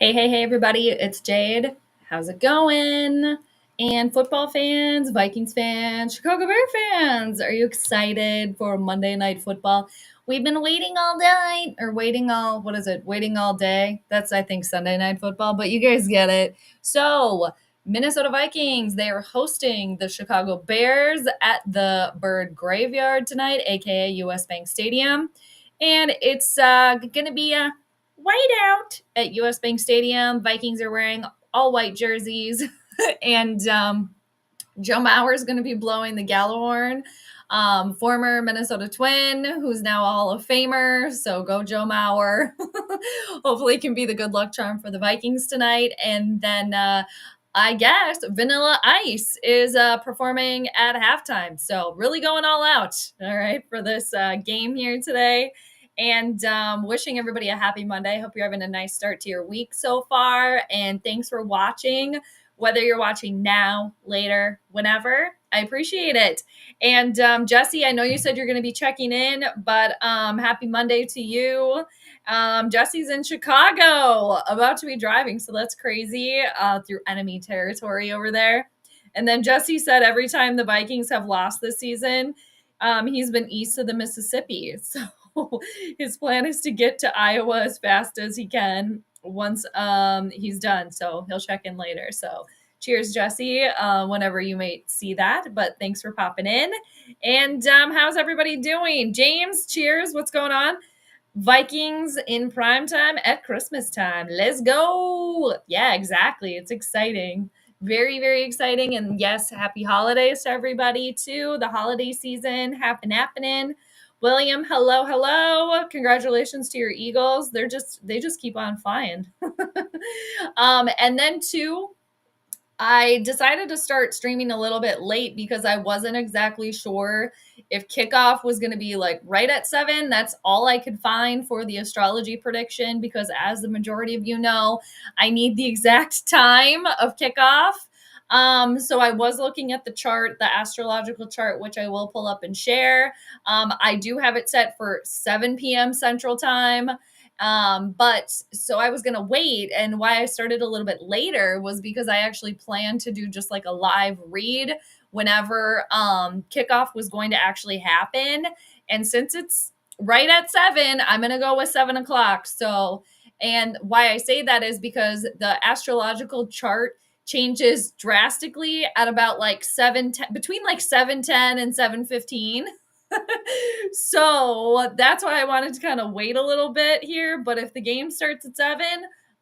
Hey, everybody, it's Jade. How's it going? And football fans, Vikings fans, Chicago Bear fans, are you excited for Monday Night Football? We've been waiting all night, or waiting all day. That's, I think, Sunday Night Football, but you guys get it. So, Minnesota Vikings, they are hosting the Chicago Bears at the Bird Graveyard tonight, aka US Bank Stadium. And it's going to be a whiteout at US Bank Stadium. Vikings are wearing all white jerseys, and Joe Mauer is going to be blowing the Gallahorn. Former Minnesota Twin, who's now a Hall of Famer. So go Joe Mauer. Hopefully, it can be the good luck charm for the Vikings tonight. And then I guess Vanilla Ice is performing at halftime. So really going all out, all right, for this game here today. And wishing everybody a happy Monday. Hope you're having a nice start to your week so far. And thanks for watching, whether you're watching now, later, whenever. I appreciate it. And Jesse, I know you said you're going to be checking in, but happy Monday to you. Jesse's in Chicago, about to be driving, so that's crazy, through enemy territory over there. And then Jesse said every time the Vikings have lost this season, he's been east of the Mississippi. So his plan is to get to Iowa as fast as he can once he's done. So he'll check in later. So cheers, Jesse, whenever you may see that. But thanks for popping in. And how's everybody doing? James, cheers. What's going on? Vikings in primetime at Christmas time. Let's go. Yeah, exactly. It's exciting. Very, very exciting. And yes, happy holidays to everybody too. The holiday season happening. William, hello. Congratulations to your Eagles. They just keep on flying. And then too, I decided to start streaming a little bit late because I wasn't exactly sure if kickoff was going to be like right at 7. That's all I could find for the astrology prediction because, as the majority of you know, I need the exact time of kickoff. So I was looking at the chart, the astrological chart, which I will pull up and share. I do have it set for 7 p.m. Central Time. But so I was going to wait. And why I started a little bit later was because I actually planned to do just like a live read whenever kickoff was going to actually happen. And since it's right at 7, I'm going to go with 7 o'clock. So, and why I say that is because the astrological chart changes drastically at about like 7:10, between like 7:10 and 7:15. So that's why I wanted to kind of wait a little bit here. But if the game starts at 7,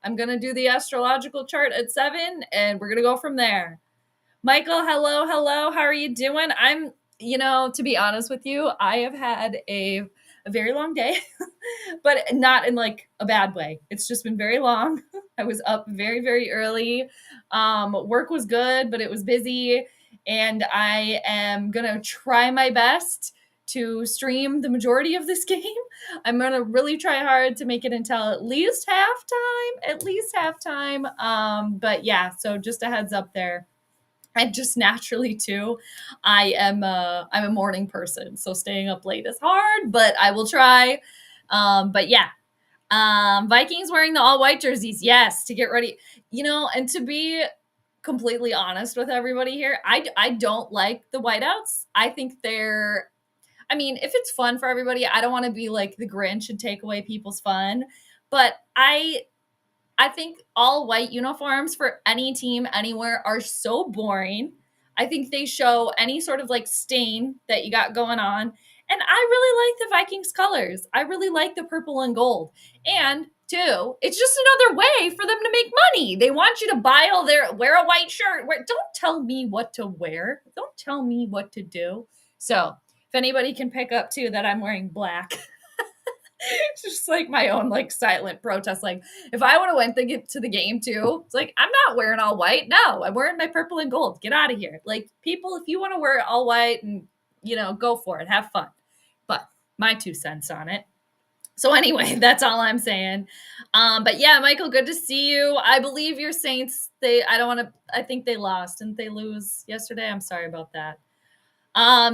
I'm going to do the astrological chart at 7 and we're going to go from there. Michael, hello. How are you doing? To be honest with you, I have had a very long day, but not in like a bad way. It's just been very long. I was up very, very early. Work was good, but it was busy. And I am going to try my best to stream the majority of this game. I'm going to really try hard to make it until at least halftime. But yeah, so just a heads up there. And just naturally too, I'm a morning person, so staying up late is hard, but I will try. But yeah, Vikings wearing the all white jerseys, yes, to get ready. And to be completely honest with everybody here, I don't like the whiteouts. I think if it's fun for everybody, I don't want to be like the Grinch and take away people's fun, but I think all white uniforms for any team anywhere are so boring. I think they show any sort of like stain that you got going on. And I really like the Vikings colors. I really like the purple and gold. And two, it's just another way for them to make money. They want you to wear a white shirt. Don't tell me what to wear. Don't tell me what to do. So if anybody can pick up too that I'm wearing black. It's just like my own like silent protest. Like if I would have went to the game too, it's like I'm not wearing all white. No, I'm wearing my purple and gold. Get out of here. Like people, if you want to wear all white and go for it, have fun. But my 2 cents on it. So anyway, that's all I'm saying. But yeah, Michael, good to see you. I believe your Saints. I think they lost. Didn't they lose yesterday? I'm sorry about that.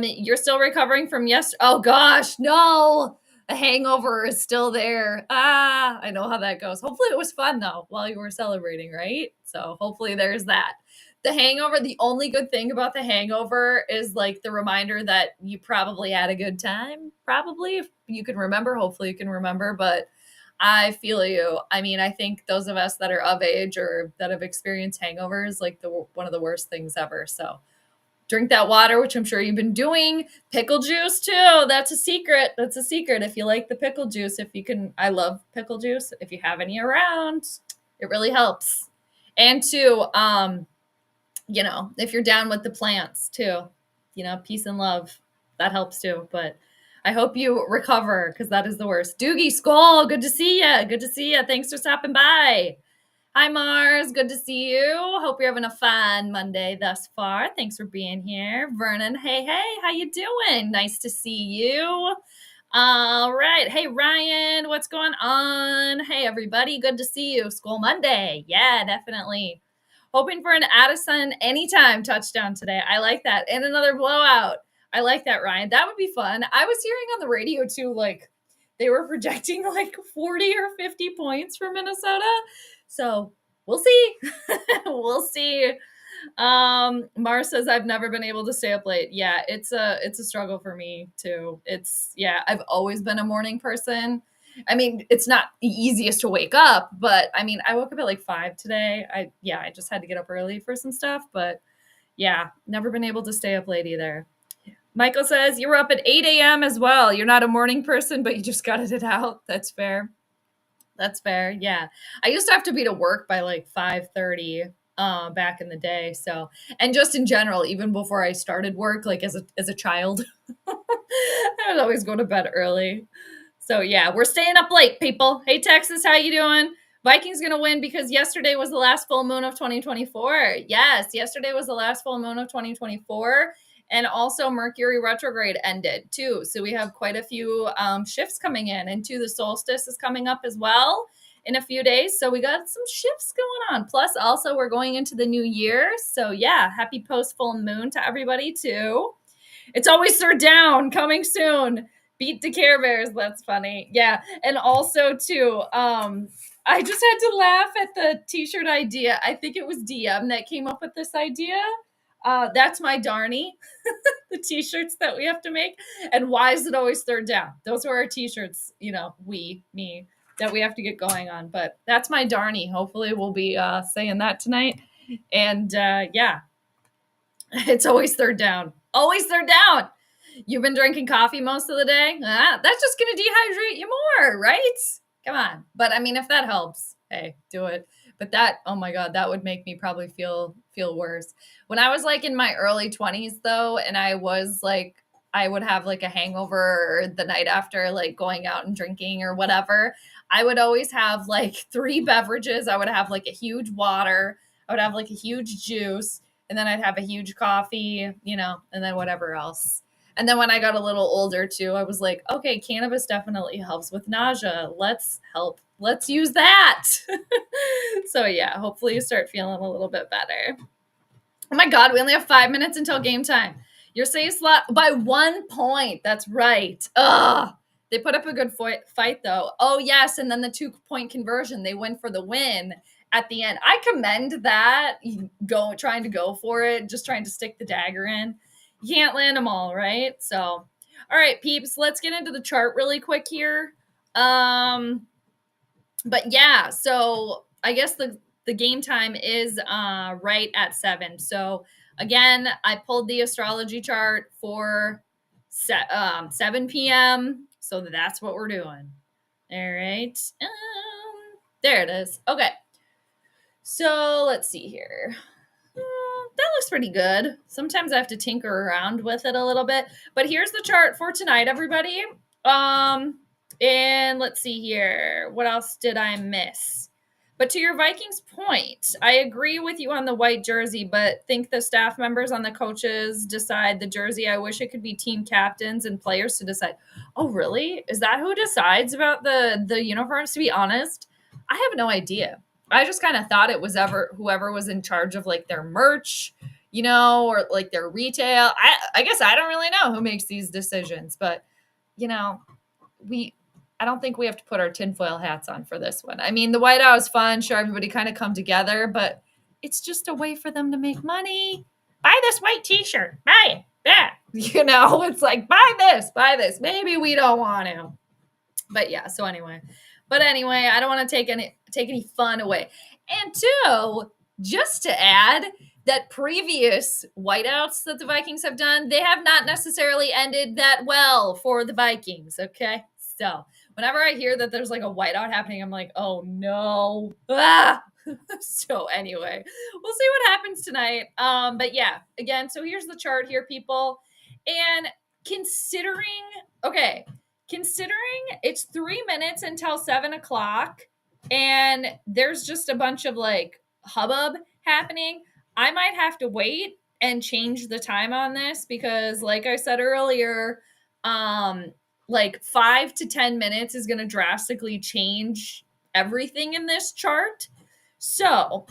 You're still recovering from yesterday. Oh gosh, no. The hangover is still there. I know how that goes. Hopefully it was fun though while you were celebrating, right? So hopefully there's that. The hangover, the only good thing about the hangover is like the reminder that you probably had a good time. Probably, if you can remember, hopefully you can remember, but I feel you. I mean, I think those of us that are of age or that have experienced hangovers, like one of the worst things ever. So drink that water, which I'm sure you've been doing. Pickle juice too. That's a secret. That's a secret. If you like the pickle juice, if you can, I love pickle juice. If you have any around, it really helps. And too, if you're down with the plants too, peace and love, that helps too. But I hope you recover because that is the worst. Doogie, Skol, good to see you. Good to see you. Thanks for stopping by. Hi, Mars. Good to see you. Hope you're having a fun Monday thus far. Thanks for being here. Vernon, hey, how you doing? Nice to see you. All right. Hey, Ryan, what's going on? Hey, everybody. Good to see you. School Monday. Yeah, definitely. Hoping for an Addison anytime touchdown today. I like that. And another blowout. I like that, Ryan. That would be fun. I was hearing on the radio, too, like they were projecting like 40 or 50 points for Minnesota. So we'll see. We'll see. Mars says I've never been able to stay up late. Yeah, it's a struggle for me too. I've always been a morning person. I mean, it's not the easiest to wake up, but I mean, I woke up at like 5 today. I just had to get up early for some stuff, but yeah, never been able to stay up late either. Michael says you were up at 8 a.m. as well. You're not a morning person, but you just gutted it out. That's fair. That's fair. Yeah. I used to have to be to work by like 5:30 back in the day. So, and just in general, even before I started work, like as a child, I would always go to bed early. So yeah, we're staying up late, people. Hey, Texas, how you doing? Vikings going to win because yesterday was the last full moon of 2024. Yes, yesterday was the last full moon of 2024. And also Mercury retrograde ended too. So we have quite a few shifts coming in. And too, the solstice is coming up as well in a few days. So we got some shifts going on. Plus also we're going into the new year. So yeah, happy post full moon to everybody too. It's always third down coming soon. Beat the Care Bears. That's funny. Yeah. And also too, I just had to laugh at the t-shirt idea. I think it was DM that came up with this idea. That's my Darnie, the t-shirts that we have to make. And why is it always third down? Those are our t-shirts, me, that we have to get going on. But that's my Darnie. Hopefully we'll be saying that tonight. And yeah, it's always third down. Always third down. You've been drinking coffee most of the day? That's just going to dehydrate you more, right? Come on. But I mean, if that helps, hey, do it. But that, oh my God, that would make me probably feel worse. When I was like in my early 20s though, and I was like, I would have like a hangover the night after like going out and drinking or whatever. I would always have like 3 beverages. I would have like a huge water. I would have like a huge juice. And then I'd have a huge coffee, and then whatever else. And then when I got a little older too, I was like, okay, cannabis definitely helps with nausea. Let's use that. So yeah, hopefully you start feeling a little bit better. Oh my God, we only have 5 minutes until game time. You're saying slot by 1 point. That's right. Ugh. They put up a good fight though. Oh yes, and then the 2-point conversion. They went for the win at the end. I commend that. Trying to go for it, just trying to stick the dagger in. You can't land them all, right? So, all right, peeps, let's get into the chart really quick here. But yeah, so I guess the game time is right at 7. So again, I pulled the astrology chart for 7 p.m. So that's what we're doing. All right. There it is. Okay. So let's see here. That looks pretty good. Sometimes I have to tinker around with it a little bit. But here's the chart for tonight, everybody. And let's see here. What else did I miss? But to your Vikings point, I agree with you on the white jersey, but think the staff members on the coaches decide the jersey. I wish it could be team captains and players to decide. Oh, really? Is that who decides about the uniforms? To be honest, I have no idea. I just kind of thought it was whoever was in charge of like their merch, or like their retail. I guess I don't really know who makes these decisions, but I don't think we have to put our tinfoil hats on for this one. I mean, the whiteout is fun. Sure, everybody kind of come together, but it's just a way for them to make money. Buy this white t-shirt. Buy it. Yeah. It's like, buy this. Maybe we don't want to. But yeah, so anyway. I don't want to take any fun away. And two, just to add, that previous whiteouts that the Vikings have done, they have not necessarily ended that well for the Vikings, okay? So whenever I hear that there's like a whiteout happening, I'm like, oh no. Ah! So anyway, we'll see what happens tonight. But yeah, again, so here's the chart here, people. And considering it's 3 minutes until 7:00 and there's just a bunch of like hubbub happening, I might have to wait and change the time on this because, like I said earlier, like 5 to 10 minutes is going to drastically change everything in this chart. So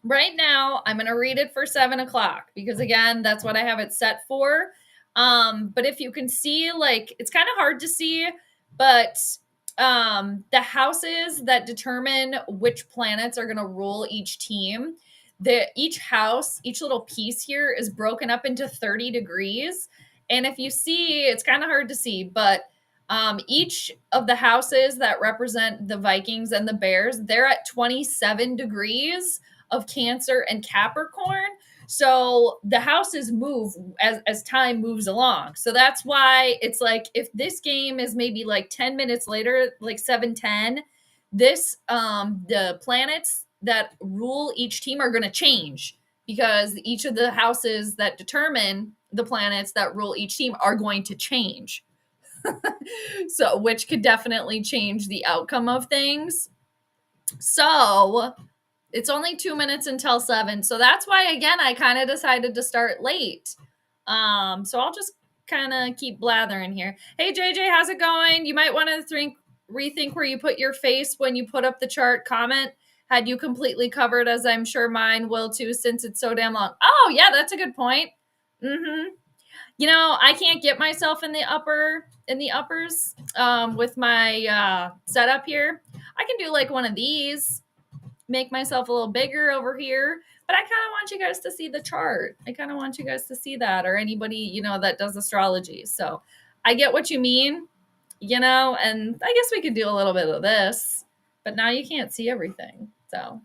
right now I'm going to read it for 7:00 because, again, that's what I have it set for. But if you can see, like, it's kind of hard to see, but the houses that determine which planets are going to rule each team, each house, each little piece here is broken up into 30 degrees. And if you see, it's kind of hard to see, but each of the houses that represent the Vikings and the Bears, they're at 27 degrees of Cancer and Capricorn. So the houses move as time moves along. So that's why it's like, if this game is maybe like 10 minutes later, like 7:10, the planets that rule each team are going to change because each of the houses that determine the planets that rule each team are going to change. So, which could definitely change the outcome of things. So it's only 2 minutes until 7. So that's why, again, I kind of decided to start late. So I'll just kind of keep blathering here. Hey, JJ, how's it going? You might want to rethink where you put your face when you put up the chart. Comment had you completely covered, as I'm sure mine will too, since it's so damn long. Oh, yeah, that's a good point. I can't get myself in the uppers with my setup here. I can do like one of these, make myself a little bigger over here, but I kind of want you guys to see the chart. I kind of want you guys to see that, or anybody, that does astrology. So I get what you mean, and I guess we could do a little bit of this, but now you can't see everything. So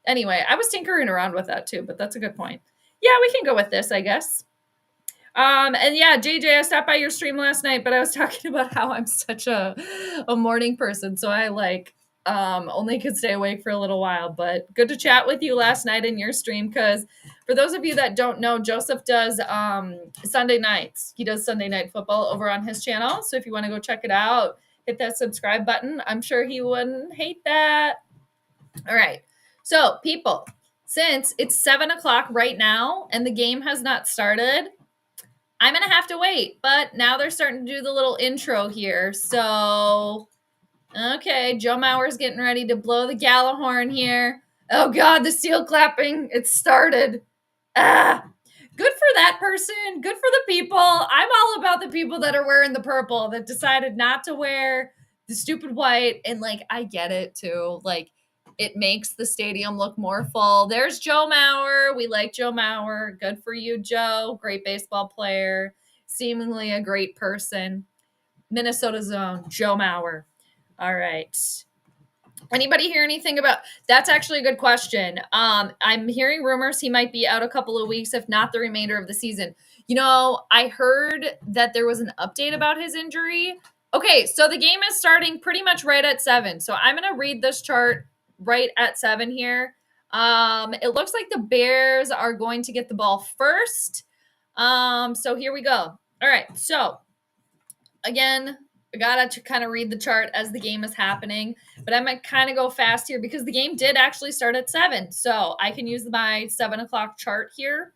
anyway, I was tinkering around with that too, but that's a good point. Yeah, we can go with this, I guess. And yeah, JJ, I stopped by your stream last night, but I was talking about how I'm such a morning person. So I only could stay awake for a little while, but good to chat with you last night in your stream. Cause for those of you that don't know, Joseph does, Sunday nights. He does Sunday Night Football over on his channel. So if you want to go check it out, hit that subscribe button. I'm sure he wouldn't hate that. All right. So people, since it's 7:00 right now and the game has not started, I'm going to have to wait, but now they're starting to do the little intro here. So, okay, Joe Mauer's getting ready to blow the gala horn here. Oh, God, the seal clapping. It started. Good for that person. Good for the people. I'm all about the people that are wearing the purple that decided not to wear the stupid white. And, I get it, too. It makes the stadium look more full. There's Joe Mauer. We like Joe Mauer. Good for you, Joe. Great baseball player. Seemingly a great person. Minnesota zone, Joe Mauer. All right. Anybody hear anything about that's actually a good question. I'm hearing rumors he might be out a couple of weeks, if not the remainder of the season. I heard that there was an update about his injury. Okay, so the game is starting pretty much right at 7. So I'm going to read this chart right at 7 here. It looks like the Bears are going to get the ball first. So here we go. All right. So again, I gotta kind of read the chart as the game is happening, but I might kind of go fast here because the game did actually start at 7. So I can use my 7:00 chart here.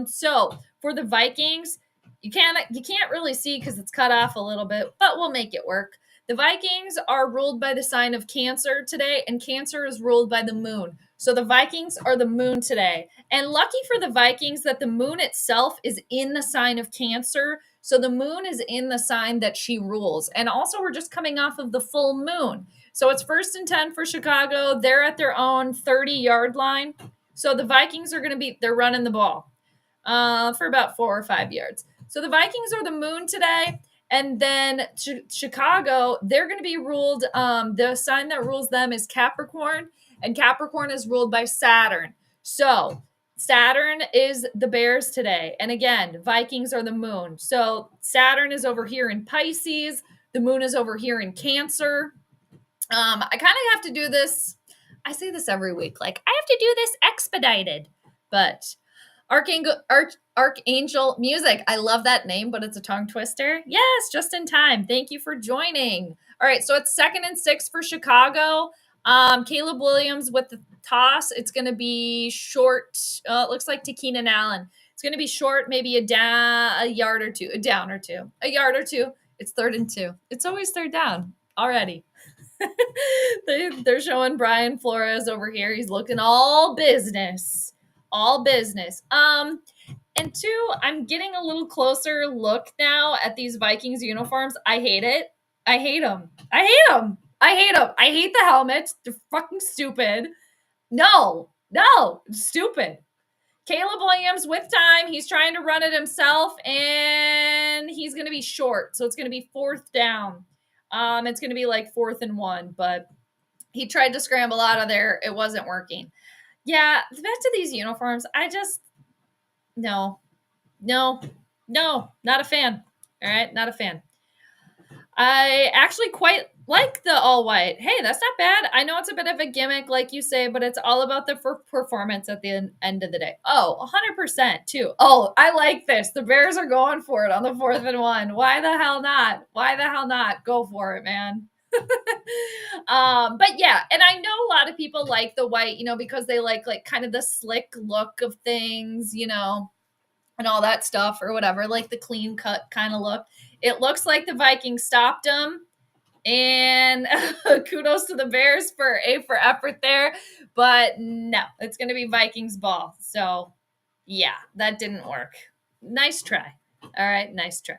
So for the Vikings, you can't really see because it's cut off a little bit, but we'll make it work. The Vikings are ruled by the sign of Cancer today, and Cancer is ruled by the moon. So the Vikings are the moon today. And lucky for the Vikings that the moon itself is in the sign of Cancer. So the moon is in the sign that she rules. And also, we're just coming off of the full moon. So it's 1st and 10 for Chicago. They're at their own 30-yard line. So the Vikings are going to be, they're running the ball for about 4 or 5 yards. So the Vikings are the moon today. And then Chicago, they're going to be ruled, the sign that rules them is Capricorn. And Capricorn is ruled by Saturn. So Saturn is the Bears today. And again, Vikings are the moon. So Saturn is over here in Pisces. The moon is over here in Cancer. I kind of have to do this. I say this every week. Like, I have to do this expedited. But Archangel Music. I love that name, but it's a tongue twister. Yes, just in time. Thank you for joining. All right, so it's 2nd and 6 for Chicago. Caleb Williams with the toss. It's going to be short. It looks like to Keenan Allen. It's going to be short, maybe a yard or two, a down or two, a yard or two. It's 3rd and 2. It's always 3rd down already. They're showing Brian Flores over here. He's looking all business. All business. And 2, I'm getting a little closer look now at these Vikings uniforms. I hate it. I hate them. I hate them. I hate them. I hate the helmets. They're fucking stupid. No, stupid. Caleb Williams with time. He's trying to run it himself, and he's going to be short. So it's going to be 4th down. It's going to be like 4th and 1, but he tried to scramble out of there. It wasn't working. Yeah, back to these uniforms. I just, no, not a fan. All right, not a fan. I actually quite like the all white. Hey, that's not bad. I know it's a bit of a gimmick, like you say, but it's all about the performance at the end of the day. Oh, 100% too. Oh, I like this. The Bears are going for it on the 4th and 1. Why the hell not? Why the hell not? Go for it, man. But yeah, and I know a lot of people like the white, because they like kind of the slick look of things, and all that stuff or whatever, like the clean cut kind of look. It looks like the Vikings stopped them, and kudos to the Bears for effort there. But no, it's going to be Vikings ball. So yeah, that didn't work. Nice try. All right, nice try.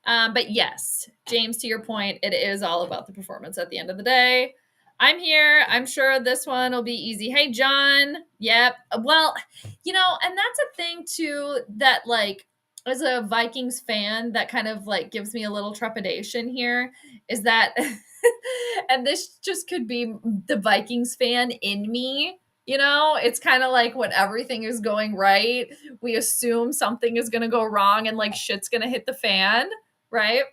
But yes, James, to your point, it is all about the performance at the end of the day. I'm here. I'm sure this one will be easy. Hey, John. Yep. Well, and that's a thing too that as a Vikings fan, that kind of gives me a little trepidation here is that, and this just could be the Vikings fan in me. It's kind of like when everything is going right, we assume something is going to go wrong and shit's going to hit the fan, right?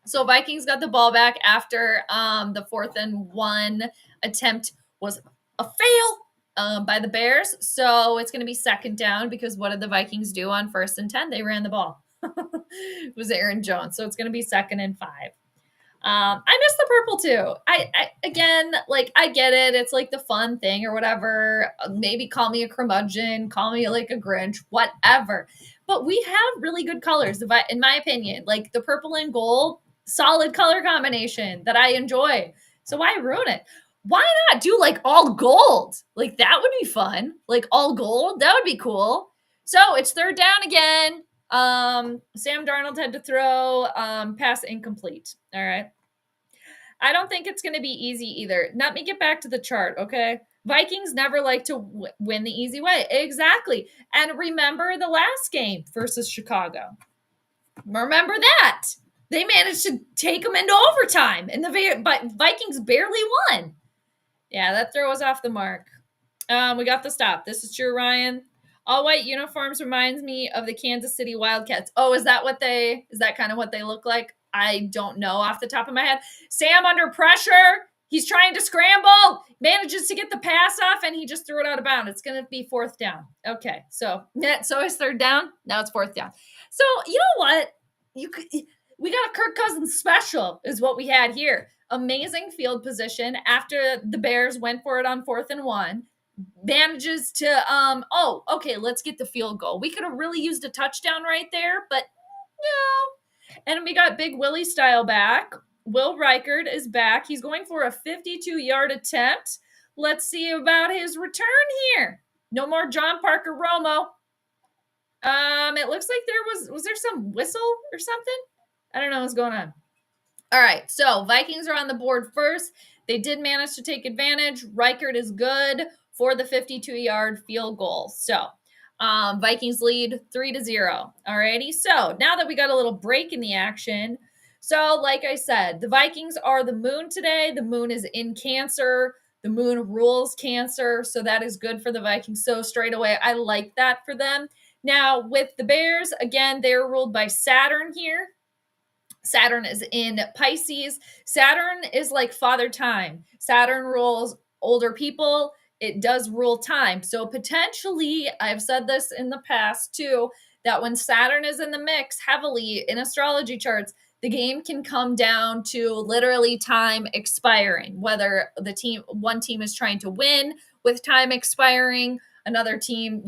So Vikings got the ball back after the 4th and 1 attempt was a fail by the Bears. So it's going to be 2nd down because what did the Vikings do on 1st and 10? They ran the ball. It was Aaron Jones. So it's going to be 2nd and 5. I miss the purple too. I again, I get it. It's like the fun thing or whatever. Maybe call me a curmudgeon, call me like a Grinch, whatever. But we have really good colors, in my opinion. Like the purple and gold, solid color combination that I enjoy. So why ruin it? Why not do all gold? That would be fun. All gold, that would be cool. So it's 3rd down again. Sam Darnold had to throw, pass incomplete. All right. I don't think it's going to be easy either. Let me get back to the chart, okay? Vikings never like to win the easy way. Exactly. And remember the last game versus Chicago. Remember that. They managed to take them into overtime, and but Vikings barely won. Yeah, that throw was off the mark. We got the stop. This is true, Ryan. All white uniforms reminds me of the Kansas City Wildcats. Oh, is that kind of what they look like? I don't know off the top of my head. Sam under pressure. He's trying to scramble, manages to get the pass off, and he just threw it out of bounds. It's going to be 4th down. Okay, so it's 3rd down. Now it's 4th down. So you know what? We got a Kirk Cousins special is what we had here. Amazing field position after the Bears went for it on 4th and 1. Manages to, okay, let's get the field goal. We could have really used a touchdown right there, but no. And we got Big Willie style back. Will Reichard is back. He's going for a 52-yard attempt. Let's see about his return here. No more John Parker Romo. It looks like was there some whistle or something? I don't know what's going on. All right, so Vikings are on the board first. They did manage to take advantage. Reichert is good for the 52-yard field goal. So Vikings lead 3-0. Alrighty, so now that we got a little break in the action, so like I said, the Vikings are the moon today. The moon is in Cancer. The moon rules Cancer, so that is good for the Vikings. So straight away, I like that for them. Now with the Bears, again, they're ruled by Saturn here. Saturn is in Pisces. Saturn is like father time. Saturn rules older people. It does rule time. So potentially, I've said this in the past too, that when Saturn is in the mix heavily in astrology charts, the game can come down to literally time expiring, whether one team is trying to win with time expiring, another team,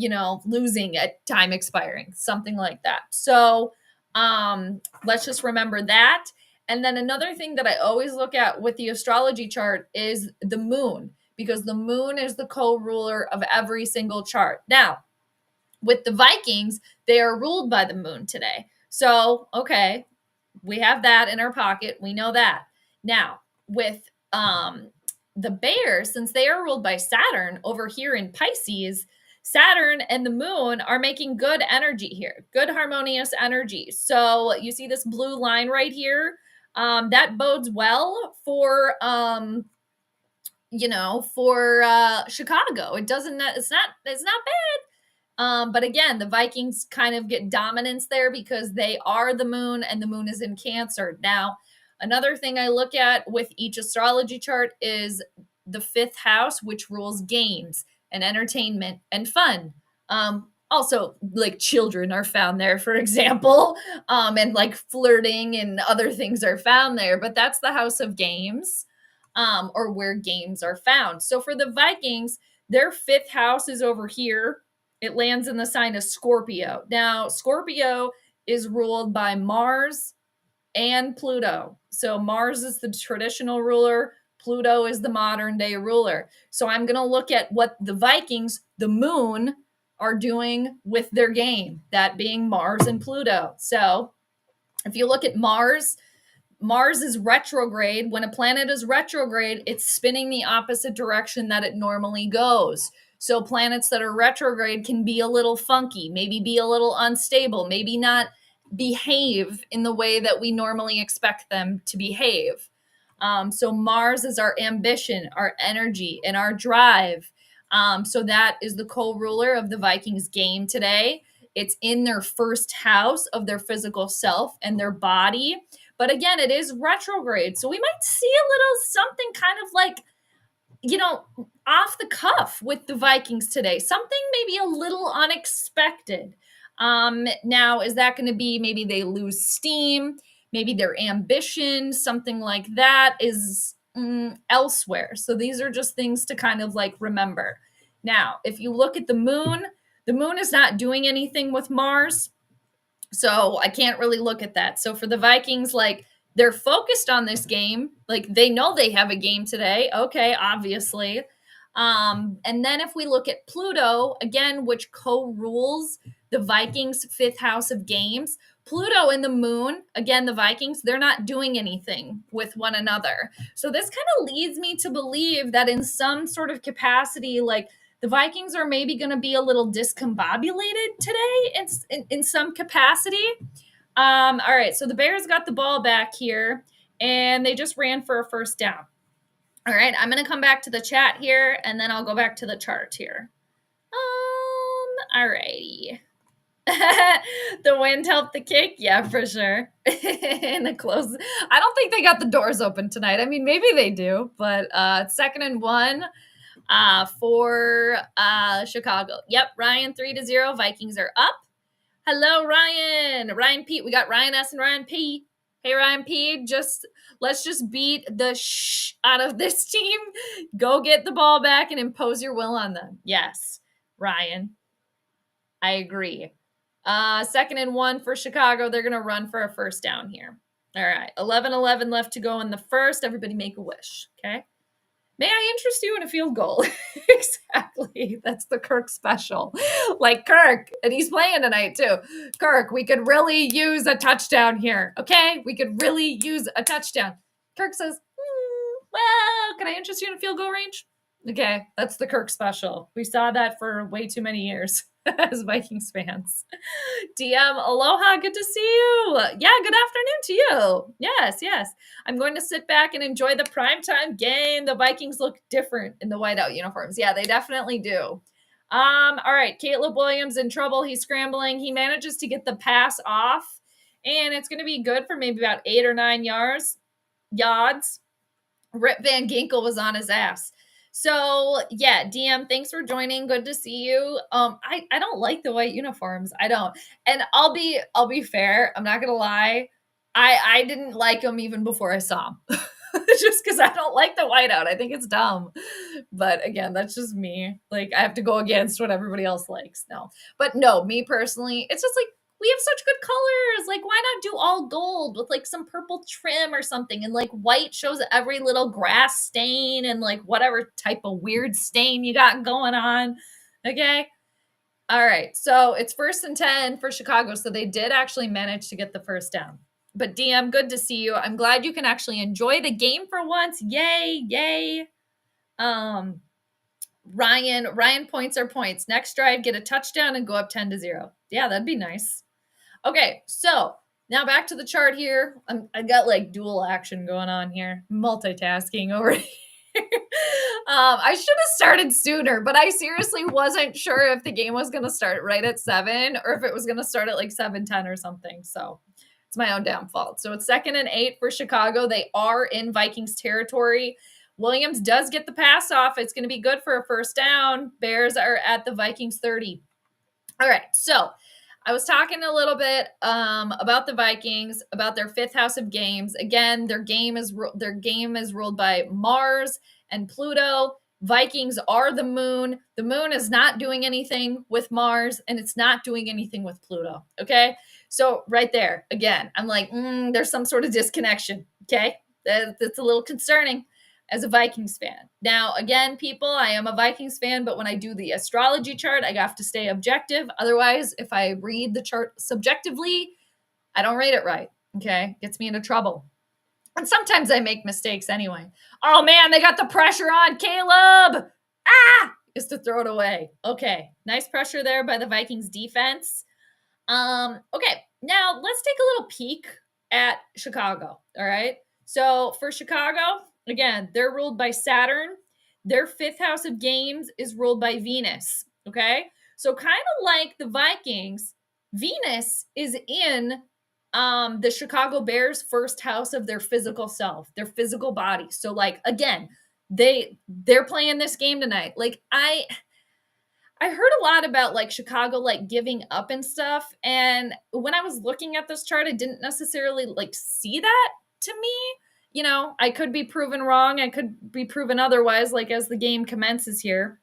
losing at time expiring, something like that. So, let's just remember that. And then another thing that I always look at with the astrology chart is the moon, because the moon is the co-ruler of every single chart. Now, with the Vikings, they are ruled by the moon today. So, okay, we have that in our pocket. We know that. Now, with the Bears, since they are ruled by Saturn over here in Pisces, Saturn and the moon are making good energy here, good harmonious energy. So you see this blue line right here. That bodes well for Chicago. It's not bad. But again, the Vikings kind of get dominance there because they are the moon and the moon is in Cancer. Now, another thing I look at with each astrology chart is the fifth house, which rules games and entertainment and fun. Also, like children are found there, for example, and like flirting and other things are found there. But that's the house of games, or where games are found. So for the Vikings, their fifth house is over here. It lands in the sign of Scorpio. Now, Scorpio is ruled by Mars and Pluto. So Mars is the traditional ruler. Pluto is the modern day ruler. So I'm going to look at what the Vikings, the moon, are doing with their game, that being Mars and Pluto. So if you look at Mars is retrograde. When a planet is retrograde, it's spinning the opposite direction that it normally goes. So planets that are retrograde can be a little funky, maybe be a little unstable, maybe not behave in the way that we normally expect them to behave. So Mars is our ambition, our energy, and our drive. So that is the co-ruler of the Vikings game today. It's in their first house of their physical self and their body. But again, it is retrograde. So we might see a little something kind of like, off the cuff with the Vikings today. Something maybe a little unexpected. Now, is that going to be maybe they lose steam? Maybe their ambition, something like that is elsewhere. So these are just things to kind of like remember. Now, if you look at the moon is not doing anything with Mars. So I can't really look at that. So for the Vikings, like they're focused on this game. Like they know they have a game today. Okay, obviously. And then if we look at Pluto, again, which co-rules the Vikings' fifth house of games, Pluto and the moon, again, the Vikings, they're not doing anything with one another. So this kind of leads me to believe that in some sort of capacity, like the Vikings are maybe going to be a little discombobulated today in some capacity. All right, so the Bears got the ball back here, and they just ran for a first down. All right, I'm going to come back to the chat here, and then I'll go back to the chart here. All righty. The wind helped the kick? Yeah, for sure. And the close. I don't think they got the doors open tonight. I mean, maybe they do, but it's 2nd and 1 for Chicago. Yep, Ryan 3-0. Vikings are up. Hello, Ryan. Ryan P. We got Ryan S. and Ryan P. Hey, Ryan P. Let's just beat the shh out of this team. Go get the ball back and impose your will on them. Yes, Ryan. I agree. 2nd and 1 for Chicago. They're going to run for a first down here. All right. 11-11 left to go in the first. Everybody make a wish. Okay. May I interest you in a field goal? Exactly. That's the Kirk special. Like Kirk, and he's playing tonight too. Kirk, we could really use a touchdown here. Okay? We could really use a touchdown. Kirk says, well, can I interest you in a field goal range? Okay, that's the Kirk special. We saw that for way too many years as Vikings fans. DM, aloha, good to see you. Yeah, good afternoon to you. Yes. I'm going to sit back and enjoy the primetime game. The Vikings look different in the whiteout uniforms. Yeah, they definitely do. All right, Caleb Williams in trouble. He's scrambling. He manages to get the pass off, and it's going to be good for maybe about 8 or 9 yards. Rip Van Ginkel was on his ass. So yeah, DM, thanks for joining. Good to see you. I don't like the white uniforms. I don't. And I'll be fair. I'm not gonna lie. I didn't like them even before I saw them. Just because I don't like the whiteout. I think it's dumb. But again, that's just me. Like I have to go against what everybody else likes. No, me personally, it's just like we have such good colors. Like, why not do all gold with like some purple trim or something? And like white shows every little grass stain and like whatever type of weird stain you got going on. Okay. All right. So it's 1st and 10 for Chicago. So they did actually manage to get the first down. But DM, good to see you. I'm glad you can actually enjoy the game for once. Yay. Ryan points are points. Next drive, get a touchdown and go up 10-0. Yeah, that'd be nice. Okay, so now back to the chart here. I got like dual action going on here, multitasking over here. I should have started sooner, but I seriously wasn't sure if the game was going to start right at 7 or if it was going to start at like 7:10 or something. So it's my own damn fault. So it's 2nd and 8 for Chicago. They are in Vikings territory. Williams does get the pass off. It's going to be good for a first down. Bears are at the Vikings 30. All right, so I was talking a little bit about the Vikings, about their 5th house of games. Again, their game is ruled by Mars and Pluto. Vikings are the moon. The moon is not doing anything with Mars, and it's not doing anything with Pluto. Okay, so right there, again, I'm like, there's some sort of disconnection. Okay, that's a little concerning as a Vikings fan. Now, again, people, I am a Vikings fan, but when I do the astrology chart, I have to stay objective. Otherwise, if I read the chart subjectively, I don't read it right. Okay? Gets me into trouble. And sometimes I make mistakes anyway. Oh man, they got the pressure on Caleb. Is to throw it away. Okay. Nice pressure there by the Vikings defense. Okay. Now let's take a little peek at Chicago. All right. So for Chicago, again, they're ruled by Saturn. Their 5th house of games is ruled by Venus. Okay. So kind of like the Vikings, Venus is in the Chicago Bears' 1st house of their physical self, their physical body. So like, again, they're playing this game tonight. Like I heard a lot about like Chicago like giving up and stuff. And when I was looking at this chart, I didn't necessarily like see that to me. You know, I could be proven wrong. I could be proven otherwise, like as the game commences here.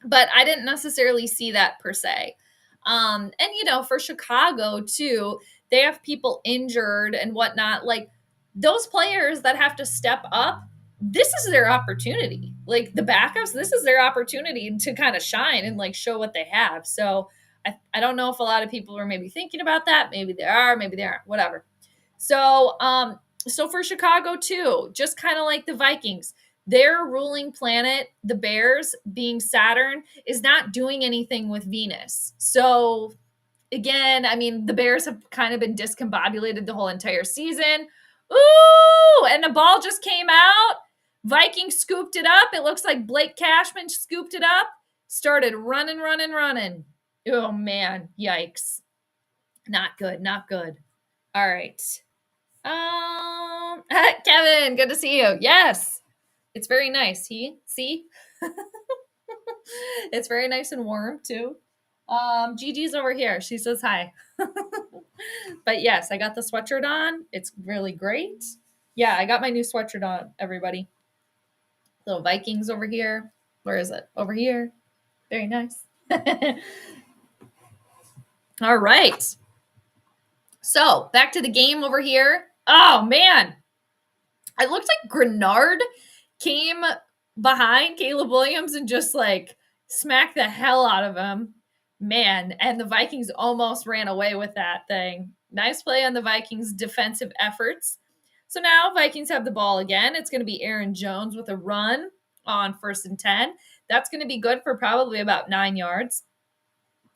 But I didn't necessarily see that per se. And, you know, for Chicago too, they have people injured and whatnot. Like those players that have to step up, this is their opportunity. Like the backups, this is their opportunity to kind of shine and like show what they have. So I don't know if a lot of people are maybe thinking about that. Maybe they are, maybe they aren't, whatever. So, so for Chicago too, just kind of like the Vikings, their ruling planet, the Bears, being Saturn, is not doing anything with Venus. So again, I mean, the Bears have kind of been discombobulated the whole entire season. Ooh, and the ball just came out. Vikings scooped it up. It looks like Blake Cashman scooped it up. Started running. Oh, man. Yikes. Not good. All right. Kevin, good to see you. Yes. It's very nice. See? It's very nice and warm, too. Gigi's over here. She says hi. But yes, I got the sweatshirt on. It's really great. Yeah, I got my new sweatshirt on, everybody. Little Vikings over here. Where is it? Over here. Very nice. All right. So back to the game over here. Oh, man. It looks like Grenard came behind Caleb Williams and just like smack the hell out of him. Man, and the Vikings almost ran away with that thing. Nice play on the Vikings' defensive efforts. So now Vikings have the ball again. It's going to be Aaron Jones with a run on 1st and 10. That's going to be good for probably about 9 yards.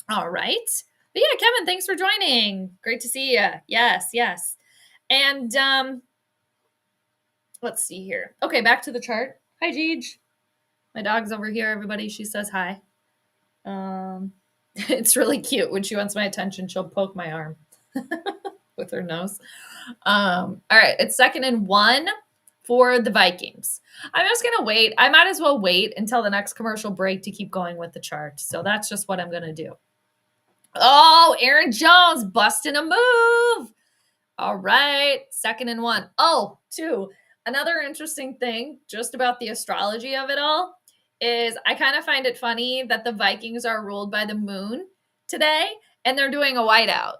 All right. But yeah, Kevin, thanks for joining. Great to see you. Yes. And let's see here. Okay, back to the chart. Hi, Jade. My dog's over here, everybody. She says hi. It's really cute. When she wants my attention, she'll poke my arm with her nose. All right, it's 2nd and 1 for the Vikings. I'm just going to wait. I might as well wait until the next commercial break to keep going with the chart. So that's just what I'm going to do. Oh, Aaron Jones busting a move. All right, 2nd and 1. Oh, 2. Another interesting thing just about the astrology of it all is I kind of find it funny that the Vikings are ruled by the moon today and they're doing a whiteout.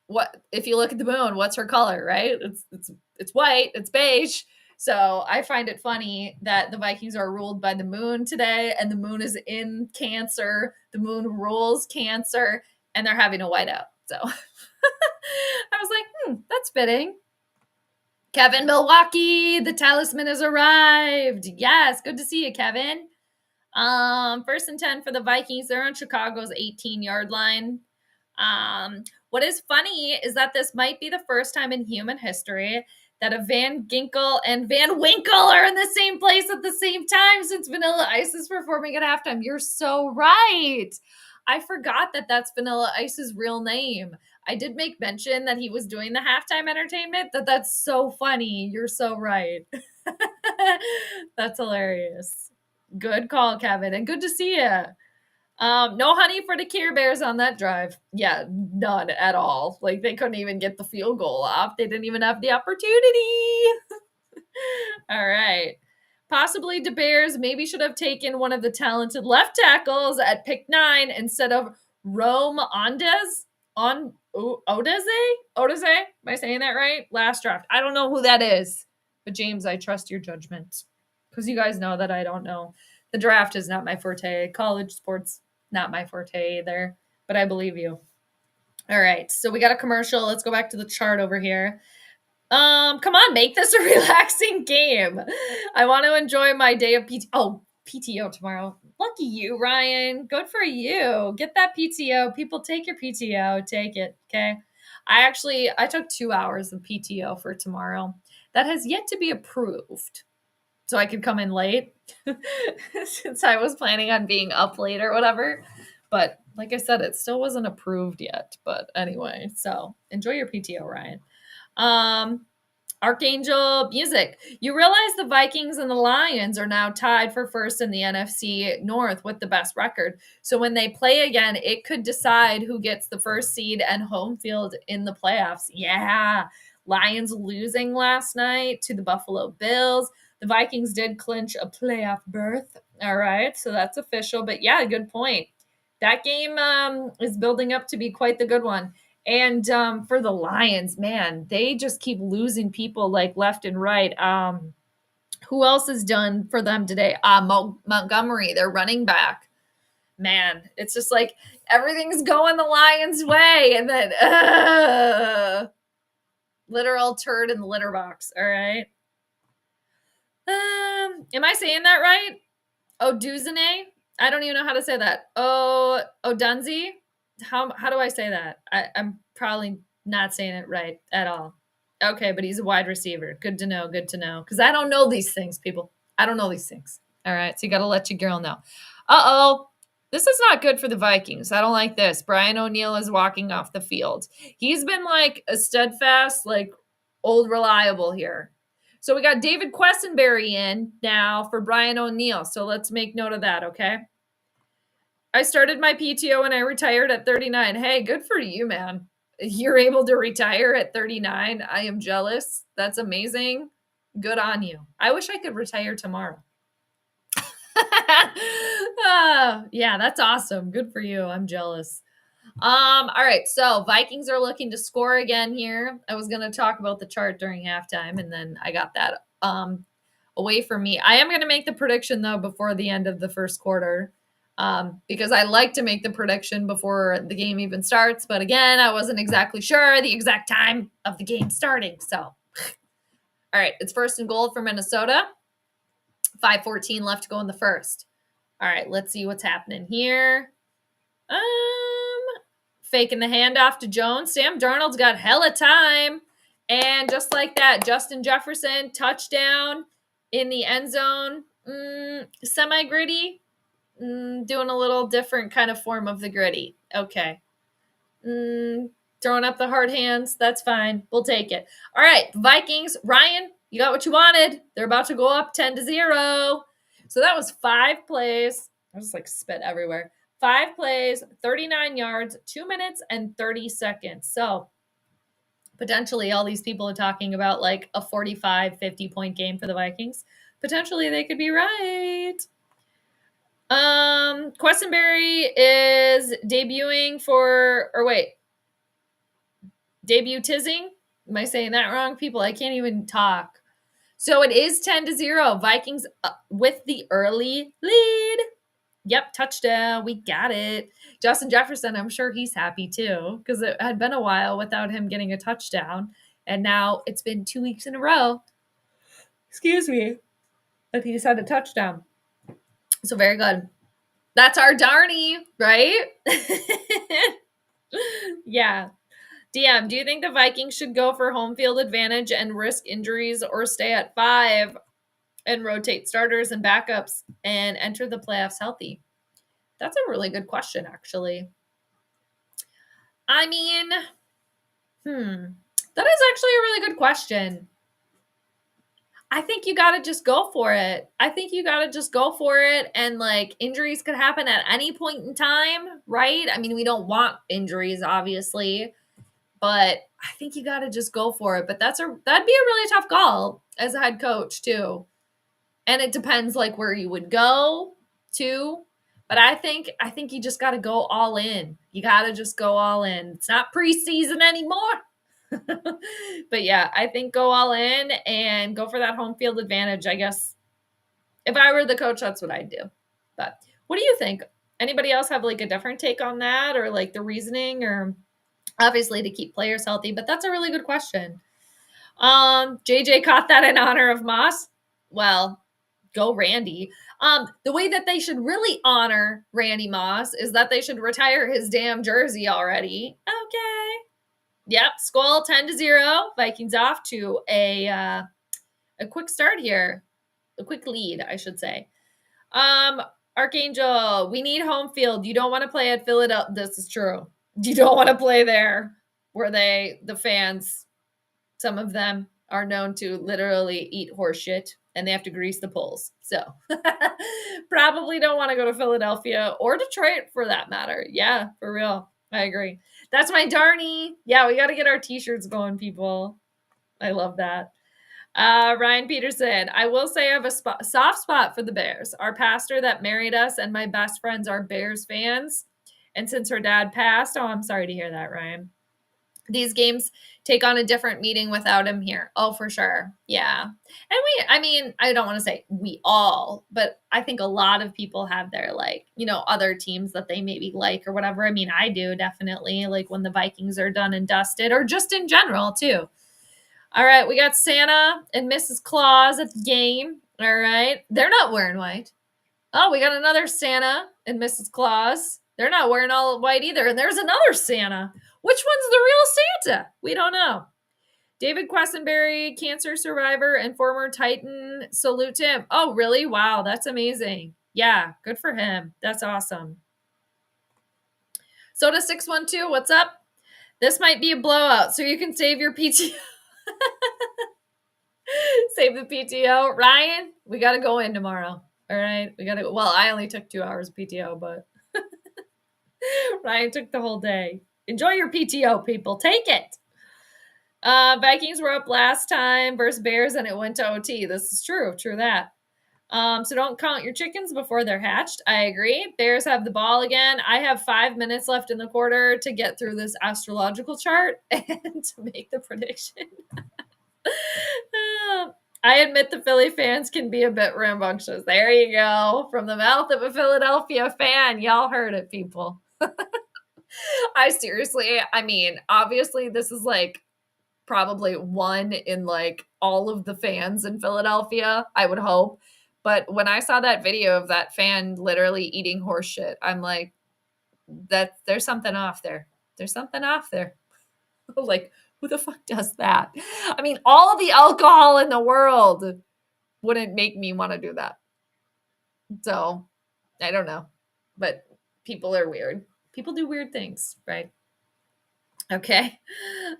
What if you look at the moon, what's her color, right? It's white, it's beige. So I find it funny that the Vikings are ruled by the moon today and the moon is in Cancer. The moon rules Cancer and they're having a whiteout. So I was like, that's fitting. Kevin, Milwaukee, the talisman has arrived. Yes, good to see you, Kevin. 1st and 10 for the Vikings. They're on Chicago's 18-yard line. What is funny is that this might be the first time in human history that a Van Ginkel and Van Winkle are in the same place at the same time since Vanilla Ice is performing at halftime. You're so right. I forgot that that's Vanilla Ice's real name. I did make mention that he was doing the halftime entertainment. That's so funny. You're so right. That's hilarious. Good call, Kevin, and good to see you. No honey for the Care Bears on that drive. Yeah, none at all. Like they couldn't even get the field goal off. They didn't even have the opportunity. All right. Possibly the Bears maybe should have taken one of the talented left tackles at pick 9 instead of Rome Odeze. Odeze? Am I saying that right? Last draft. I don't know who that is. But James, I trust your judgment. Because you guys know that I don't know. The draft is not my forte. College sports, not my forte either. But I believe you. All right. So we got a commercial. Let's go back to the chart over here. Come on, make this a relaxing game. I want to enjoy my day of PTO tomorrow. Lucky you, Ryan. Good for you. Get that PTO. People, take your PTO. Take it, okay? I took 2 hours of PTO for tomorrow. That has yet to be approved. So I could come in late since I was planning on being up late or whatever. But like I said, it still wasn't approved yet. But anyway, so enjoy your PTO, Ryan. Archangel Music. You realize the Vikings and the Lions are now tied for first in the NFC North with the best record. So when they play again, it could decide who gets the first seed and home field in the playoffs. Yeah. Lions losing last night to the Buffalo Bills. The Vikings did clinch a playoff berth. All right. So that's official. But yeah, good point. That game is building up to be quite the good one. And for the Lions, man, they just keep losing people like left and right. Who else is done for them today? Montgomery, their running back. Man, it's just like everything's going the Lions' way. And then literal turd in the litter box. All right. Am I saying that right? Oduzane? I don't even know how to say that. Odunzi? How do I say that? I'm probably not saying it right at all. Okay, but he's a wide receiver. Good to know. Good to know. Because I don't know these things, people. I don't know these things. All right, so you got to let your girl know. Uh-oh. This is not good for the Vikings. I don't like this. Brian O'Neill is walking off the field. He's been like a steadfast, like old reliable here. So we got David Quessenberry in now for Brian O'Neill. So let's make note of that, okay? I started my PTO and I retired at 39. Hey, good for you, man. You're able to retire at 39. I am jealous. That's amazing. Good on you. I wish I could retire tomorrow. Yeah, that's awesome. Good for you. I'm jealous. All right. So Vikings are looking to score again here. I was going to talk about the chart during halftime and then I got that. away from me. I am going to make the prediction, though, before the end of the first quarter, because I like to make the prediction before the game even starts. But again, I wasn't exactly sure the exact time of the game starting. So, all right, it's 1st and goal for Minnesota. 5:14 left to go in the first. All right, let's see what's happening here. Faking the handoff to Jones. Sam Darnold's got hella time. And just like that, Justin Jefferson, touchdown in the end zone. Semi-gritty. Doing a little different kind of form of the gritty. Okay. Throwing up the hard hands. That's fine. We'll take it. All right, Vikings. Ryan, you got what you wanted. They're about to go up 10-0. So that was 5 plays. I just like spit everywhere. 5 plays, 39 yards, 2 minutes and 30 seconds. So potentially all these people are talking about like a 45, 50-point game for the Vikings. Potentially they could be right. Questenberry is debuting debutizing. Am I saying that wrong, people? I can't even talk. So it is 10-0. Vikings with the early lead. Yep, touchdown. We got it. Justin Jefferson, I'm sure he's happy too, because it had been a while without him getting a touchdown. And now it's been 2 weeks in a row. Excuse me. That he just had a touchdown. So very good. That's our Darnie, right? Yeah. DM, do you think the Vikings should go for home field advantage and risk injuries, or stay at 5 and rotate starters and backups and enter the playoffs healthy? That's a really good question, actually. I mean, that is actually a really good question. I think you got to just go for it. And like, injuries could happen at any point in time, right? I mean, we don't want injuries, obviously, but I think you got to just go for it. But that'd be a really tough call as a head coach too. And it depends like where you would go too. But I think you just got to go all in. You got to just go all in. It's not preseason anymore. But yeah, I think go all in and go for that home field advantage. I guess if I were the coach, that's what I'd do. But what do you think? Anybody else have like a different take on that, or like the reasoning, or obviously to keep players healthy? But that's a really good question. JJ caught that in honor of Moss. Well, go Randy. The way that they should really honor Randy Moss is that they should retire his damn jersey already. Okay. Yep. Skol 10-0. Vikings off to a quick start here. A quick lead, I should say. Archangel, we need home field. You don't want to play at Philadelphia. This is true. You don't want to play there where the fans, some of them are known to literally eat horse shit and they have to grease the poles. So probably don't want to go to Philadelphia or Detroit for that matter. Yeah, for real. I agree. That's my Darnie. Yeah, we got to get our t-shirts going, people. I love that. Ryan Peterson, I will say I have a soft spot for the Bears. Our pastor that married us and my best friends are Bears fans. And since her dad passed, I'm sorry to hear that, Ryan. These games take on a different meaning without him here. Oh, for sure. Yeah. And I don't want to say we all, but I think a lot of people have their other teams that they maybe like or whatever. I mean, I do definitely, like when the Vikings are done and dusted, or just in general too. All right. We got Santa and Mrs. Claus at the game. All right. They're not wearing white. Oh, we got another Santa and Mrs. Claus. They're not wearing all white either. And there's another Santa. Which one's the real Santa? We don't know. David Questenberry, cancer survivor and former Titan. Salute to him. Oh, really? Wow, that's amazing. Yeah, good for him. That's awesome. Soda612, what's up? This might be a blowout, so you can save your PTO. Save the PTO. Ryan, we got to go in tomorrow. All right? Well, I only took 2 hours PTO, but Ryan took the whole day. Enjoy your PTO, people. Take it. Vikings were up last time versus Bears, and it went to OT. This is true. True that. So don't count your chickens before they're hatched. I agree. Bears have the ball again. I have 5 minutes left in the quarter to get through this astrological chart and to make the prediction. I admit the Philly fans can be a bit rambunctious. There you go. From the mouth of a Philadelphia fan. Y'all heard it, people. I mean, obviously this is like probably one in like all of the fans in Philadelphia, I would hope. But when I saw that video of that fan literally eating horse shit, I'm like, there's something off there. There's something off there. Like, who the fuck does that? I mean, all the alcohol in the world wouldn't make me want to do that. So, I don't know. But people are weird. People do weird things, right? Okay.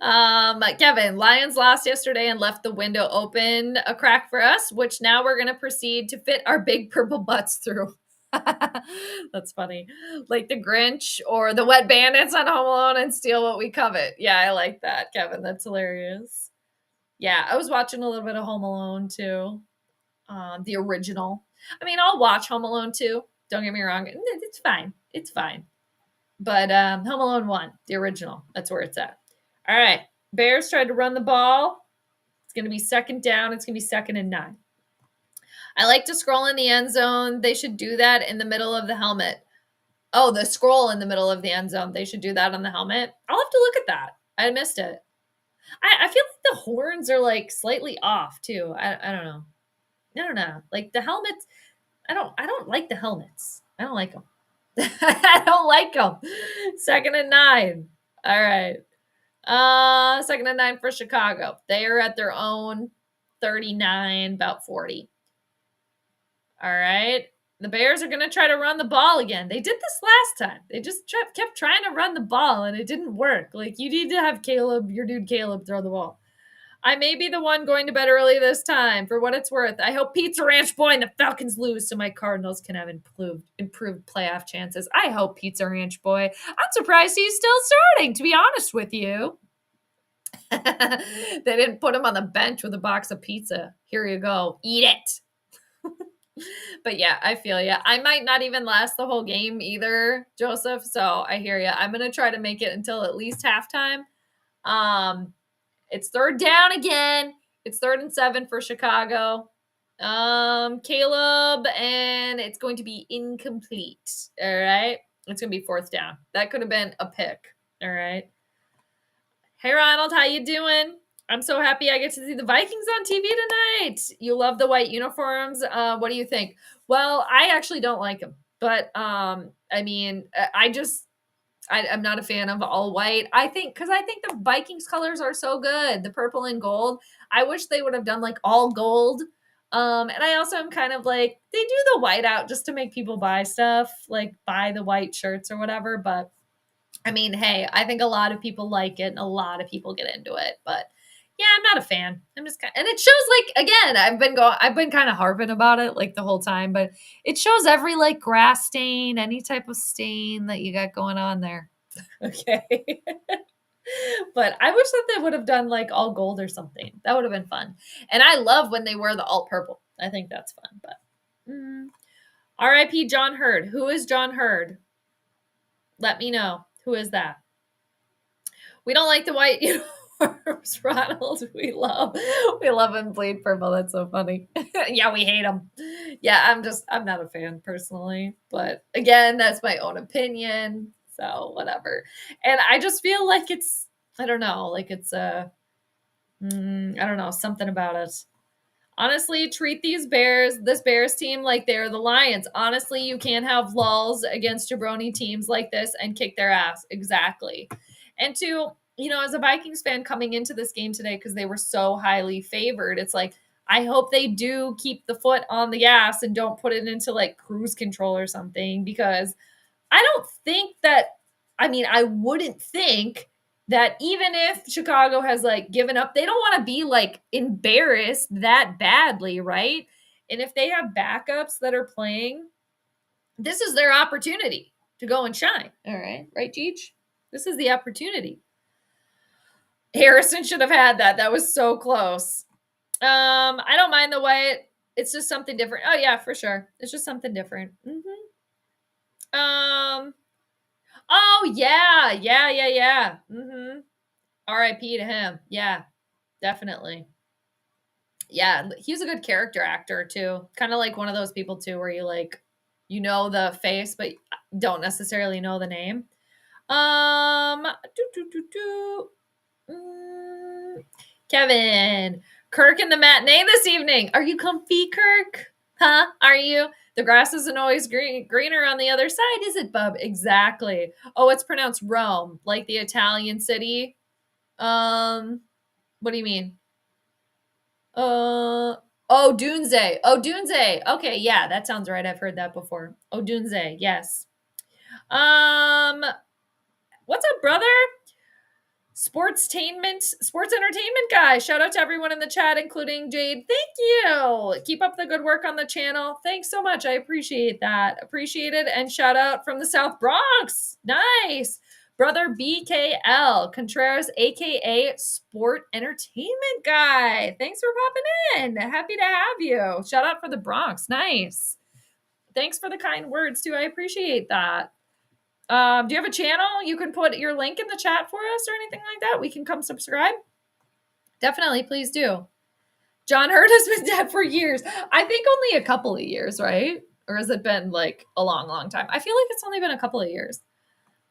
Kevin, Lions lost yesterday and left the window open a crack for us, which now we're going to proceed to fit our big purple butts through. That's funny. Like the Grinch or the wet bandits on Home Alone and steal what we covet. Yeah, I like that, Kevin. That's hilarious. Yeah, I was watching a little bit of Home Alone too. The original. I mean, I'll watch Home Alone too. Don't get me wrong. It's fine. It's fine. But Home Alone 1, the original. That's where it's at. All right. Bears tried to run the ball. It's going to be second down. It's going to be 2nd and 9. I like to scroll in the end zone. They should do that in the middle of the helmet. Oh, the scroll in the middle of the end zone. They should do that on the helmet. I'll have to look at that. I missed it. I feel like the horns are like slightly off too. I don't know. I don't know. Like the helmets, I don't like the helmets. I don't like them. I don't like them. 2nd and 9. All right. 2nd and 9 for Chicago. They are at their own 39, about 40. All right. The Bears are going to try to run the ball again. They did this last time. They just kept trying to run the ball, and it didn't work. Like, you need to have your dude Caleb, throw the ball. I may be the one going to bed early this time. For what it's worth, I hope Pizza Ranch Boy and the Falcons lose so my Cardinals can have improved playoff chances. I hope Pizza Ranch Boy. I'm surprised he's still starting, to be honest with you. They didn't put him on the bench with a box of pizza. Here you go. Eat it. But yeah, I feel you. I might not even last the whole game either, Joseph. So I hear you. I'm going to try to make it until at least halftime. It's 3rd down again. It's 3rd and 7 for Chicago. Caleb, and it's going to be incomplete. All right. It's going to be 4th down. That could have been a pick. All right. Hey, Ronald, how you doing? I'm so happy I get to see the Vikings on TV tonight. You love the white uniforms. What do you think? Well, I actually don't like them. But, I mean, I'm not a fan of all white. I think the Vikings colors are so good. The purple and gold. I wish they would have done like all gold. And I also am kind of like, they do the white out just to make people buy stuff, like buy the white shirts or whatever. But I mean, hey, I think a lot of people like it and a lot of people get into it. But yeah, I'm not a fan. I'm just kind of, and it shows like, again, I've been kind of harping about it like the whole time, but it shows every like grass stain, any type of stain that you got going on there. Okay. But I wish that they would have done like all gold or something. That would have been fun. And I love when they wear the all purple. I think that's fun. But R.I.P. John Hurd. Who is John Hurd? Let me know. Who is that? We don't like the white uniforms, Ronald. We love him bleed purple. That's so funny. Yeah, we hate him. Yeah, I'm not a fan personally. But again, that's my own opinion. So whatever. And I just feel like it's, I don't know, like it's I don't know, something about it. Honestly, treat this Bears team like they're the Lions. Honestly, you can't have lulls against jabroni teams like this and kick their ass. Exactly. And as a Vikings fan coming into this game today, because they were so highly favored, it's like, I hope they do keep the foot on the gas and don't put it into like cruise control or something, because I wouldn't think that even if Chicago has like given up, they don't want to be like embarrassed that badly, right? And if they have backups that are playing, this is their opportunity to go and shine. All right. Right, Cheech? This is the opportunity. Harrison should have had that. That was so close. I don't mind the white. It's just something different. Oh yeah, for sure. It's just something different. Oh yeah. R.I.P. to him. Yeah, definitely. Yeah, he's a good character actor too. Kind of like one of those people too, where you like, you know the face, but don't necessarily know the name. Do, do, do, do. Kevin, Kirk in the matinee this evening. Are you comfy, Kirk? Huh? Are you? The grass isn't always greener on the other side, is it, bub? Exactly. Oh, it's pronounced Rome, like the Italian city. What do you mean? Dunze. Oh, Dunze. Okay, yeah, that sounds right. I've heard that before. Oh, Dunze. Yes. Um, what's up, brother? Sports entertainment guy. Shout out to everyone in the chat, including Jade. Thank you. Keep up the good work on the channel. Thanks so much. I appreciate that. Appreciate it. And shout out from the South Bronx. Nice. Brother BKL Contreras, aka Sport Entertainment Guy. Thanks for popping in. Happy to have you. Shout out for the Bronx. Nice. Thanks for the kind words too. I appreciate that. Do you have a channel? You can put your link in the chat for us or anything like that. We can come subscribe. Definitely, please do. John Hurt has been dead for years. I think only a couple of years, right? Or has it been like a long, long time? I feel like it's only been a couple of years.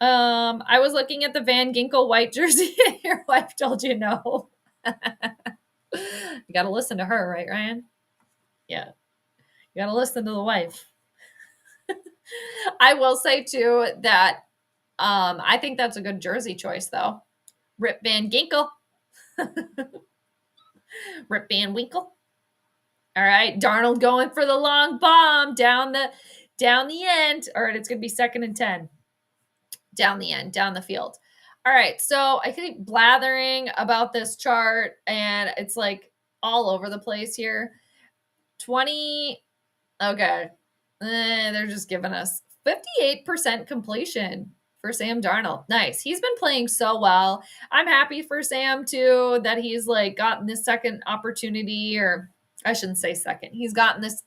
I was looking at the Van Ginkel white jersey and your wife told you no. You got to listen to her, right, Ryan? Yeah. You got to listen to the wife. I will say too that I think that's a good jersey choice though. Rip Van Ginkel. Rip Van Winkle. All right, Darnold going for the long bomb down the end. All right, it's gonna be 2nd and 10. Down the end, down the field. All right, so I keep blathering about this chart, and it's like all over the place here. 20. Okay, they're just giving us 58% completion for Sam Darnold. Nice. He's been playing so well. I'm happy for Sam too that he's like gotten this second opportunity, or I shouldn't say second. He's gotten this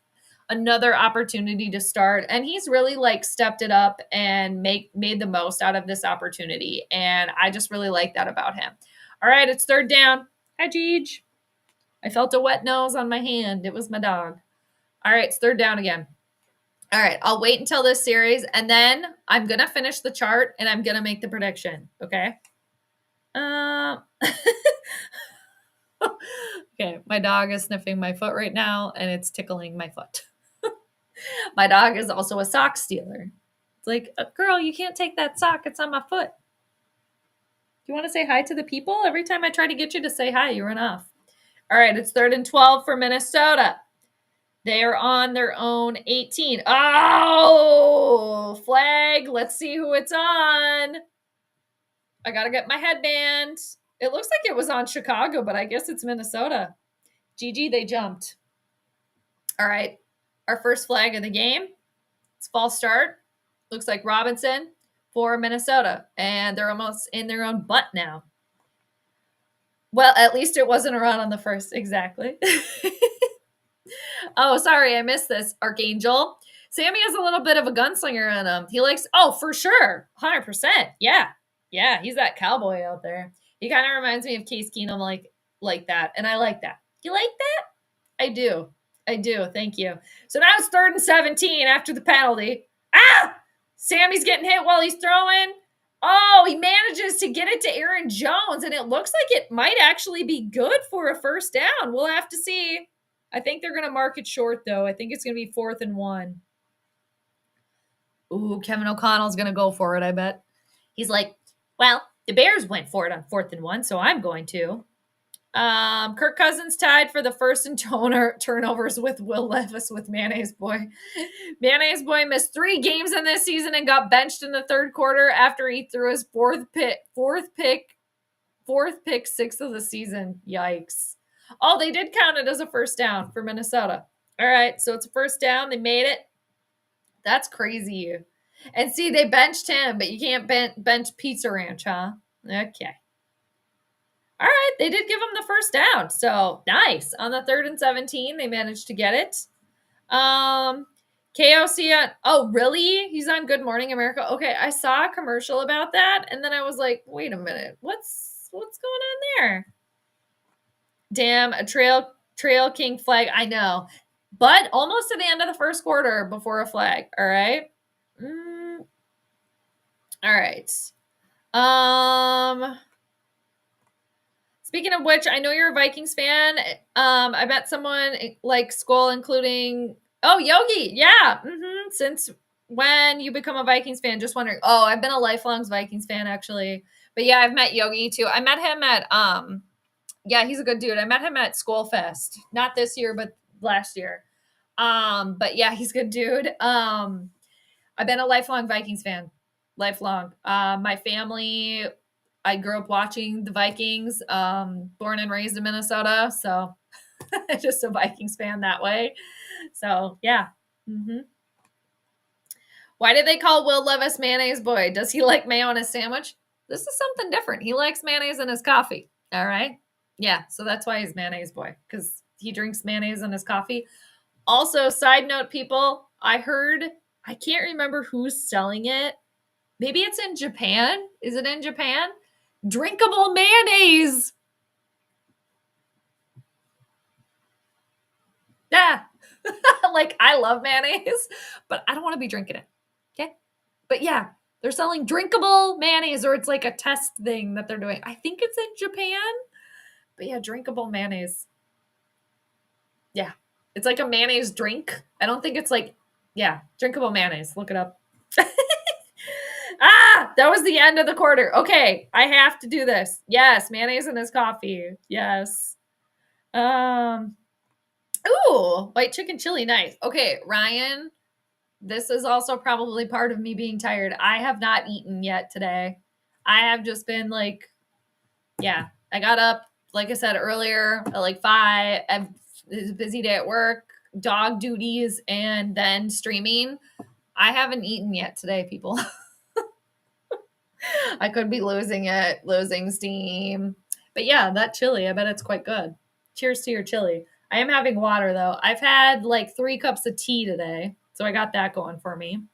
another opportunity to start, and he's really like stepped it up and made the most out of this opportunity. And I just really like that about him. All right, it's 3rd down. Hi, Jade. I felt a wet nose on my hand. It was my dog. All right, it's 3rd down again. All right, I'll wait until this series, and then I'm going to finish the chart, and I'm going to make the prediction, okay? Okay, my dog is sniffing my foot right now, and it's tickling my foot. My dog is also a sock stealer. It's like, girl, you can't take that sock. It's on my foot. Do you want to say hi to the people? Every time I try to get you to say hi, you run off. All right, it's 3rd and 12 for Minnesota. They are on their own 18. Oh, flag. Let's see who it's on. I got to get my headband. It looks like it was on Chicago, but I guess it's Minnesota. GG, they jumped. All right. Our first flag of the game. It's false start. Looks like Robinson for Minnesota. And they're almost in their own butt now. Well, at least it wasn't a run on the first. Exactly. Oh, sorry, I missed this, Archangel. Sammy has a little bit of a gunslinger in him. He likes, oh, for sure, 100%. Yeah, he's that cowboy out there. He kind of reminds me of Case Keenum, like that, and I like that. You like that? I do. Thank you. So now it's 3rd and 17 after the penalty. Sammy's getting hit while he's throwing. Oh, he manages to get it to Aaron Jones, and it looks like it might actually be good for a first down. We'll have to see. I think they're going to mark it short, though. I think it's going to be 4th and 1. Ooh, Kevin O'Connell's going to go for it, I bet. He's like, well, the Bears went for it on 4th and 1, so I'm going to. Kirk Cousins tied for the first in turnovers with Will Levis with Mayonnaise Boy. Mayonnaise Boy missed 3 games in this season and got benched in the 3rd quarter after he threw his fourth pick 6 of the season. Yikes. Oh, they did count it as a first down for Minnesota. All right, so it's a first down. They made it. That's crazy. And see, they benched him, but you can't bench Pizza Ranch, huh? Okay. All right, they did give him the first down. So nice. On the 3rd and 17, they managed to get it. KOC oh, really? He's on Good Morning America. Okay, I saw a commercial about that, and then I was like, wait a minute. What's going on there? Damn, a Trail King flag. I know. But almost at the end of the first quarter before a flag. All right. All right. Speaking of which, I know you're a Vikings fan. I met someone like Skol, including Yogi. Yeah. Since when you become a Vikings fan? Just wondering. Oh, I've been a lifelong Vikings fan actually. But yeah, I've met Yogi too. I met him at yeah, he's a good dude. I met him at Skol Fest. Not this year, but last year. But yeah, he's a good dude. I've been a lifelong Vikings fan. Lifelong. My family, I grew up watching the Vikings, born and raised in Minnesota. So just a Vikings fan that way. So yeah. Why did they call Will Levis Mayonnaise Boy? Does he like mayo on his sandwich? This is something different. He likes mayonnaise in his coffee. All right. Yeah. So that's why he's Mayonnaise Boy, because he drinks mayonnaise in his coffee. Also, side note, people, I heard, I can't remember who's selling it. Maybe it's in Japan. Is it in Japan? Drinkable mayonnaise. Yeah. Like, I love mayonnaise, but I don't want to be drinking it. Okay. But yeah, they're selling drinkable mayonnaise, or it's like a test thing that they're doing. I think it's in Japan. But yeah, drinkable mayonnaise. Yeah. It's like a mayonnaise drink. I don't think it's like, yeah, drinkable mayonnaise. Look it up. That was the end of the quarter. Okay, I have to do this. Yes, mayonnaise in his coffee. Yes. Ooh, white chicken chili, nice. Okay, Ryan, this is also probably part of me being tired. I have not eaten yet today. I have just been like, yeah, I got up, like I said earlier, at like 5. It was a busy day at work, dog duties, and then streaming. I haven't eaten yet today, people. I could be losing steam. But yeah, that chili, I bet it's quite good. Cheers to your chili. I am having water though. I've had like 3 cups of tea today. So I got that going for me.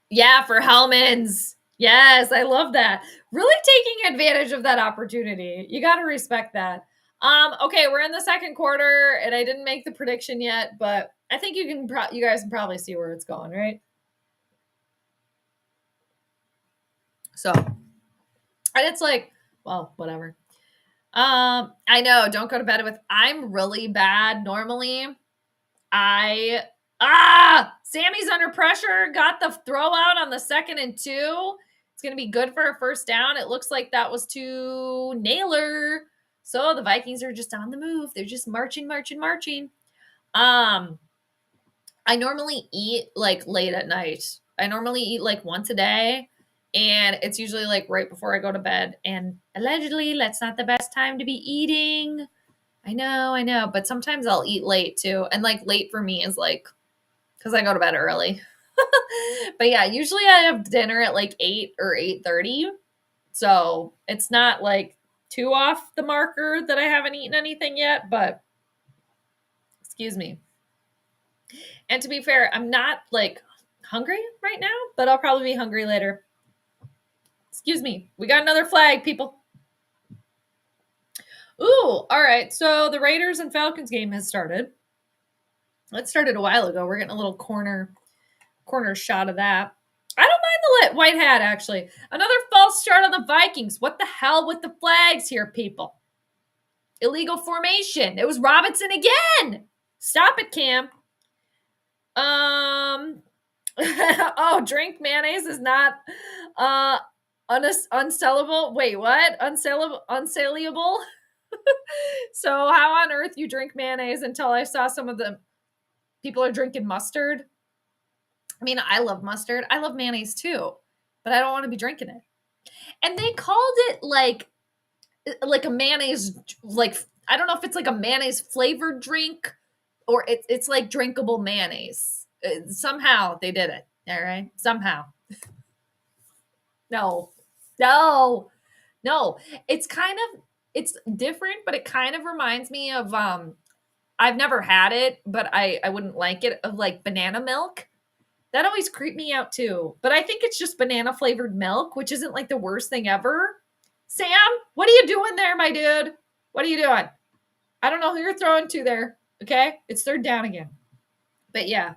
Yeah, for Hellman's. Yes, I love that. Really taking advantage of that opportunity. You got to respect that. Okay, we're in the second quarter and I didn't make the prediction yet, but I think you guys can probably see where it's going, right? So, and it's like, well, whatever. I know, don't go to bed with, I'm really bad normally. Sammy's under pressure, got the throw out on the 2nd and 2. It's going to be good for a first down. It looks like that was to Naylor. So the Vikings are just on the move. They're just marching. I normally eat like late at night. I normally eat like once a day, and it's usually like right before I go to bed. And allegedly, that's not the best time to be eating. I know, but sometimes I'll eat late too. And like late for me is like, because I go to bed early. But yeah, usually I have dinner at like 8 or 8:30. So it's not like too off the marker that I haven't eaten anything yet, but excuse me. And to be fair, I'm not like hungry right now, but I'll probably be hungry later. Excuse me. We got another flag, people. Ooh, all right. So the Raiders and Falcons game has started. It started a while ago. We're getting a little corner shot of that. I don't mind the white hat, actually. Another false start on the Vikings. What the hell with the flags here, people? Illegal formation. It was Robinson again. Stop it, Cam. Oh, drink mayonnaise is not unsellable. Wait, what? Unsaleable? So how on earth you drink mayonnaise until I saw some of the people are drinking mustard? I mean, I love mustard. I love mayonnaise too, but I don't want to be drinking it. And they called it like a mayonnaise, like, I don't know if it's like a mayonnaise flavored drink or it's like drinkable mayonnaise. Somehow they did it. All right. Somehow. No. It's different, but it kind of reminds me of, I've never had it, but I wouldn't like it, of like banana milk. That always creeped me out too. But I think it's just banana flavored milk, which isn't like the worst thing ever. Sam, what are you doing there, my dude? What are you doing? I don't know who you're throwing to there. Okay. It's third down again. But yeah.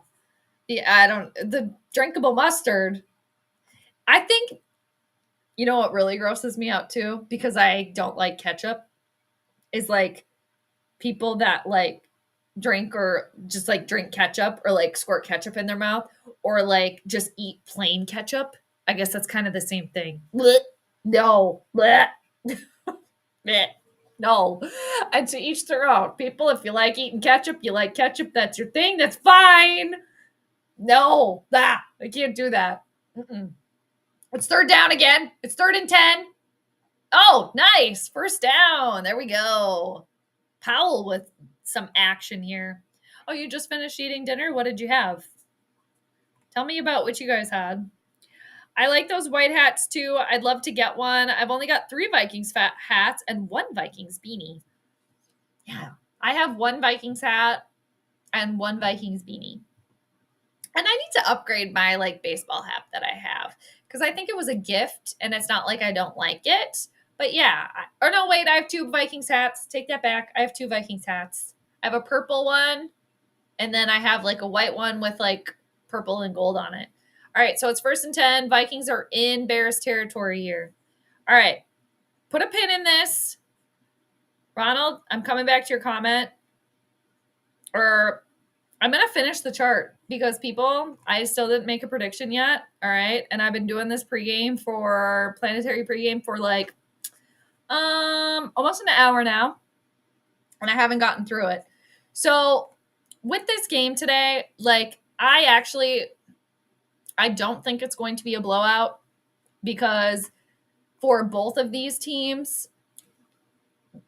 The drinkable mustard. I think, you know what really grosses me out too, because I don't like ketchup, is like people that like drink or just like drink ketchup or like squirt ketchup in their mouth or like just eat plain ketchup. I guess that's kind of the same thing. Blech. No. Blech. Blech. No. And to each their own. People, if you like eating ketchup, you like ketchup, that's your thing. That's fine. No. I can't do that. Mm-mm. It's third down again. It's 3rd and 10. Oh, nice. First down. There we go. Powell with some action here. Oh, you just finished eating dinner? What did you have? Tell me about what you guys had. I like those white hats too. I'd love to get one. I've only got 3 Vikings hats and 1 Vikings beanie. Yeah. I have 1 Vikings hat and 1 Vikings beanie. And I need to upgrade my like baseball hat that I have because I think it was a gift and it's not like I don't like it. But yeah, or no, wait, I have 2 Vikings hats. Take that back. I have 2 Vikings hats. I have a purple one and then I have like a white one with like purple and gold on it. All right, so it's 1st and 10. Vikings are in Bears territory here. All right, put a pin in this. Ronald, I'm coming back to your comment. Or I'm going to finish the chart because people, I still didn't make a prediction yet. All right. And I've been doing this planetary pregame for like almost an hour now. And I haven't gotten through it. So with this game today, like I don't think it's going to be a blowout because for both of these teams,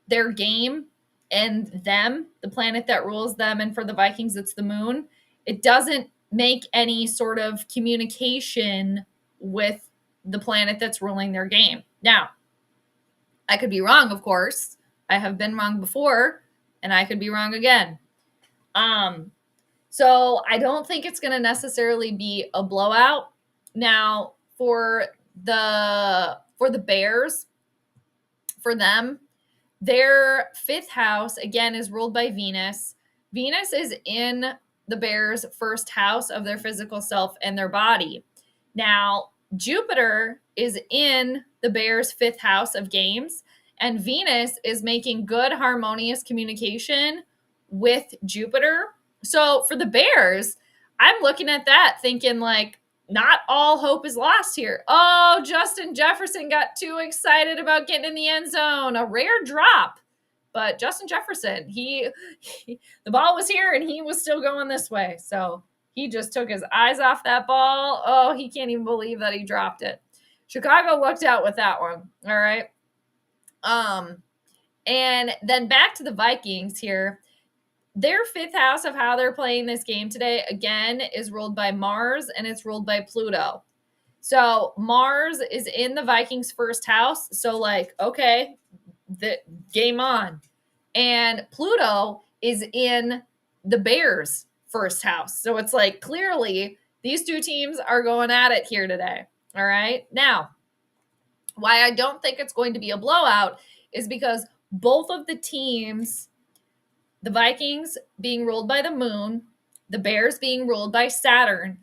their game and them, the planet that rules them, and for the Vikings, it's the moon. It doesn't make any sort of communication with the planet that's ruling their game. Now, I could be wrong, of course. I have been wrong before, and I could be wrong again. So I don't think it's going to necessarily be a blowout. Now, for the Bears, for them, their 5th house, again, is ruled by Venus. Venus is in the Bears' 1st house of their physical self and their body. Now, Jupiter is in the Bears' 5th house of games, and Venus is making good, harmonious communication with Jupiter. So for the Bears, I'm looking at that thinking like, not all hope is lost here. Oh, Justin Jefferson got too excited about getting in the end zone. A rare drop. But Justin Jefferson, the ball was here and he was still going this way. So he just took his eyes off that ball. Oh, he can't even believe that he dropped it. Chicago lucked out with that one. All right. And then back to the Vikings here. Their 5th house of how they're playing this game today, again, is ruled by Mars and it's ruled by Pluto. So Mars is in the Vikings' 1st house. So like, okay, the game on. And Pluto is in the Bears' 1st house. So it's like clearly these 2 teams are going at it here today. All right. Now, why I don't think it's going to be a blowout is because both of the teams, the Vikings being ruled by the moon, the Bears being ruled by Saturn,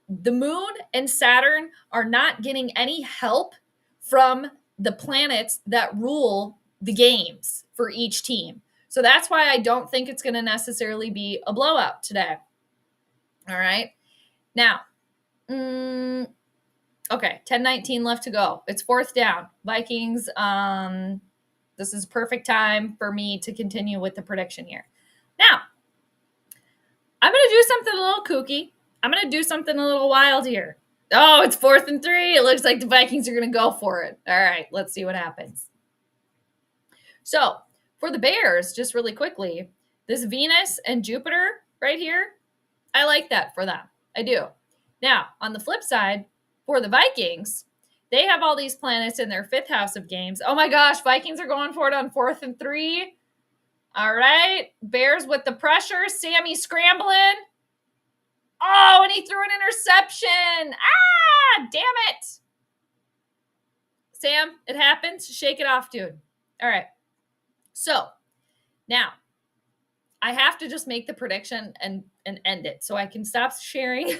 the moon and Saturn are not getting any help from the planets that rule the games for each team. So that's why I don't think it's going to necessarily be a blowout today. All right. Now, okay, 10:19 left to go. It's 4th down. Vikings, this is perfect time for me to continue with the prediction here. Now, I'm going to do something a little kooky. I'm going to do something a little wild here. Oh, it's 4th and 3. It looks like the Vikings are going to go for it. All right, let's see what happens. So, for the Bears, just really quickly, this Venus and Jupiter right here, I like that for them. I do. Now, on the flip side, for the Vikings, they have all these planets in their 5th house of games. Oh my gosh, Vikings are going for it on 4th and 3. All right, Bears with the pressure. Sammy scrambling. Oh, and he threw an interception. Ah, damn it. Sam, it happens. Shake it off, dude. All right. So Now, I have to just make the prediction and end it so I can stop sharing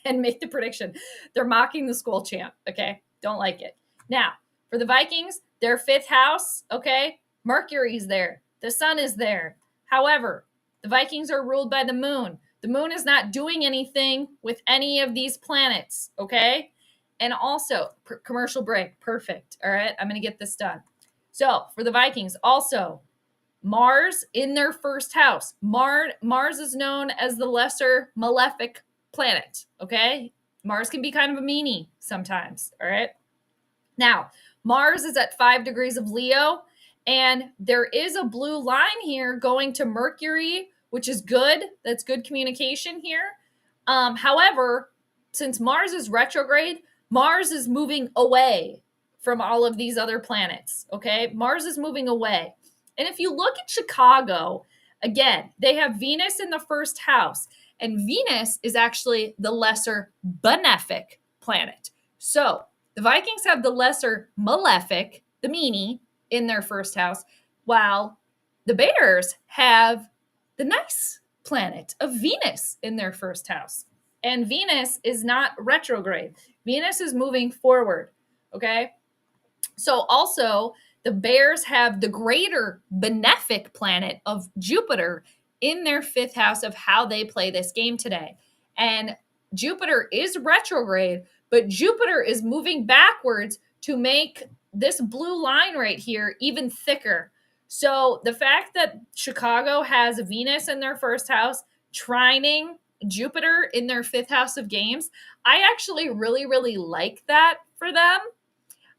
and make the prediction. They're mocking the Skol champ, okay? Don't like it. Now, for the Vikings, their fifth house, okay? Mercury's there. The sun is there. However, the Vikings are ruled by the moon. The moon is not doing anything with any of these planets, okay? And also, commercial break. Perfect. All right, I'm going to get this done. So, for the Vikings, also, Mars in their first house. Mars is known as the lesser malefic planet, okay? Mars can be kind of a meanie sometimes, all right? Now, Mars is at 5 degrees of Leo, and there is a blue line here going to Mercury, which is good. That's good communication here. However, since Mars is retrograde, Mars is moving away from all of these other planets, okay? Mars is moving away. And if you look at Chicago, again, they have Venus in the first house, and Venus is actually the lesser benefic planet. So the Vikings have the lesser malefic, the meanie, in their first house, while the Bears have the nice planet of Venus in their first house. And Venus is not retrograde. Venus is moving forward, okay? So also, the Bears have the greater benefic planet of Jupiter in their fifth house of how they play this game today. And Jupiter is retrograde, but Jupiter is moving backwards to make this blue line right here even thicker. So the fact that Chicago has Venus in their first house, trining Jupiter in their fifth house of games, I actually really, really like that for them.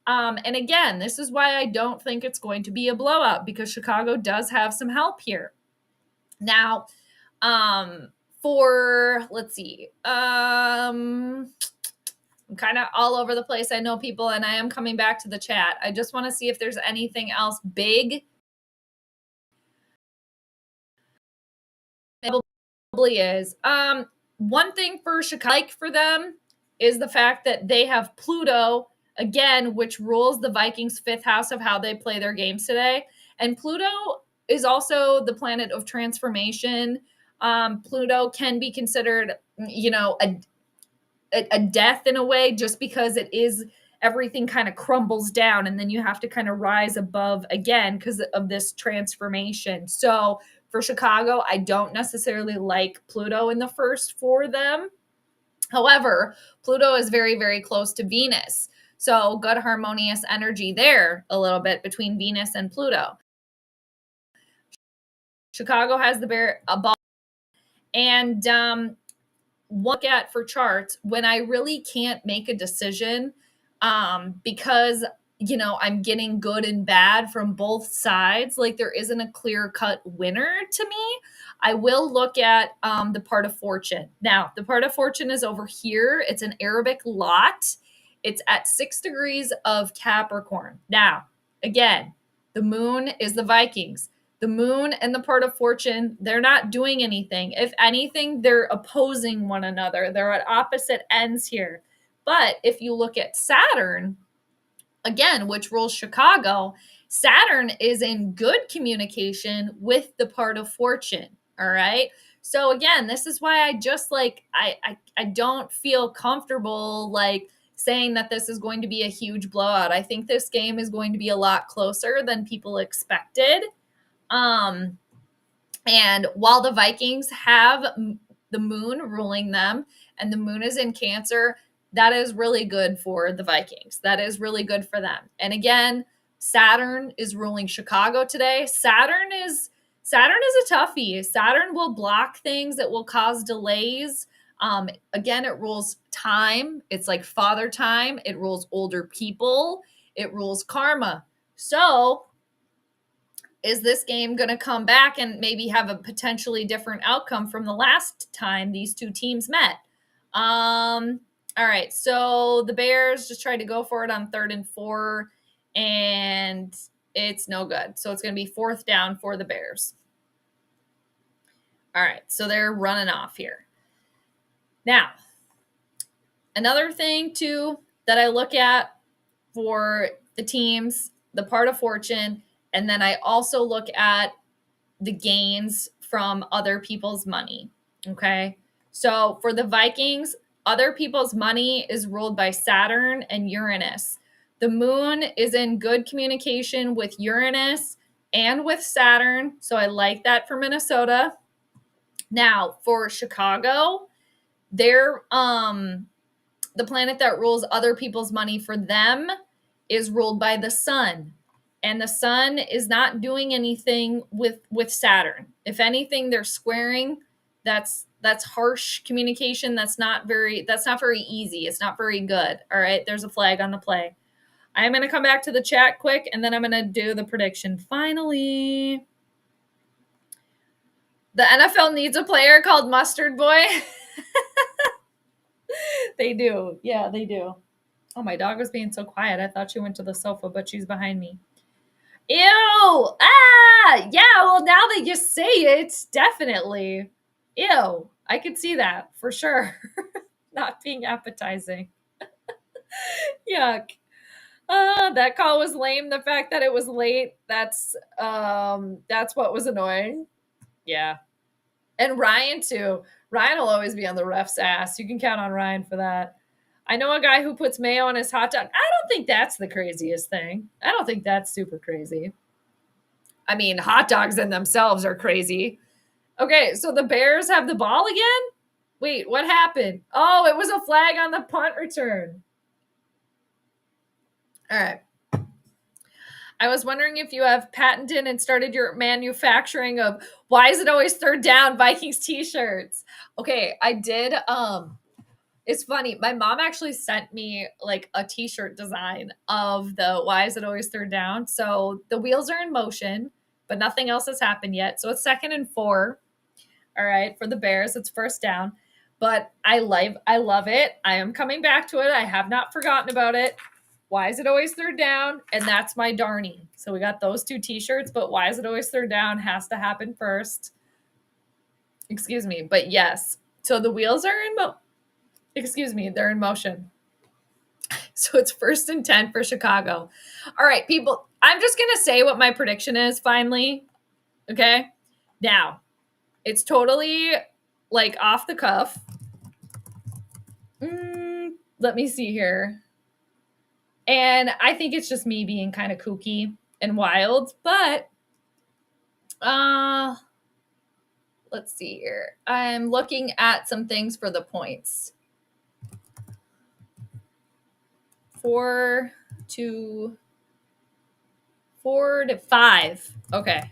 And again, this is why I don't think it's going to be a blowout, because Chicago does have some help here. Now, let's see, I'm kind of all over the place. I know people, and I am coming back to the chat. I just want to see if there's anything else big. Probably is. One thing for Chicago, like for them, is the fact that they have Pluto again, which rules the Vikings' fifth house of how they play their games today. And Pluto is also the planet of transformation. Pluto can be considered, a death in a way, just because it is, everything kind of crumbles down and then you have to kind of rise above again because of this transformation. So for Chicago, I don't necessarily like Pluto in the first for them. However, Pluto is very, very close to Venus. So good harmonious energy there a little bit between Venus and Pluto. Chicago has a ball. And look at for charts when I really can't make a decision because, I'm getting good and bad from both sides. Like there isn't a clear cut winner to me. I will look at the part of fortune. Now, the part of fortune is over here. It's an Arabic lot. It's at 6 degrees of Capricorn. Now, again, the moon is the Vikings. The moon and the part of fortune, they're not doing anything. If anything, they're opposing one another. They're at opposite ends here. But if you look at Saturn, again, which rules Chicago, Saturn is in good communication with the part of fortune. All right. So again, this is why I just I don't feel comfortable saying that this is going to be a huge blowout. I think this game is going to be a lot closer than people expected. And while the Vikings have the moon ruling them and the moon is in Cancer, that is really good for the Vikings. That is really good for them. And again, Saturn is ruling Chicago today. Saturn is a toughie. Saturn will block things. It will cause delays. Again, it rules time. It's like father time. It rules older people. It rules karma. So is this game going to come back and maybe have a potentially different outcome from the last time these two teams met? All right, so the Bears just tried to go for it on 3rd and 4, and it's no good. So it's going to be 4th down for the Bears. All right, so they're running off here. Now, another thing, too, that I look at for the teams, the part of fortune, and then I also look at the gains from other people's money. Okay. So for the Vikings, other people's money is ruled by Saturn and Uranus. The moon is in good communication with Uranus and with Saturn. So I like that for Minnesota. Now for Chicago, they're the planet that rules other people's money for them is ruled by the sun, and the sun is not doing anything with Saturn. If anything, they're squaring. That's harsh communication. That's not very easy. It's not very good. All right, there's a flag on the play. I'm going to come back to the chat quick, and then I'm going to do the prediction. Finally, the NFL needs a player called Mustard Boy. They do. Yeah, they do. Oh, my dog was being so quiet. I thought she went to the sofa, but she's behind me. Ew! Ah! Yeah, well, now that you say it, definitely. Ew. I could see that for sure. Not being appetizing. Yuck. That call was lame. The fact that it was late, that's what was annoying. Yeah. And Ryan too. Ryan will always be on the ref's ass. You can count on Ryan for that. I know a guy who puts mayo on his hot dog. I don't think that's the craziest thing. I don't think that's super crazy. I mean, hot dogs in themselves are crazy. Okay, so the Bears have the ball again? Wait, what happened? Oh, it was a flag on the punt return. All right. I was wondering if you have patented and started your manufacturing of why is it always third down Vikings t-shirts? Okay, I did. It's funny. My mom actually sent me like a t-shirt design of the why is it always third down? So the wheels are in motion, but nothing else has happened yet. So it's 2nd and 4. All right, for the Bears, it's first down. But I love it. I am coming back to it. I have not forgotten about it. Why is it always third down? And that's my Darnie. So we got those 2 t-shirts, but why is it always third down has to happen first. Excuse me. But yes. So the wheels are they're in motion. So it's 1st and 10 for Chicago. All right, people, I'm just going to say what my prediction is finally. Okay? Now, it's totally like off the cuff. Let me see here. And I think it's just me being kind of kooky and wild, but let's see here. I'm looking at some things for the points. 4 to 5. Okay.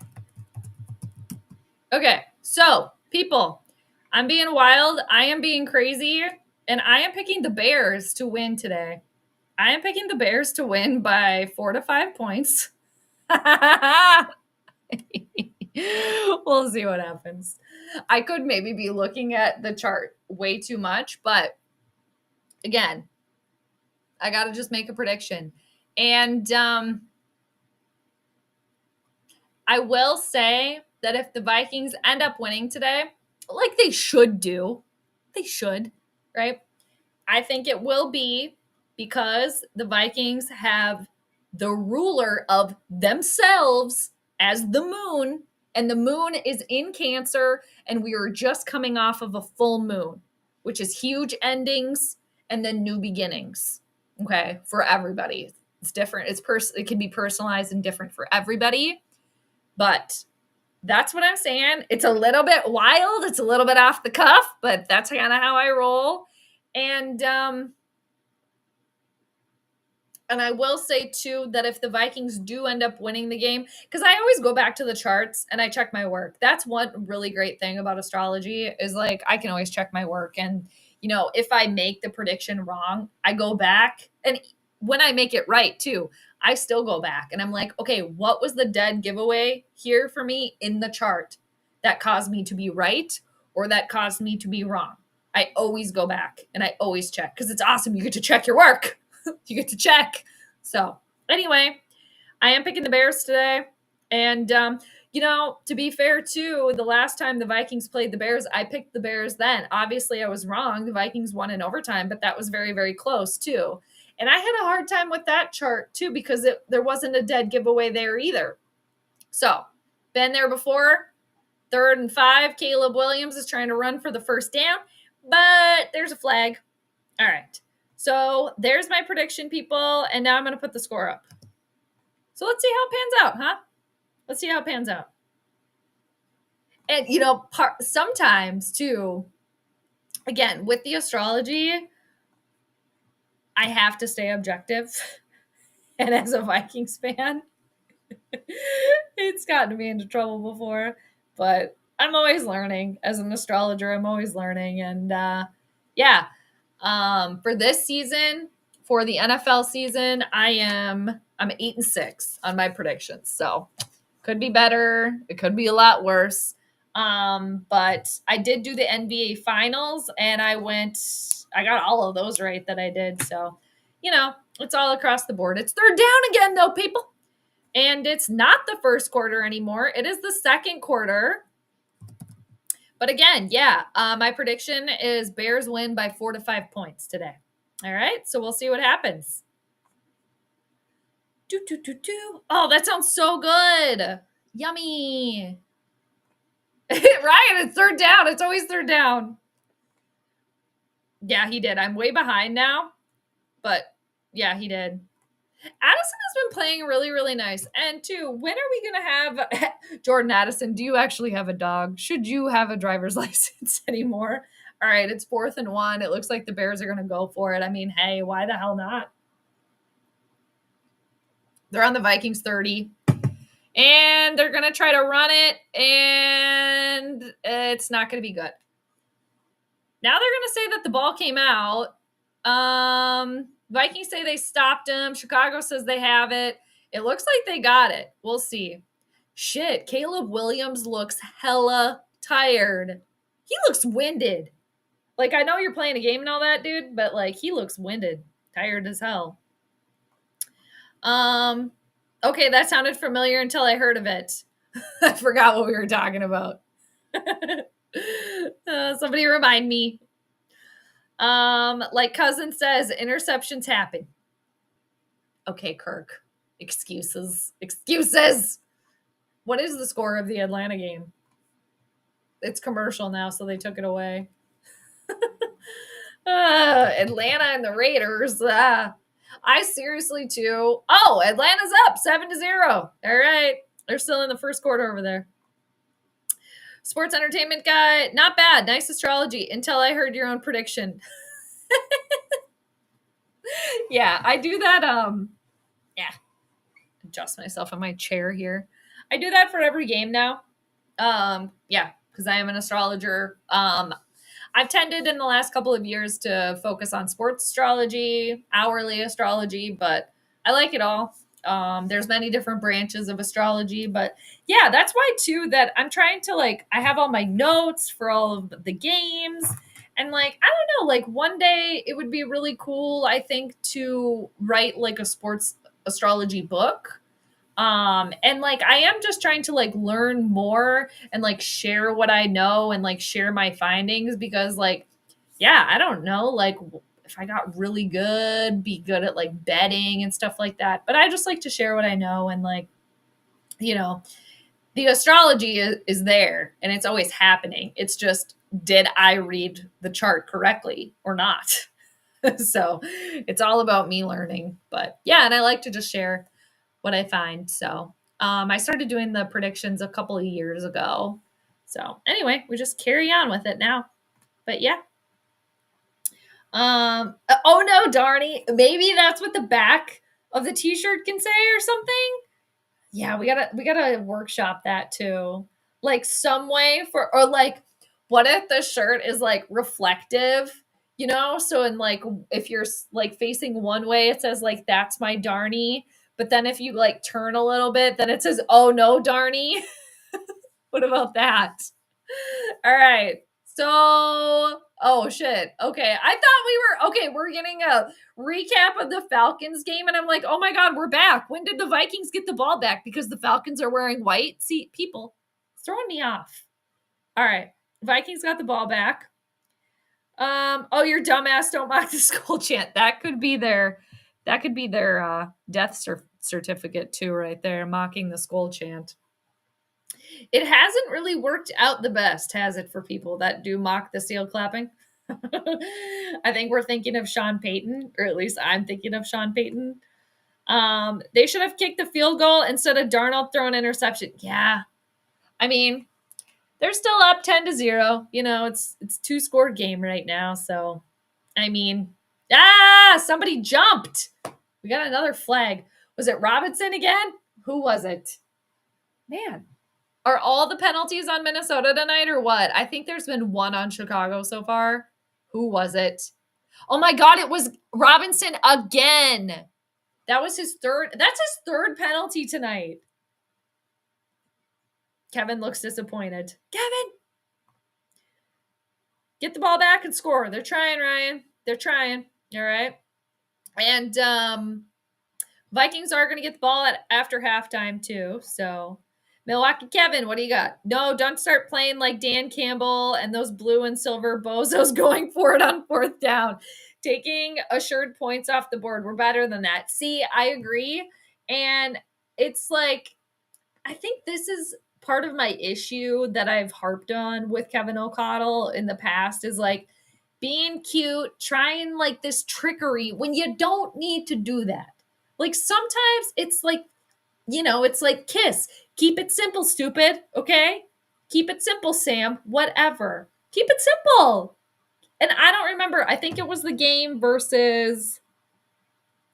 Okay. So, people, I'm being wild. I am being crazy. And I am picking the Bears to win today. I am picking the Bears to win by 4 to 5 points. We'll see what happens. I could maybe be looking at the chart way too much, but again, I got to just make a prediction. And I will say that if the Vikings end up winning today, like they should do, right? I think it will be because the Vikings have the ruler of themselves as the moon, and the moon is in Cancer, and we are just coming off of a full moon, which is huge endings and then new beginnings. Okay, for everybody. It's different. It can be personalized and different for everybody. But that's what I'm saying. It's a little bit wild. It's a little bit off the cuff, but that's kind of how I roll. And I will say, too, that if the Vikings do end up winning the game, because I always go back to the charts and I check my work. That's one really great thing about astrology is, like, I can always check my work. And, you know, if I make the prediction wrong, I go back. And when I make it right, too, I still go back. And I'm like, okay, what was the dead giveaway here for me in the chart that caused me to be right or that caused me to be wrong? I always go back and I always check because it's awesome. You get to check your work. You get to check. So anyway, I am picking the Bears today. And, you know, to be fair, too, the last time the Vikings played the Bears, I picked the Bears then. Obviously, I was wrong. The Vikings won in overtime, but that was very, very close, too. And I had a hard time with that chart, too, because there wasn't a dead giveaway there either. So, been there before, 3rd and 5. Caleb Williams is trying to run for the first down, but there's a flag. All right. So there's my prediction, people. And now I'm going to put the score up. So let's see how it pans out, huh? Let's see how it pans out. And, sometimes, too, again, with the astrology, I have to stay objective. And as a Vikings fan, it's gotten me into trouble before. But I'm always learning. As an astrologer, I'm always learning. And, for this season, for the NFL season, I'm 8-6 on my predictions. So could be better. It could be a lot worse. But I did do the NBA finals and I got all of those right that I did. So, it's all across the board. It's 3rd down again though, people. And it's not the first quarter anymore. It is the second quarter. But again, my prediction is Bears win by 4 to 5 points today. All right, so we'll see what happens. Oh, that sounds so good. Yummy. Ryan, it's 3rd down. It's always 3rd down. Yeah, he did. I'm way behind now. But, yeah, he did. Addison has been playing really, really nice. And, too, when are we going to have Jordan Addison, do you actually have a dog? Should you have a driver's license anymore? All right, it's 4th and 1. It looks like the Bears are going to go for it. I mean, hey, why the hell not? They're on the Vikings 30. And they're going to try to run it, and it's not going to be good. Now they're going to say that the ball came out. Vikings say they stopped him. Chicago says they have it. It looks like they got it. We'll see. Shit, Caleb Williams looks hella tired. He looks winded. Like, I know you're playing a game and all that, dude, but, like, he looks winded. Tired as hell. Okay, that sounded familiar until I heard of it. I forgot what we were talking about. Somebody remind me. Like Cousin says, interceptions happen. Okay, Kirk. Excuses. What is the score of the Atlanta game? It's commercial now, so they took it away. Atlanta and the Raiders. I seriously, too. Oh, Atlanta's up 7-0. All right. They're still in the first quarter over there. Sports entertainment guy. Not bad. Nice astrology until I heard your own prediction. Yeah, I do that. Adjust myself in my chair here. I do that for every game now. Because I am an astrologer. I've tended in the last couple of years to focus on sports astrology, hourly astrology, but I like it all. There's many different branches of astrology, but yeah, that's why too, that I'm trying to I have all my notes for all of the games, and I don't know, one day it would be really cool, I think, to write a sports astrology book. And I am just trying to learn more and share what I know and share my findings, because I don't know, if I got really good, be good at betting and stuff like that. But I just like to share what I know, and the astrology is there and it's always happening. It's just, did I read the chart correctly or not? So it's all about me learning. But yeah, and I like to just share what I find. So I started doing the predictions a couple of years ago. So anyway, we just carry on with it now. But yeah. Oh no, Darnie. Maybe that's what the back of the t-shirt can say or something. Yeah, we gotta workshop that too. Some way for, or what if the shirt is reflective, So in if you're facing one way, it says that's my Darnie. But then if you turn a little bit, then it says, oh no, Darnie. What about that? All right. So, oh shit. Okay. I thought we're getting a recap of the Falcons game. And I'm like, oh my God, we're back. When did the Vikings get the ball back? Because the Falcons are wearing white. See, people, it's throwing me off. All right. Vikings got the ball back. Oh, your dumbass, don't mock the Skol chant. That could be their death certificate too, right there, mocking the Skol chant. It hasn't really worked out the best, has it, for people that do mock the seal clapping? I think we're thinking of Sean Payton, or at least I'm thinking of Sean Payton. They should have kicked the field goal instead of Darnold throwing interception. Yeah. I mean, they're still up 10-0. You know, it's 2-score game right now. So, I mean, somebody jumped. We got another flag. Was it Robinson again? Who was it? Man, are all the penalties on Minnesota tonight or what? I think there's been one on Chicago so far. Who was it? Oh my God, it was Robinson again. That was his third. That's his third penalty tonight. Kevin looks disappointed. Kevin, get the ball back and score. They're trying, Ryan. They're trying. All right. And Vikings are going to get the ball after halftime too. So Milwaukee Kevin, what do you got? No, don't start playing like Dan Campbell and those blue and silver bozos going for it on fourth down. Taking assured points off the board. We're better than that. See, I agree. And it's like, I think this is part of my issue that I've harped on with Kevin O'Connell in the past is like being cute, trying like this trickery when you don't need to do that. Like sometimes it's like, you know, it's like Kiss. Keep it simple, stupid. Okay? Keep it simple, Sam. Whatever. Keep it simple. And I don't remember. I think it was the game versus,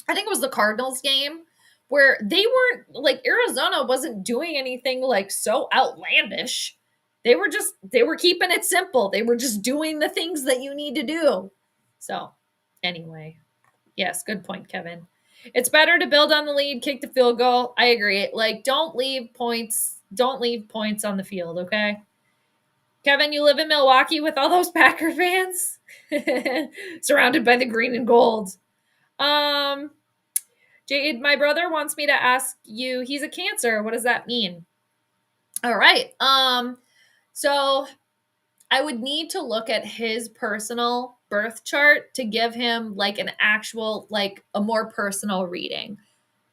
I think it was the Cardinals game where they weren't like Arizona wasn't doing anything like so outlandish. They were keeping it simple. They were just doing the things that you need to do. So, anyway, yes, good point, Kevin. It's better to build on the lead, kick the field goal. I agree. Like, don't leave points on the field, okay? Kevin, you live in Milwaukee with all those Packer fans? Surrounded by the green and gold. Jade, my brother wants me to ask you, he's a Cancer. What does that mean? All right. So I would need to look at his personal birth chart to give him like an actual, like a more personal reading.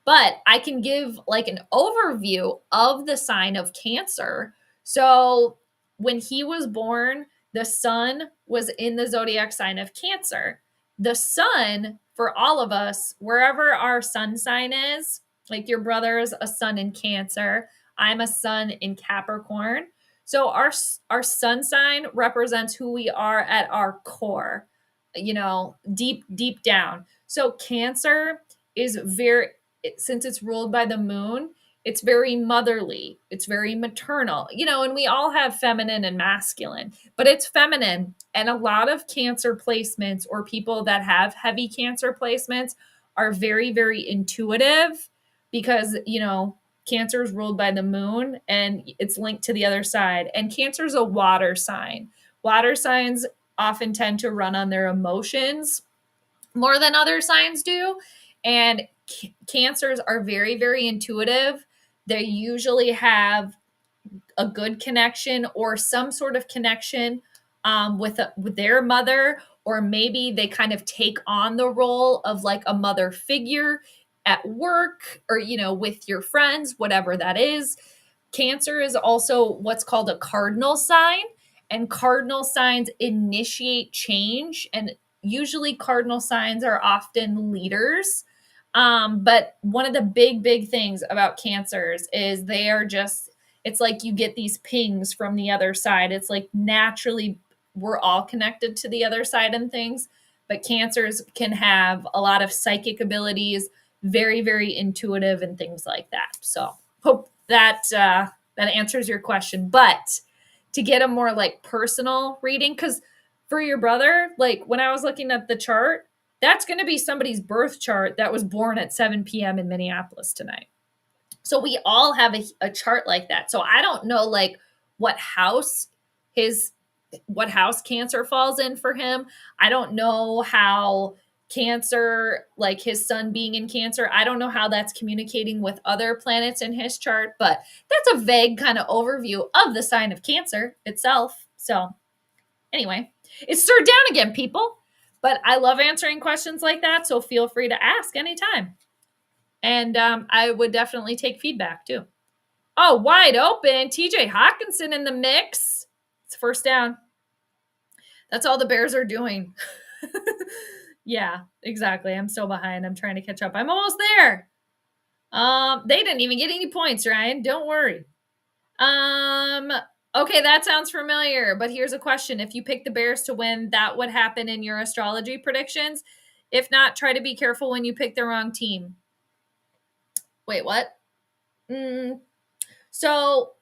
But I can give like an overview of the sign of Cancer. So when he was born, the sun was in the zodiac sign of Cancer. The sun, for all of us, wherever our sun sign is, like your brother's a sun in Cancer, I'm a sun in Capricorn. So our sun sign represents who we are at our core, you know, deep down. So Cancer is very, since it's ruled by the moon, it's very motherly, it's very maternal, you know, and we all have feminine and masculine, but it's feminine. And a lot of Cancer placements or people that have heavy Cancer placements are very, very intuitive because, you know, Cancer is ruled by the moon and it's linked to the other side. And Cancer is a water sign. Water signs often tend to run on their emotions more than other signs do. And Cancers are very, very intuitive. They usually have a good connection or some sort of connection with their mother, or maybe they kind of take on the role of like a mother figure at work or, you know, with your friends, whatever that is. Cancer is also what's called a cardinal sign, and cardinal signs initiate change, and usually cardinal signs are often leaders. But one of the big things about Cancers is they are just, it's like you get these pings from the other side. It's like naturally we're all connected to the other side and things, but Cancers can have a lot of psychic abilities, very, very intuitive and things like that. So hope that that answers your question. But to get a more like personal reading, because for your brother, like when I was looking at the chart, that's going to be somebody's birth chart that was born at 7 p.m. in Minneapolis tonight. So we all have a chart like that. So I don't know like what house Cancer falls in for him. I don't know how Cancer, like his sun being in Cancer, I don't know how that's communicating with other planets in his chart, but that's a vague kind of overview of the sign of Cancer itself. So anyway, it's third down again, people. But I love answering questions like that, so feel free to ask anytime. And I would definitely take feedback too. Oh, wide open. TJ Hawkinson in the mix. It's first down. That's all the Bears are doing. Yeah, exactly. I'm still behind. I'm trying to catch up. I'm almost there. They didn't even get any points, Ryan. Don't worry. Okay, that sounds familiar, but here's a question. If you pick the Bears to win, that would happen in your astrology predictions. If not, try to be careful when you pick the wrong team. Wait, what? So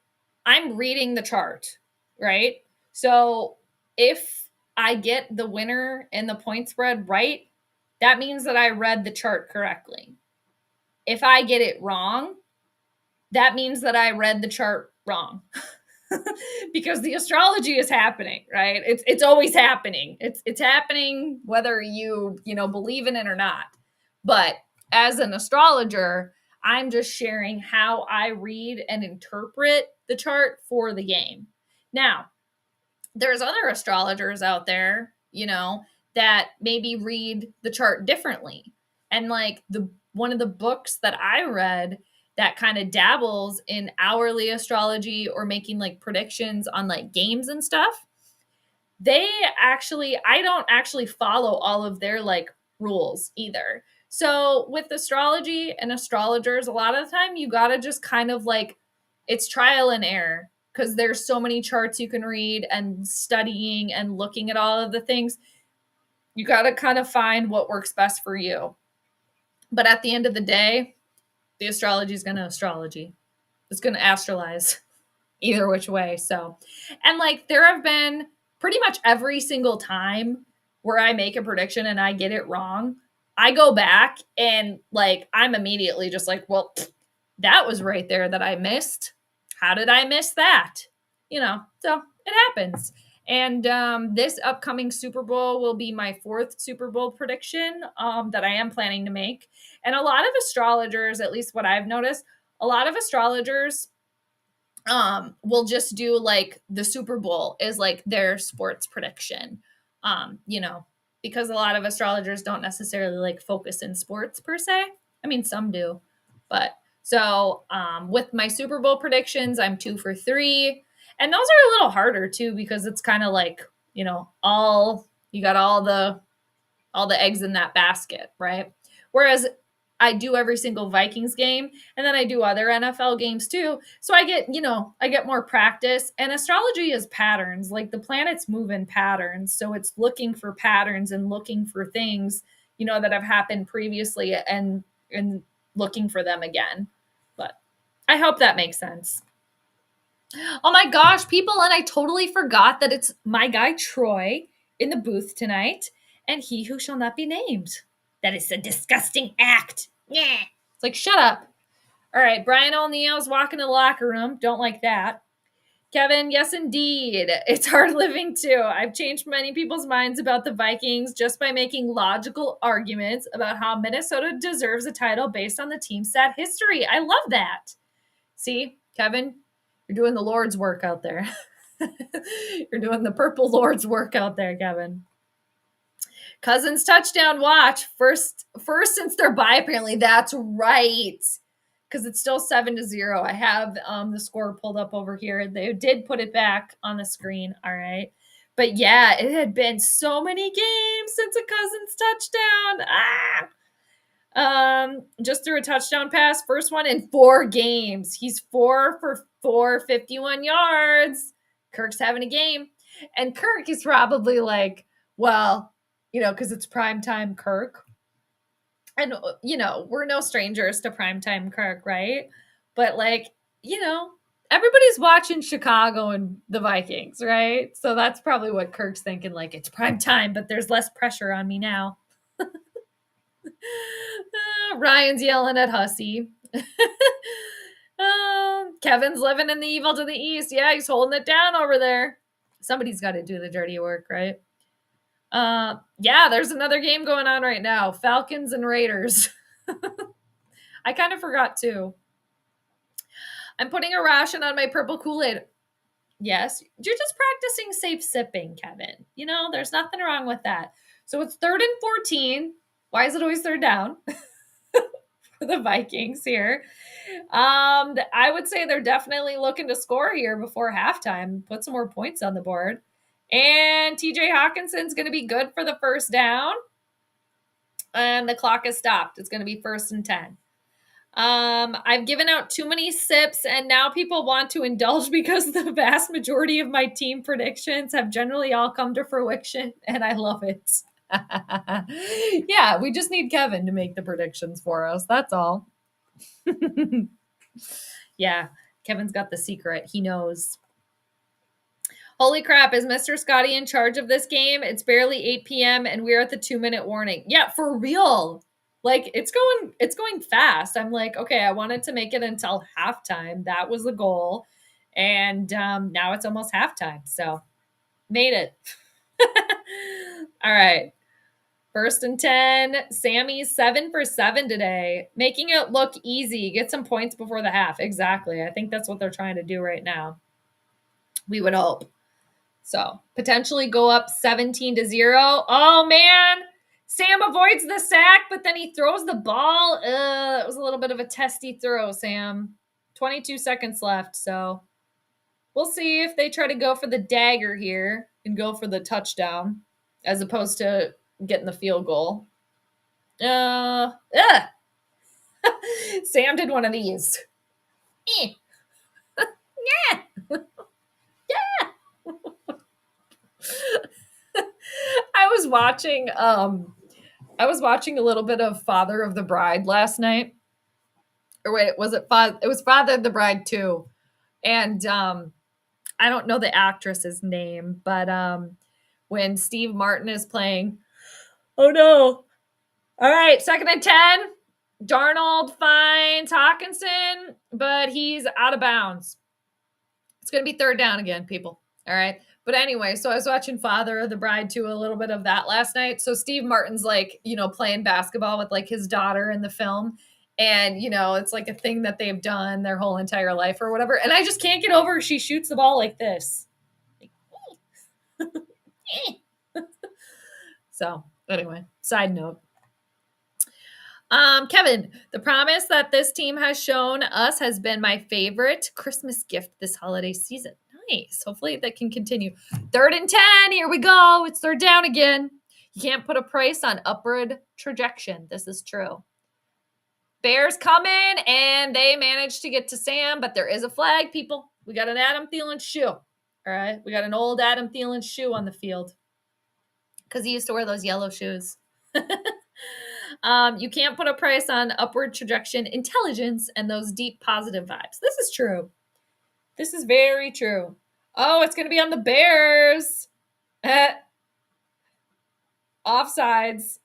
I'm reading the chart, right? So if I get the winner and the point spread right, that means that I read the chart correctly. If I get it wrong, that means that I read the chart wrong. Because the astrology is happening, right? It's always happening. It's happening whether you believe in it or not. But as an astrologer, I'm just sharing how I read and interpret the chart for the game. Now, there's other astrologers out there, that maybe read the chart differently. And like one of the books that I read that kind of dabbles in hourly astrology or making like predictions on like games and stuff, I don't actually follow all of their like rules either. So with astrology and astrologers, a lot of the time you got to just kind of like, it's trial and error because there's so many charts you can read and studying and looking at all of the things. You got to kind of find what works best for you. But at the end of the day, the astrology is going to astrology. It's going to astralize either which way. So, and like there have been pretty much every single time where I make a prediction and I get it wrong, I go back and like I'm immediately just like, well, that was right there that I missed. How did I miss that? So it happens. And this upcoming Super Bowl will be my 4th Super Bowl prediction that I am planning to make. And a lot of astrologers, at least what I've noticed, a lot of astrologers will just do like the Super Bowl is like their sports prediction. Because a lot of astrologers don't necessarily like focus in sports per se. I mean, some do, but so with my Super Bowl predictions, I'm 2 for 3, and those are a little harder too because it's kind of like you got all the eggs in that basket, right? Whereas I do every single Vikings game and then I do other NFL games too. So I get more practice, and astrology is patterns. Like the planets move in patterns. So it's looking for patterns and looking for things, that have happened previously and looking for them again. But I hope that makes sense. Oh my gosh, people, and I totally forgot that it's my guy Troy in the booth tonight, and he who shall not be named. That is a disgusting act. Yeah. It's like, shut up. All right, Brian O'Neill's walking in the locker room. Don't like that. Kevin, yes, indeed. It's hard living too. I've changed many people's minds about the Vikings just by making logical arguments about how Minnesota deserves a title based on the team's sad history. I love that. See, Kevin, you're doing the Lord's work out there. You're doing the purple Lord's work out there, Kevin. Cousins touchdown watch. First since they're bye, apparently. That's right. Because it's still 7-0. I have the score pulled up over here. They did put it back on the screen. All right. But yeah, it had been so many games since a Cousins touchdown. Just threw a touchdown pass. First one in 4 games. He's 4 for 451 yards. Kirk's having a game. And Kirk is probably like, well, because it's primetime Kirk. And, we're no strangers to primetime Kirk, right? But like, everybody's watching Chicago and the Vikings, right? So that's probably what Kirk's thinking, like, it's prime time, but there's less pressure on me now. Ryan's yelling at Hussey. Kevin's living in the evil to the east. Yeah, he's holding it down over there. Somebody's got to do the dirty work, right? Yeah, there's another game going on right now. Falcons and Raiders. I kind of forgot too. I'm putting a ration on my purple Kool-Aid. Yes, you're just practicing safe sipping, Kevin. There's nothing wrong with that. So it's 3rd and 14. Why is it always third down? for the Vikings here. I would say they're definitely looking to score here before halftime, put some more points on the board. And TJ Hawkinson's going to be good for the first down. And the clock is stopped. It's going to be 1st and 10. I've given out too many sips, and now people want to indulge because the vast majority of my team predictions have generally all come to fruition, and I love it. Yeah, we just need Kevin to make the predictions for us. That's all. Yeah, Kevin's got the secret. He knows. Holy crap, is Mr. Scotty in charge of this game? It's barely 8 p.m. and we're at the 2-minute warning. Yeah, for real. Like it's going fast. I'm like, okay, I wanted to make it until halftime. That was the goal. And now it's almost halftime. So made it. All right. 1st and 10. Sammy's 7 for 7 today, making it look easy. Get some points before the half. Exactly. I think that's what they're trying to do right now. We would hope. So potentially go up 17-0. Oh man, Sam avoids the sack, but then he throws the ball. It was a little bit of a testy throw, Sam. 22 seconds left, so we'll see if they try to go for the dagger here and go for the touchdown as opposed to getting the field goal. Sam did one of these. Yeah. Yeah. I was watching a little bit of Father of the Bride last night. Or wait, was it Father? It was Father of the Bride 2. And I don't know the actress's name, but when Steve Martin is playing, oh no. All right, 2nd and 10. Darnold finds Hawkinson, but he's out of bounds. It's going to be 3rd down again, people. All right. But anyway, so I was watching Father of the Bride 2, a little bit of that last night. So Steve Martin's like, playing basketball with like his daughter in the film. And, it's like a thing that they've done their whole entire life or whatever. And I just can't get over she shoots the ball like this. So anyway, side note. Kevin, the promise that this team has shown us has been my favorite Christmas gift this holiday season. Nice. Hopefully that can continue. 3rd and 10. Here we go. It's 3rd down again. You can't put a price on upward trajectory. This is true. Bears come in and they managed to get to Sam, but there is a flag, people. We got an Adam Thielen shoe. All right. We got an old Adam Thielen shoe on the field because he used to wear those yellow shoes. You can't put a price on upward trajectory, intelligence, and those deep positive vibes. This is true. This is very true. Oh, it's going to be on the Bears. Offsides.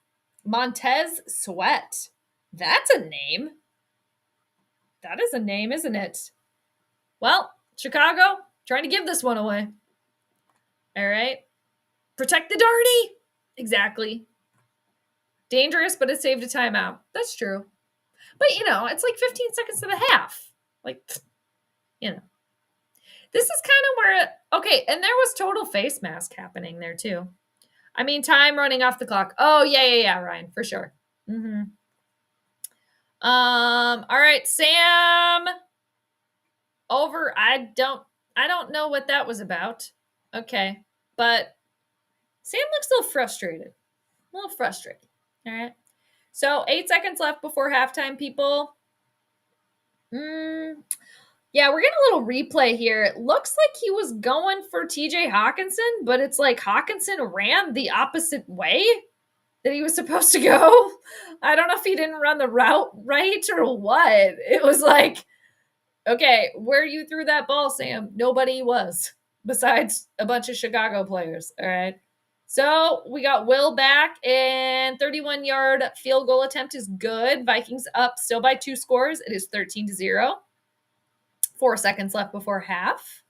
Montez Sweat. That's a name. That is a name, isn't it? Well, Chicago, trying to give this one away. All right. Protect the Darty. Exactly. Dangerous, but it saved a timeout. That's true. But, it's like 15 seconds to the half. Like, This is kind of where, okay, and there was total face mask happening there too. I mean, time running off the clock. Oh, yeah, Ryan, for sure. Mm-hmm. All right, Sam. Over. I don't know what that was about. Okay, but Sam looks a little frustrated. All right. So 8 seconds left before halftime, people. Yeah, we're getting a little replay here. It looks like he was going for TJ Hawkinson, but it's like Hawkinson ran the opposite way that he was supposed to go. I don't know if he didn't run the route right or what. It was like, okay, where you threw that ball, Sam, nobody was besides a bunch of Chicago players. All right. So we got Will back, and 31-yard field goal attempt is good. Vikings up still by 2 scores. It is 13-0. 4 seconds left before half.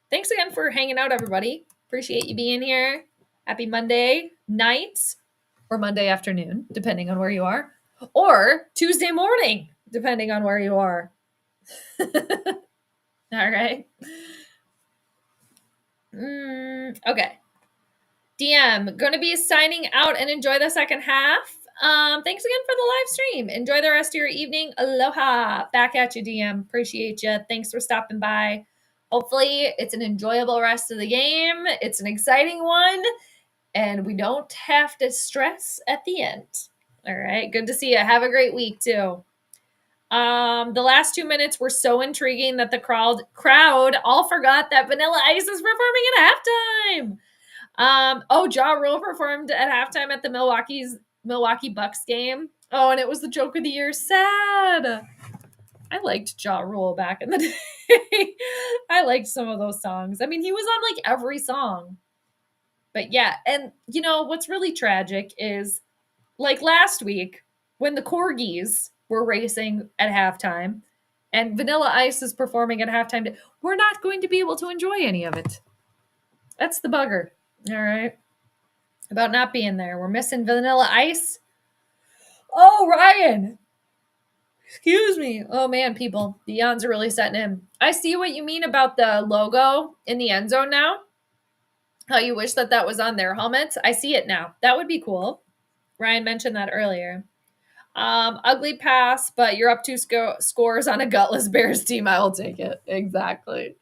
Thanks again for hanging out, everybody. Appreciate you being here. Happy Monday night or Monday afternoon, depending on where you are, or Tuesday morning, depending on where you are. All right. Okay. DM, going to be signing out and enjoy the second half. Thanks again for the live stream. Enjoy the rest of your evening. Aloha. Back at you, DM. Appreciate you. Thanks for stopping by. Hopefully, it's an enjoyable rest of the game. It's an exciting one, and we don't have to stress at the end. All right. Good to see you. Have a great week, too. The last 2 minutes were so intriguing that the crowd all forgot that Vanilla Ice is performing at halftime. Ja Rule performed at halftime at the Milwaukee Bucks game. Oh, and it was the joke of the year. Sad. I liked Ja Rule back in the day. I liked some of those songs. I mean, he was on like every song. But yeah, and you know what's really tragic is like last week when the Corgis were racing at halftime and Vanilla Ice is performing at halftime, we're not going to be able to enjoy any of it. That's the bugger. All right. About not being there. We're missing Vanilla Ice. Oh, Ryan. Excuse me. Oh, man, people. The yawns are really setting in. I see what you mean about the logo in the end zone now. How you wish that was on their helmets. I see it now. That would be cool. Ryan mentioned that earlier. Ugly pass, but you're up 2 scores on a gutless Bears team. I will take it. Exactly.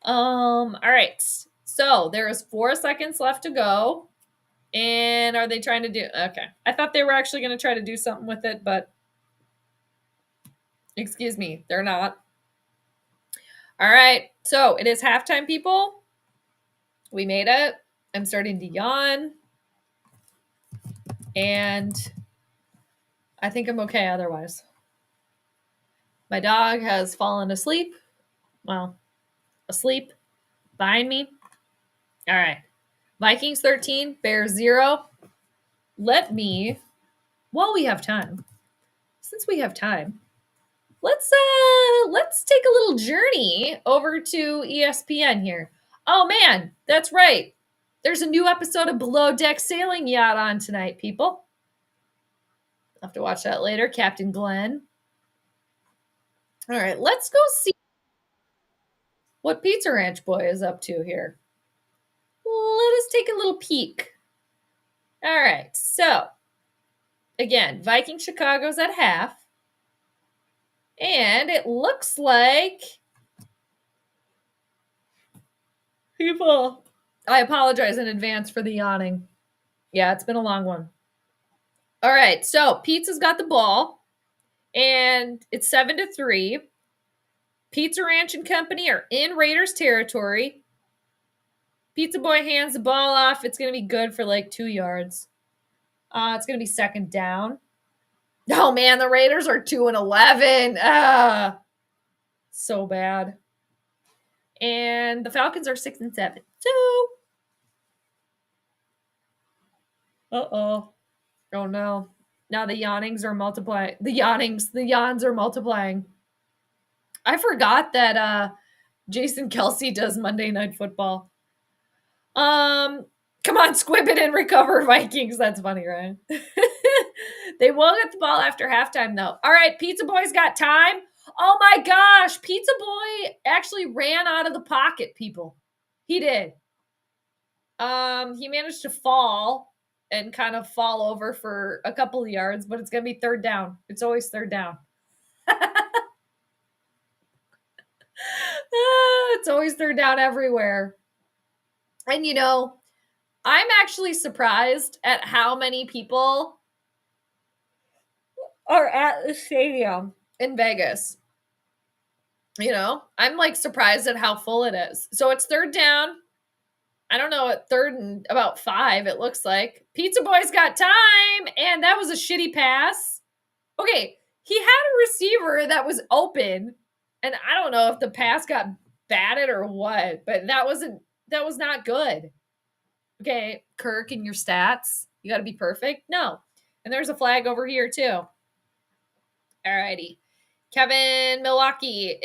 All right. So there's 4 seconds left to go. And are they trying to do... Okay. I thought they were actually going to try to do something with it, but... Excuse me. They're not. All right. So it is halftime, people. We made it. I'm starting to yawn. And I think I'm okay otherwise. My dog has fallen asleep. Well, asleep behind me. All right. Vikings 13, Bears 0. Let me, while we have time, since we have time, let's take a little journey over to ESPN here. Oh man, that's right. There's a new episode of Below Deck Sailing Yacht on tonight, people. I'll have to watch that later. Captain Glenn. All right, let's go see what Pizza Ranch Boy is up to here. Let us take a little peek. All right, so again, Viking Chicago's at half. And it looks like people, I apologize in advance for the yawning. Yeah, it's been a long one. All right, so Pizza's got the ball, and it's 7-3. Pizza Ranch and Company are in Raiders territory. Pizza Boy hands the ball off. It's going to be good for like 2 yards. It's going to be second down. Oh, man, the Raiders are 2-11. So bad. And the Falcons are 6-7. So, uh-oh. Oh, no. Now the yawnings are multiplying. The yawns are multiplying. I forgot that Jason Kelsey does Monday Night Football. Come on, squib it and recover, Vikings. That's funny, right? They will get the ball after halftime, though. All right, Pizza Boy's got time. Oh, my gosh. Pizza Boy actually ran out of the pocket, people. He did. He managed to fall and kind of fall over for a couple of yards, but it's going to be third down. It's always third down. It's always third down everywhere. And, you know, I'm actually surprised at how many people are at the stadium in Vegas. You know, I'm like surprised at how full it is. So it's third down. I don't know, at third and about 5, it looks like. Pizza Boy's got time, and that was a shitty pass. Okay, he had a receiver that was open, and I don't know if the pass got batted or what, but that was not good. Okay, Kirk and your stats, you got to be perfect? No. And there's a flag over here, too. Alrighty. Kevin, Milwaukee,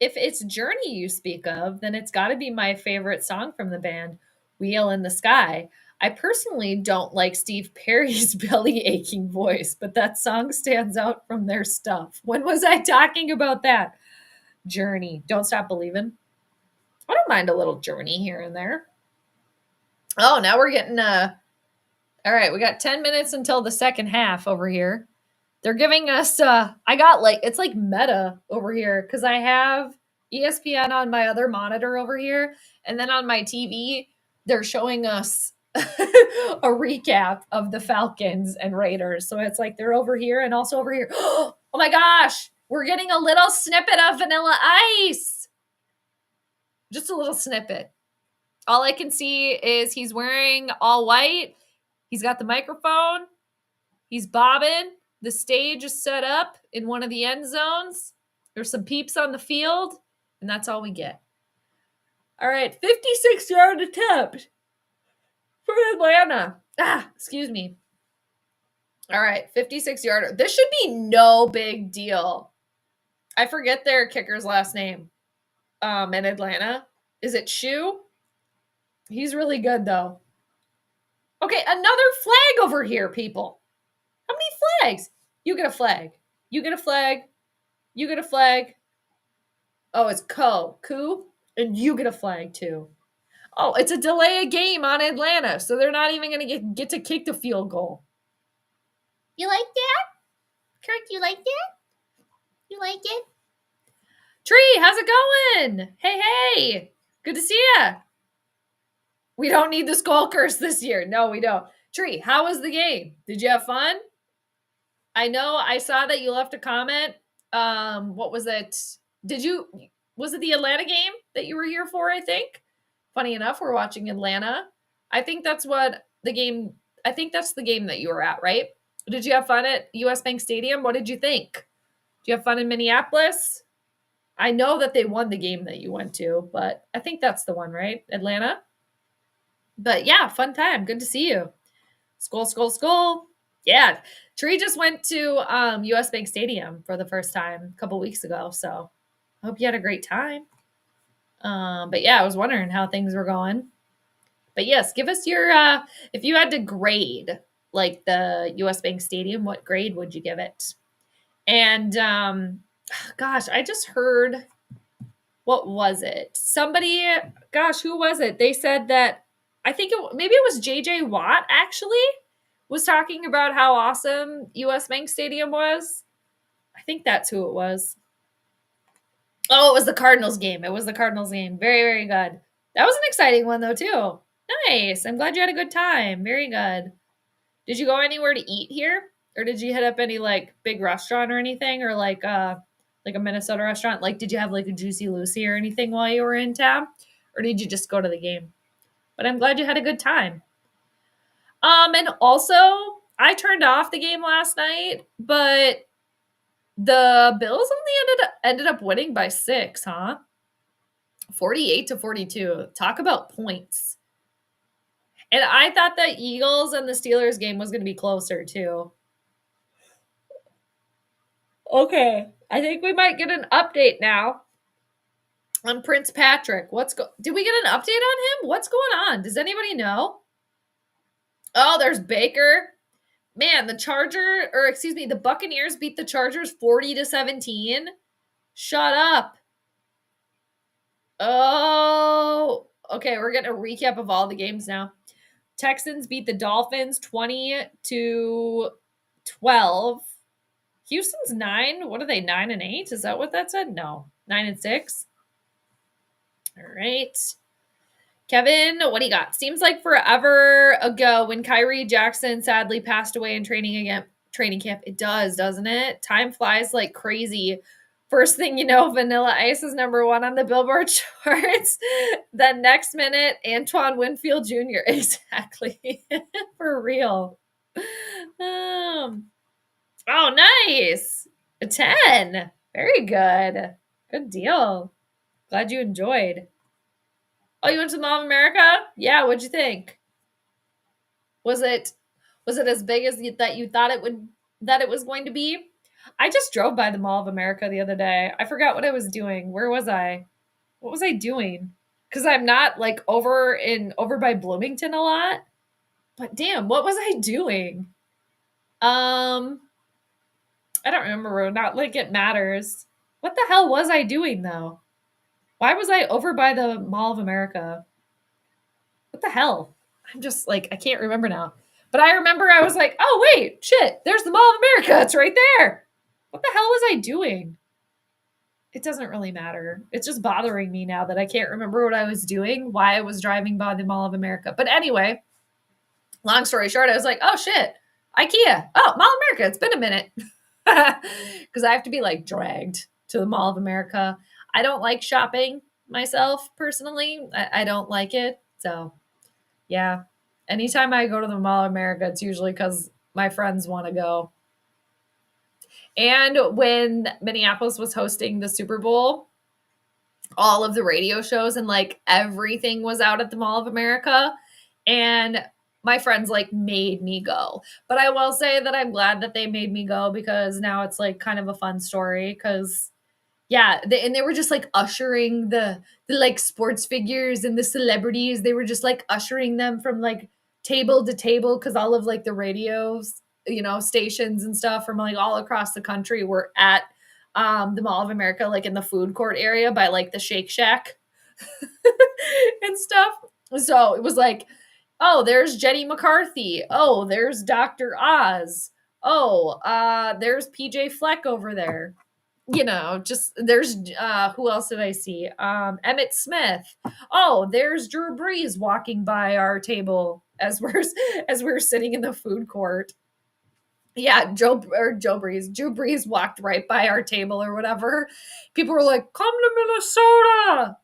if it's Journey you speak of, then it's got to be my favorite song from the band, Wheel in the Sky. I personally don't like Steve Perry's belly aching voice, but that song stands out from their stuff. When was I talking about that? Journey. Don't Stop Believing. I don't mind a little Journey here and there. Oh, now we're getting All right, we got 10 minutes until the second half over here. They're giving us I got like it's like meta over here cuz I have ESPN on my other monitor over here and then on my TV they're showing us a recap of the Falcons and Raiders. So it's like they're over here and also over here. Oh my gosh, we're getting a little snippet of Vanilla Ice. Just a little snippet. All I can see is he's wearing all white. He's got the microphone. He's bobbing. The stage is set up in one of the end zones. There's some peeps on the field, and that's all we get. All right, 56-yard attempt for Atlanta. Excuse me. All right, 56-yarder. This should be no big deal. I forget their kicker's last name in Atlanta. Is it Shu? He's really good, though. Okay, another flag over here, people. How many flags? You get a flag. You get a flag. You get a flag. Oh, it's Coup. And you get a flag, too. Oh, it's a delay a game on Atlanta, so they're not even going to get to kick the field goal. You like that? Kirk, you like that? You like it? Tree, how's it going? Hey. Good to see ya. We don't need the Skol curse this year. No, we don't. Tree, how was the game? Did you have fun? I know I saw that you left a comment. What was it? Was it the Atlanta game that you were here for, I think? Funny enough, we're watching Atlanta. I think that's the game that you were at, right? Did you have fun at US Bank Stadium? What did you think? Did you have fun in Minneapolis? I know that they won the game that you went to, but I think that's the one, right? Atlanta? But yeah, fun time. Good to see you. Skol. Yeah. Tree just went to US Bank Stadium for the first time a couple weeks ago, so I hope you had a great time. But yeah, I was wondering how things were going. But yes, give us your if you had to grade like the US Bank Stadium, what grade would you give it? And gosh, I just heard, what was it? Somebody, gosh, who was it? They said that maybe it was JJ Watt actually was talking about how awesome US Bank Stadium was. I think that's who it was. Oh, it was the Cardinals game. Very, very good. That was an exciting one, though, too. Nice. I'm glad you had a good time. Very good. Did you go anywhere to eat here? Or did you hit up any, like, big restaurant or anything? Or, like a Minnesota restaurant? Like, did you have, like, a Juicy Lucy or anything while you were in town? Or did you just go to the game? But I'm glad you had a good time. And also, I turned off the game last night, but the Bills only ended up winning by 6, huh? 48-42. Talk about points. And I thought the Eagles and the Steelers game was going to be closer, too. Okay. I think we might get an update now on Prince Patrick. Did we get an update on him? What's going on? Does anybody know? Oh, there's Baker. Man, the Buccaneers beat the Chargers 40-17. Shut up. Oh, okay. We're getting a recap of all the games now. Texans beat the Dolphins 20-12. Houston's 9. What are they? 9-8? Is that what that said? No, 9-6. All right. Kevin, what do you got? Seems like forever ago when Kyrie Jackson sadly passed away in training camp. It does, doesn't it? Time flies like crazy. First thing you know, Vanilla Ice is number 1 on the Billboard charts. Then next minute, Antoine Winfield Jr. Exactly. For real. Oh, nice. A 10. Very good. Good deal. Glad you enjoyed. Oh, you went to the Mall of America? Yeah, what'd you think? Was it as big as that you thought it was going to be? I just drove by the Mall of America the other day. I forgot what I was doing. Where was I? What was I doing? Because I'm not like over by Bloomington a lot. But damn, what was I doing? I don't remember. Not like it matters. What the hell was I doing though? Why was I over by the Mall of America? What the hell? I'm just like, I can't remember now. But I remember I was like, oh, wait, shit, there's the Mall of America. It's right there. What the hell was I doing? It doesn't really matter. It's just bothering me now that I can't remember what I was doing, why I was driving by the Mall of America. But anyway, long story short, I was like, oh, shit, IKEA. Oh, Mall of America. It's been a minute. Because I have to be like dragged to the Mall of America. I don't like shopping myself personally. I don't like it. So, yeah. Anytime I go to the Mall of America, it's usually because my friends want to go. And when Minneapolis was hosting the Super Bowl, all of the radio shows and like everything was out at the Mall of America. And my friends like made me go. But I will say that I'm glad that they made me go because now it's like kind of a fun story because yeah, and they were just like ushering the like sports figures and the celebrities. They were just like ushering them from like table to table because all of like the radios, stations and stuff from like all across the country were at the Mall of America, like in the food court area by like the Shake Shack and stuff. So it was like, oh, there's Jenny McCarthy. Oh, there's Dr. Oz. Oh, there's PJ Fleck over there. Just there's who else did I see? Emmett Smith. Oh, there's Drew Brees walking by our table as we're sitting in the food court. Yeah, Drew Brees walked right by our table or whatever. People were like, "Come to Minnesota."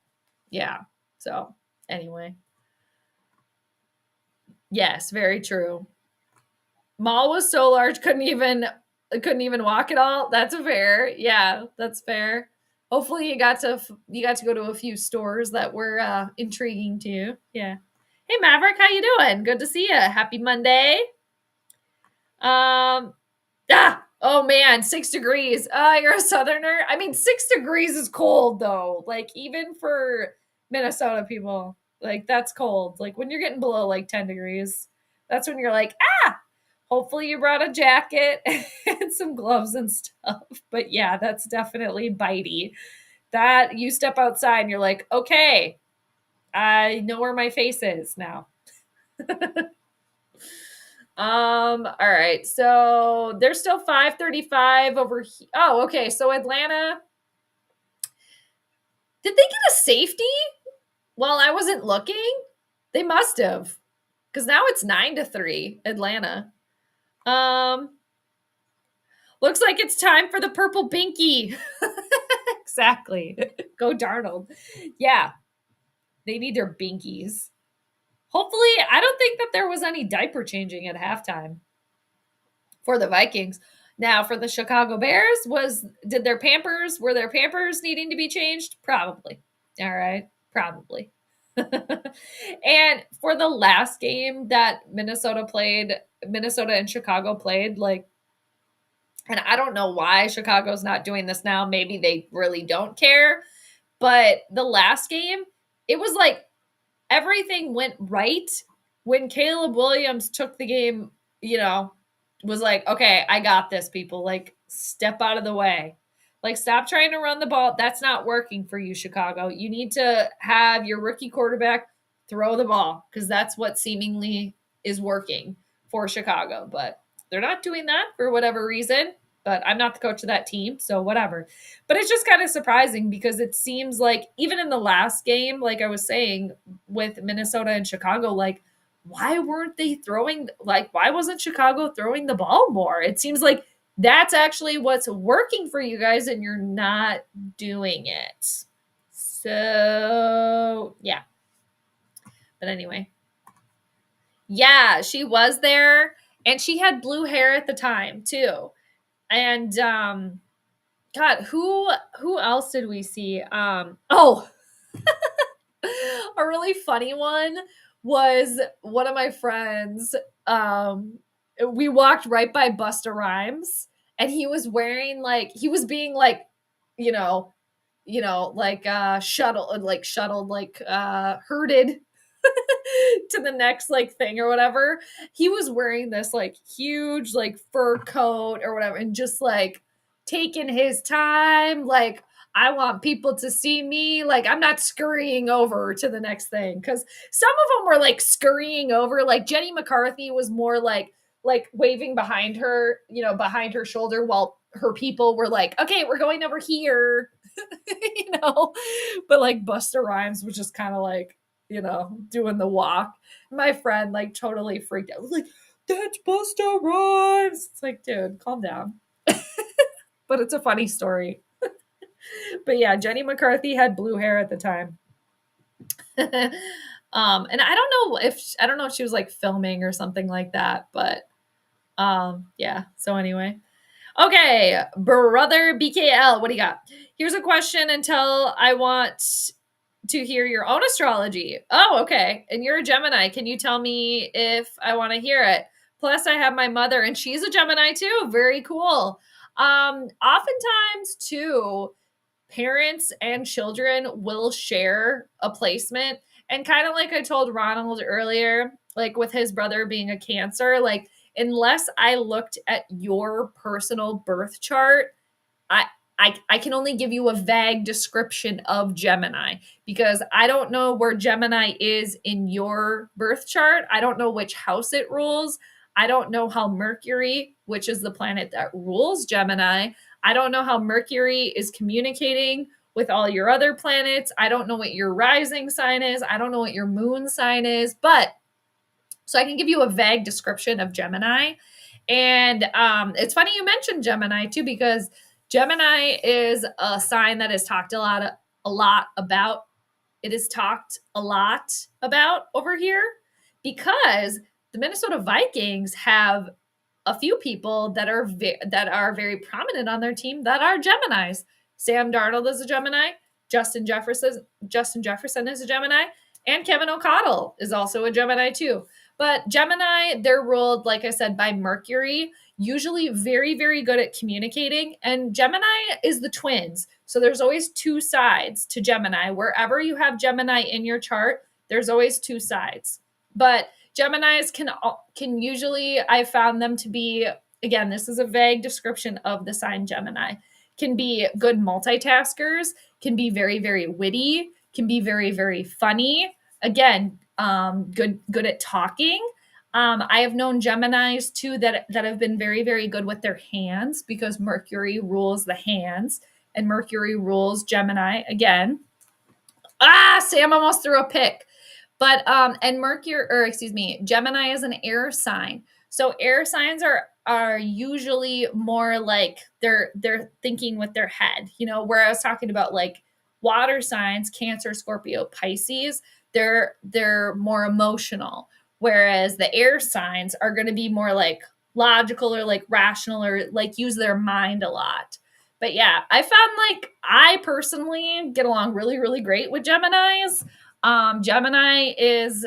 Yeah. So, anyway. Yes, very true. Mall was so large, couldn't even walk at all. That's fair. Yeah, that's fair. Hopefully you got to go to a few stores that were intriguing to you. Yeah. Hey Maverick, how you doing? Good to see you. Happy Monday. Oh man, 6 degrees. You're a southerner. I mean, 6 degrees is cold though. Like even for Minnesota people, like that's cold. Like when you're getting below like 10 degrees, that's when you're like, hopefully you brought a jacket and some gloves and stuff. But yeah, that's definitely bitey. That you step outside and you're like, okay, I know where my face is now. All right. So there's still 5:35 over here. Oh, okay. So Atlanta, did they get a safety while I wasn't looking? They must have. Because now it's 9-3, Atlanta. Looks like it's time for the purple binky. Exactly. Go Darnold. Yeah. They need their binkies. Hopefully, I don't think that there was any diaper changing at halftime for the Vikings. Now, for the Chicago Bears, were their Pampers needing to be changed? Probably. All right. Probably. And for the last game that Minnesota and Chicago played, like, and I don't know why Chicago's not doing this now. Maybe they really don't care. But the last game, it was like everything went right when Caleb Williams took the game, was like, okay, I got this, people. Like, step out of the way. Like, stop trying to run the ball. That's not working for you, Chicago. You need to have your rookie quarterback throw the ball because that's what seemingly is working for Chicago. But they're not doing that for whatever reason. But I'm not the coach of that team, so whatever. But it's just kind of surprising because it seems like even in the last game, like I was saying with Minnesota and Chicago, like why wasn't Chicago throwing the ball more? It seems like that's actually what's working for you guys and you're not doing it. So, yeah. But anyway. Yeah, she was there and she had blue hair at the time too. And God, who else did we see? A really funny one was one of my friends. We walked right by Busta Rhymes, and he was wearing herded to the next thing or whatever. He was wearing this huge fur coat or whatever, and just taking his time. I want people to see me. Like, I'm not scurrying over to the next thing. Cause some of them were like scurrying over. Like Jenny McCarthy was more like waving behind her, behind her shoulder while her people were like, okay, we're going over here, but like Busta Rhymes was just kind of like, doing the walk. My friend like totally freaked out. Was like, that's Busta Rhymes. It's like, dude, calm down. But it's a funny story. But yeah, Jenny McCarthy had blue hair at the time. And I don't know if she was like filming or something like that, but yeah. So anyway. Okay, brother BKL, what do you got? Here's a question until I want to hear your own astrology. Oh, okay. And you're a Gemini. Can you tell me if I want to hear it? Plus, I have my mother, and she's a Gemini too. Very cool. Oftentimes, too, parents and children will share a placement. And kind of like I told Ronald earlier, like with his brother being a Cancer, like unless I looked at your personal birth chart, I I can only give you a vague description of Gemini because I don't know where Gemini is in your birth chart. I don't know which house it rules. I don't know how Mercury, which is the planet that rules Gemini, I don't know how Mercury is communicating with all your other planets. I don't know what your rising sign is. I don't know what your moon sign is, but so I can give you a vague description of Gemini. And it's funny you mentioned Gemini too, because Gemini is a sign that is talked a lot about. It is talked a lot about over here because the Minnesota Vikings have a few people that are very prominent on their team that are Geminis. Sam Darnold is a Gemini. Justin Jefferson is a Gemini, and Kevin O'Connell is also a Gemini too. But Gemini, they're ruled, like I said, by Mercury, usually very, very good at communicating. And Gemini is the twins. So there's always two sides to Gemini. Wherever you have Gemini in your chart, there's always two sides. But Geminis can usually, I found them to be, again, this is a vague description of the sign Gemini, can be good multitaskers, can be very, very witty, can be very, very funny. Again, good at talking. I have known Geminis too that have been very, very good with their hands because Mercury rules the hands and Mercury rules Gemini again. Sam almost threw a pick. But Gemini is an air sign. So air signs are usually more like they're thinking with their head, where I was talking about like water signs, Cancer, Scorpio, Pisces, they're more emotional. Whereas the air signs are going to be more like logical or like rational or like use their mind a lot. But yeah, I found like I personally get along really, really great with Geminis. Gemini is,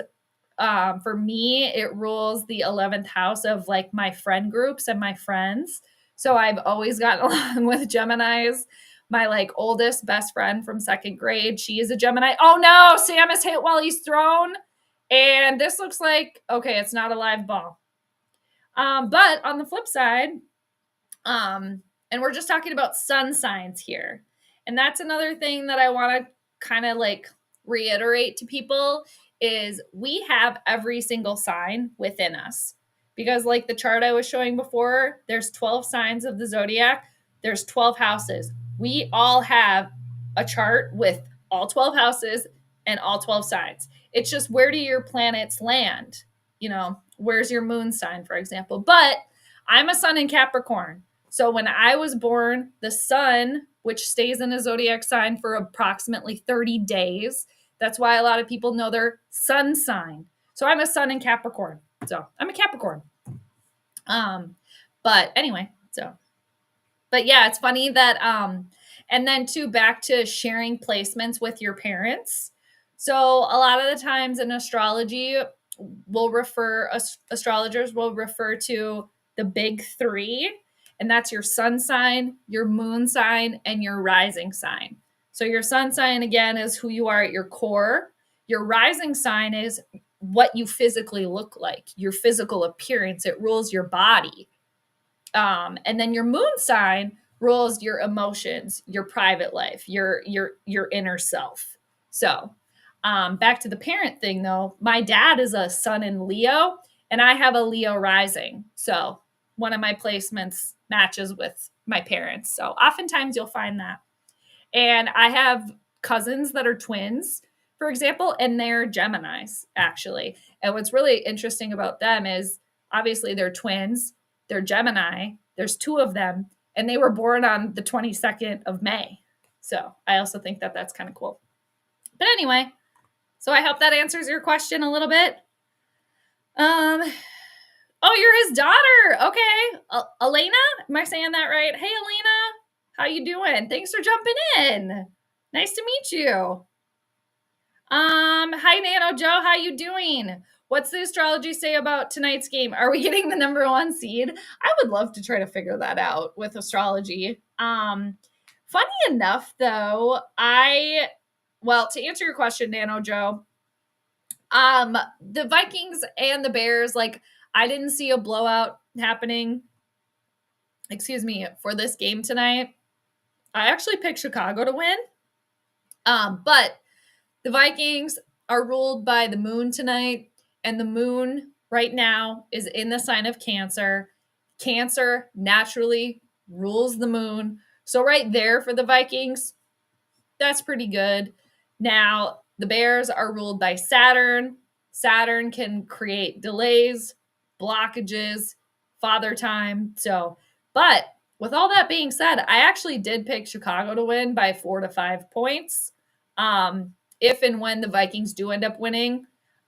for me, it rules the 11th house of like my friend groups and my friends. So I've always gotten along with Geminis. My like oldest best friend from second grade, she is a Gemini. Oh no, Sam is hit while he's thrown. And this looks like, okay, it's not a live ball. But on the flip side, and we're just talking about sun signs here. And that's another thing that I want to kind of like reiterate to people is we have every single sign within us. Because like the chart I was showing before, there's 12 signs of the zodiac, there's 12 houses. We all have a chart with all 12 houses and all 12 signs. It's just where do your planets land? Where's your moon sign, for example? But I'm a sun in Capricorn. So when I was born, the sun, which stays in a zodiac sign for approximately 30 days, that's why a lot of people know their sun sign. So I'm a sun in Capricorn. So I'm a Capricorn. But anyway, but yeah, it's funny that, and then too, back to sharing placements with your parents. So a lot of the times in astrology, astrologers will refer to the big three, and that's your sun sign, your moon sign, and your rising sign. So your sun sign, again, is who you are at your core. Your rising sign is what you physically look like, your physical appearance. It rules your body. And then your moon sign rules your emotions, your private life, your inner self. So, back to the parent thing though. My dad is a sun in Leo, and I have a Leo rising. So, one of my placements matches with my parents. So, oftentimes you'll find that. And I have cousins that are twins, for example, and they're Geminis, actually. And what's really interesting about them is obviously they're twins, they're Gemini, there's two of them, and they were born on the 22nd of May. So I also think that that's kind of cool. But anyway, so I hope that answers your question a little bit. Oh, you're his daughter. Okay. Elena, am I saying that right? Hey, Elena, how you doing? Thanks for jumping in. Nice to meet you. Hi, Nano Joe. How you doing? What's the astrology say about tonight's game? Are we getting the number 1 seed? I would love to try to figure that out with astrology. Funny enough, though, well, to answer your question, Nano Joe, the Vikings and the Bears, like, I didn't see a blowout happening, for this game tonight. I actually picked Chicago to win. But the Vikings are ruled by the moon tonight, and the moon right now is in the sign of Cancer. Cancer naturally rules the moon. So right there for the Vikings, that's pretty good. Now, the Bears are ruled by Saturn. Saturn can create delays, blockages, father time. So, but with all that being said, I actually did pick Chicago to win by 4 to 5 points. If and when the Vikings do end up winning,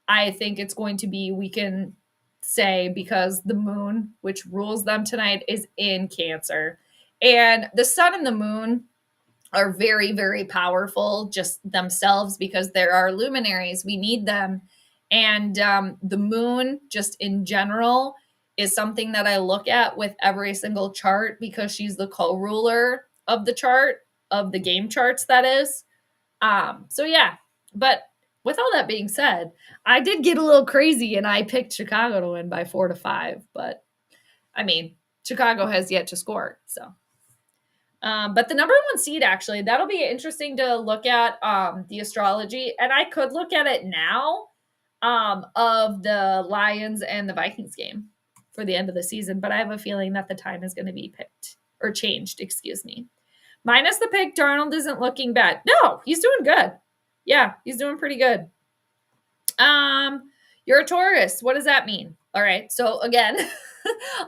I think it's going to be, we can say, because the moon, which rules them tonight, is in Cancer. And the sun and the moon are very, very powerful just themselves because there are luminaries. We need them. And the moon, just in general, is something that I look at with every single chart because she's the co-ruler of the chart, of the game charts, that is. So yeah, but with all that being said, I did get a little crazy and I picked Chicago to win by 4 to 5, but I mean, Chicago has yet to score, so. But the number 1 seed, actually, that'll be interesting to look at, the astrology, and I could look at it now, of the Lions and the Vikings game for the end of the season, but I have a feeling that the time is going to be picked or changed, minus the pick. Darnold isn't looking bad. No, he's doing good. Yeah, he's doing pretty good. You're a Taurus. What does that mean? All right. So again,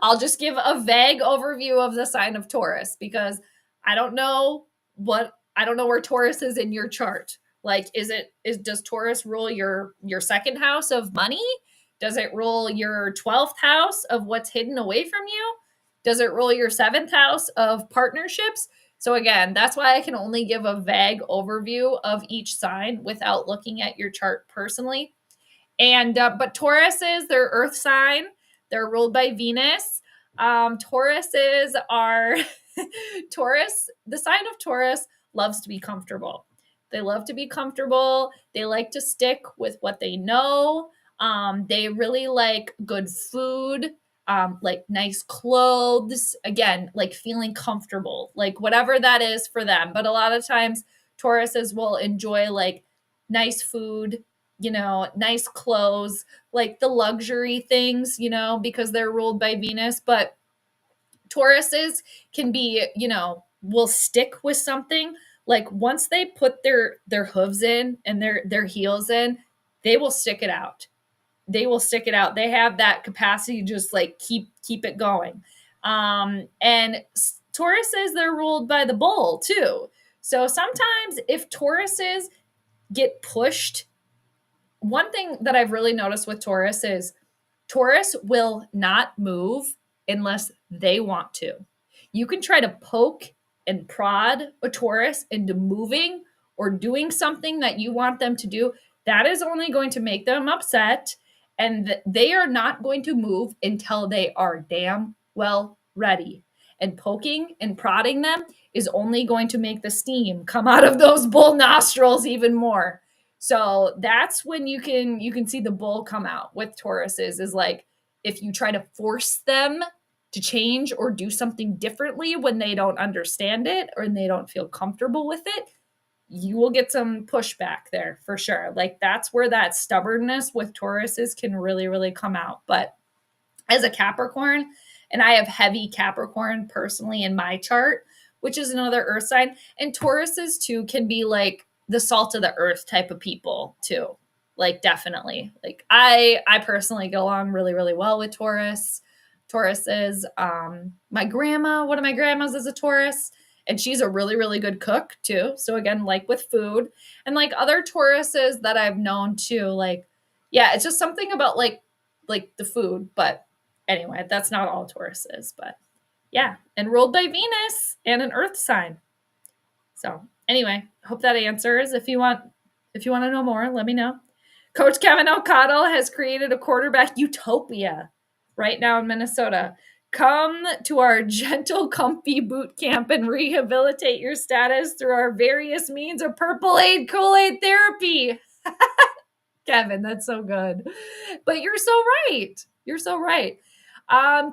I'll just give a vague overview of the sign of Taurus because I don't know where Taurus is in your chart. Like, does Taurus rule your second house of money? Does it rule your 12th house of what's hidden away from you? Does it rule your 7th house of partnerships? So again, that's why I can only give a vague overview of each sign without looking at your chart personally. And but Tauruses, they're earth sign. They're ruled by Venus. Tauruses are Taurus. The sign of Taurus loves to be comfortable. They love to be comfortable. They like to stick with what they know. They really like good food, like nice clothes. Again, like feeling comfortable, like whatever that is for them. But a lot of times Tauruses will enjoy like nice food, nice clothes, like the luxury things, because they're ruled by Venus. But Tauruses can be, will stick with something. Like once they put their hooves in and their heels in, they will stick it out. They will stick it out. They have that capacity to just like keep it going. And Tauruses, they're ruled by the bull too. So sometimes if Tauruses get pushed, one thing that I've really noticed with Taurus is Taurus will not move unless they want to. You can try to poke and prod a Taurus into moving or doing something that you want them to do. That is only going to make them upset, and they are not going to move until they are damn well ready. And poking and prodding them is only going to make the steam come out of those bull nostrils even more. So that's when you can see the bull come out with Tauruses, is like if you try to force them to change or do something differently when they don't understand it or they don't feel comfortable with it, you will get some pushback there for sure. Like that's where that stubbornness with Tauruses can really, really come out. But as a Capricorn, and I have heavy Capricorn personally in my chart, which is another earth sign, and Tauruses too can be like the salt of the earth type of people too. Like definitely. Like I personally get along really, really well with Tauruses. My grandma, one of my grandmas is a Taurus, and she's a really, really good cook too. So again, like with food and like other Tauruses that I've known too, like, yeah, it's just something about like the food. But anyway, that's not all Tauruses, but yeah, and ruled by Venus and an earth sign. So anyway, hope that answers. If you want to know more, let me know. Coach Kevin O'Connell has created a quarterback utopia right now in Minnesota. Come to our gentle, comfy boot camp and rehabilitate your status through our various means of Purple Aid, Kool-Aid therapy. Kevin, that's so good. But you're so right. You're so right.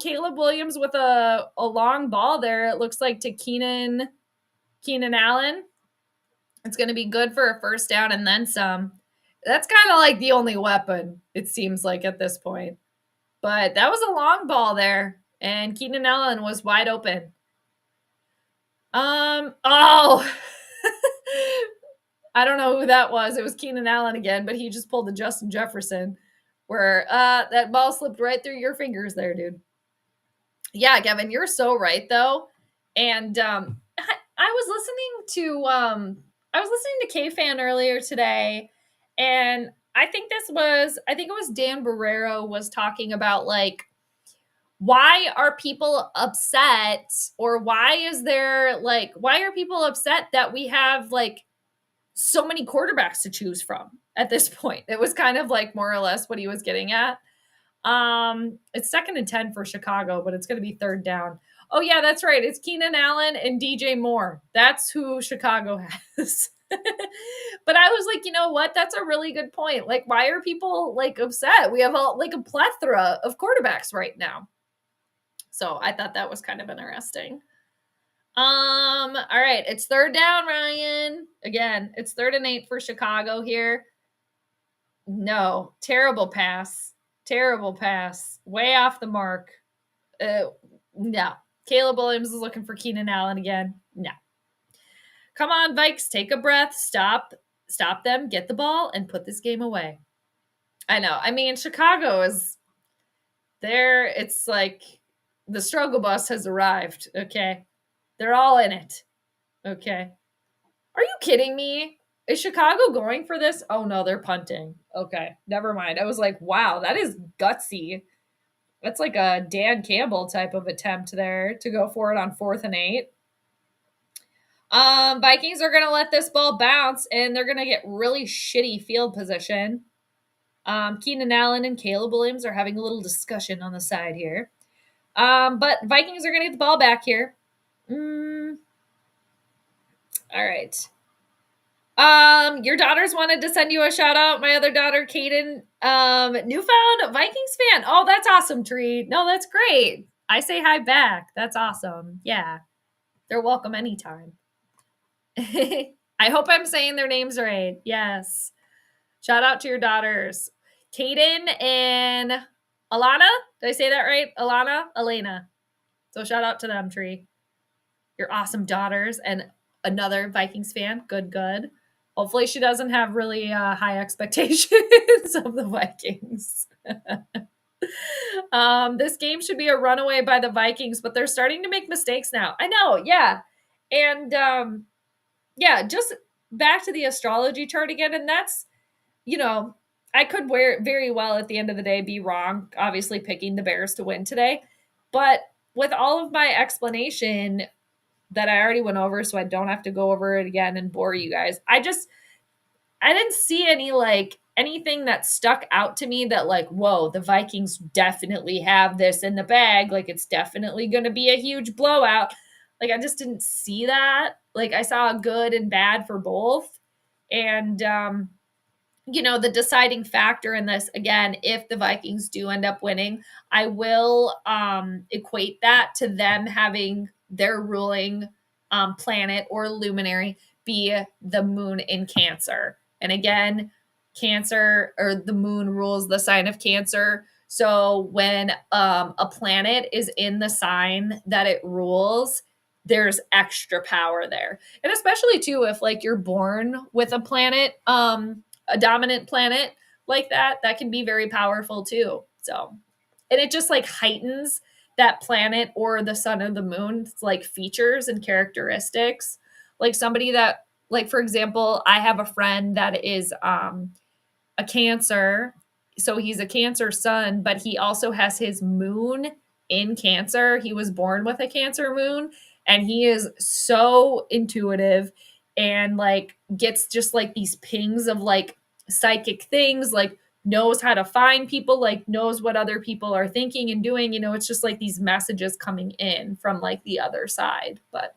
Caleb Williams with a long ball there. It looks like to Keenan Allen. It's going to be good for a first down and then some. That's kind of like the only weapon, it seems like at this point. But that was a long ball there, and Keenan Allen was wide open. I don't know who that was. It was Keenan Allen again, but he just pulled a Justin Jefferson where that ball slipped right through your fingers there, dude. Yeah, Kevin, you're so right though. And I was listening to K-Fan earlier today, and I think it was Dan Barrero was talking about like, why are people upset, or why are people upset that we have like so many quarterbacks to choose from at this point? It was kind of like more or less what he was getting at. It's 2nd and 10 for Chicago, but it's going to be 3rd down. Oh yeah, that's right. It's Keenan Allen and DJ Moore. That's who Chicago has. But I was like, you know what? That's a really good point. Like, why are people like upset? We have a plethora of quarterbacks right now. So I thought that was kind of interesting. All right. It's 3rd down, Ryan. Again, it's 3rd and 8 for Chicago here. No, terrible pass. Way off the mark. No. Caleb Williams is looking for Keenan Allen again. No. Come on, Vikes, take a breath. Stop them, get the ball, and put this game away. I know. I mean, Chicago is there. It's like the struggle bus has arrived, okay? They're all in it, okay? Are you kidding me? Is Chicago going for this? Oh, no, they're punting. Okay, never mind. I was like, wow, that is gutsy. That's like a Dan Campbell type of attempt there to go for it on 4th and 8. Vikings are going to let this ball bounce, and they're going to get really shitty field position. Keenan Allen and Caleb Williams are having a little discussion on the side here. But Vikings are going to get the ball back here. All right. Your daughters wanted to send you a shout out. My other daughter, Kaden, newfound Vikings fan. Oh, that's awesome, Tree. No, that's great. I say hi back. That's awesome. Yeah. They're welcome anytime. I hope I'm saying their names right. Yes. Shout out to your daughters, Kaden and Alana. Did I say that right? Elena. So shout out to them, Tree. Your awesome daughters and another Vikings fan. Good. Hopefully she doesn't have really high expectations of the Vikings. This game should be a runaway by the Vikings, but they're starting to make mistakes now. I know, yeah. And just back to the astrology chart again. And that's, I could very well at the end of the day be wrong, obviously picking the Bears to win today. But with all of my explanation that I already went over, so I don't have to go over it again and bore you guys, I didn't see anything that stuck out to me that like, whoa, the Vikings definitely have this in the bag. Like, it's definitely going to be a huge blowout. Like, I just didn't see that. Like, I saw good and bad for both. And the deciding factor in this, again, if the Vikings do end up winning, I will equate that to them having their ruling planet or luminary be the moon in Cancer. And again, Cancer, or the moon, rules the sign of Cancer. So when a planet is in the sign that it rules, there's extra power there. And especially too, if like you're born with a planet, a dominant planet like that can be very powerful too. So, and it just like heightens that planet or the sun or the moon's like features and characteristics. Like somebody that, like, for example, I have a friend that is a Cancer. So he's a Cancer sun, but he also has his moon in Cancer. He was born with a Cancer moon, and he is so intuitive and like gets just like these pings of like psychic things, like knows how to find people, like knows what other people are thinking and doing. It's just like these messages coming in from like the other side. But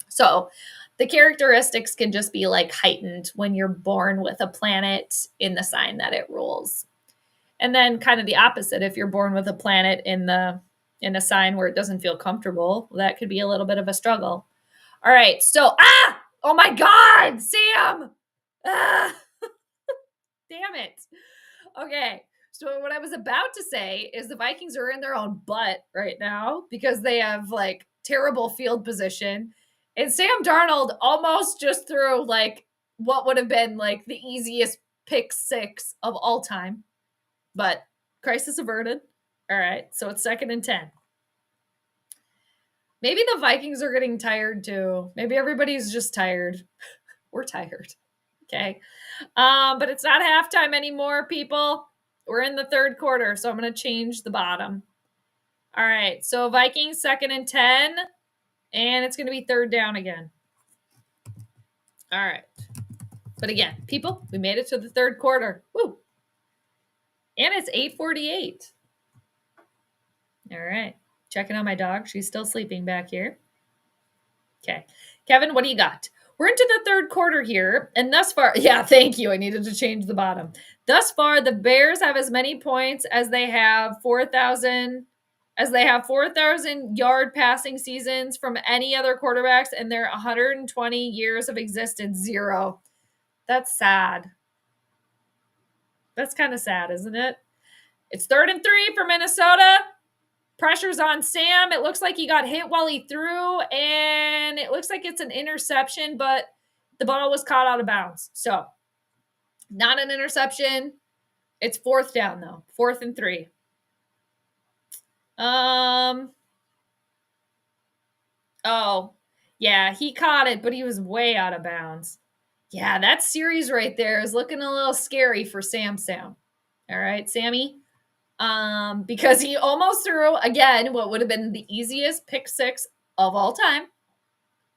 so the characteristics can just be like heightened when you're born with a planet in the sign that it rules. And then kind of the opposite, if you're born with a planet in a sign where it doesn't feel comfortable, that could be a little bit of a struggle. All right. So, oh my God, Sam. Damn it. Okay. So what I was about to say is the Vikings are in their own butt right now because they have like terrible field position. And Sam Darnold almost just threw like what would have been like the easiest pick six of all time. But crisis averted. All right. So it's 2nd and 10. Maybe the Vikings are getting tired too. Maybe everybody's just tired. We're tired. Okay. But it's not halftime anymore, people. We're in the 3rd quarter, so I'm going to change the bottom. All right. So Vikings 2nd and 10, and it's going to be 3rd down again. All right. But again, people, we made it to the 3rd quarter. Woo. And it's 8:48. All right. Checking on my dog. She's still sleeping back here. Okay. Kevin, what do you got? We're into the 3rd quarter here, and thus far, yeah, thank you. I needed to change the bottom. Thus far, the Bears have as many points as they have 4,000 yard passing seasons from any other quarterbacks in their 120 years of existence. 0. That's sad. That's kind of sad, isn't it? It's 3rd and 3 for Minnesota. Pressure's on Sam. It looks like he got hit while he threw, and it looks like it's an interception, but the ball was caught out of bounds. So, not an interception. It's 4th down, though. 4th and 3. Oh, yeah, he caught it, but he was way out of bounds. Yeah, that series right there is looking a little scary for Sam. All right, Sammy. Because he almost threw, again, what would have been the easiest pick six of all time.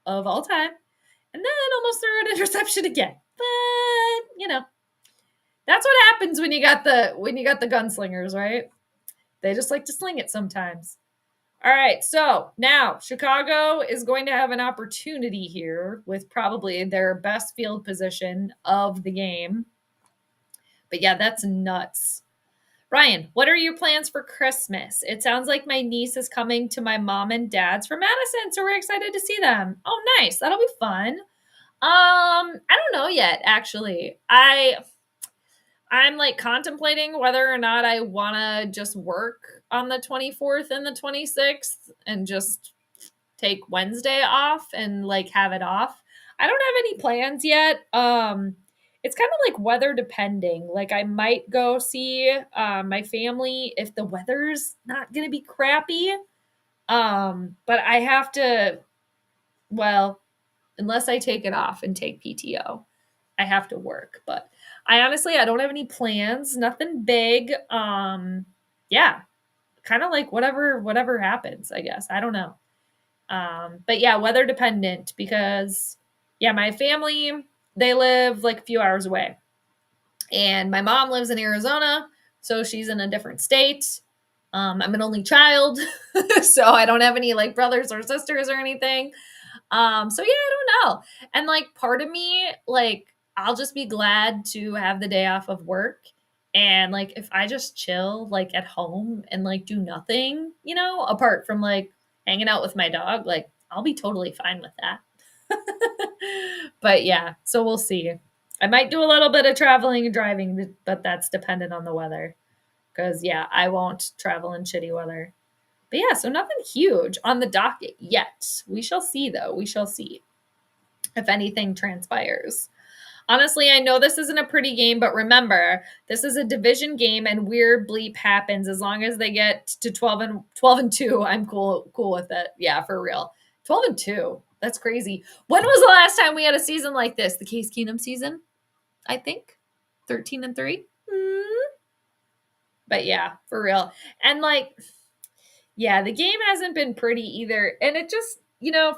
And then almost threw an interception again. But, that's what happens when you got the gunslingers, right? They just like to sling it sometimes. All right, so now Chicago is going to have an opportunity here with probably their best field position of the game. But yeah, that's nuts. Ryan, what are your plans for Christmas? It sounds like my niece is coming to my mom and dad's from Madison, so we're excited to see them. Oh, nice. That'll be fun. I don't know yet, actually. I'm like contemplating whether or not I want to just work on the 24th and the 26th and just take Wednesday off and like have it off. I don't have any plans yet. It's kind of like weather depending. Like I might go see my family if the weather's not going to be crappy. But I have to, well, unless I take it off and take PTO, I have to work. But I don't have any plans, nothing big. Yeah, kind of like whatever happens, I guess. I don't know. But yeah, weather dependent because yeah, my family, they live like a few hours away. And my mom lives in Arizona, so she's in a different state. I'm an only child, so I don't have any like brothers or sisters or anything. So yeah, I don't know. And like part of me, like I'll just be glad to have the day off of work. And like, if I just chill like at home and like do nothing, apart from like hanging out with my dog, like I'll be totally fine with that. But yeah, so we'll see. I might do a little bit of traveling and driving, but that's dependent on the weather. Because yeah, I won't travel in shitty weather. But yeah, so nothing huge on the docket yet. We shall see, though. We shall see if anything transpires. Honestly, I know this isn't a pretty game, but remember, this is a division game and weird bleep happens as long as they get to 12 and 2. I'm cool with it. Yeah, for real. 12 and 2. That's crazy. When was the last time we had a season like this? The Case Keenum season, I think. 13 and 3. But yeah, for real. And like, yeah, the game hasn't been pretty either. And it just,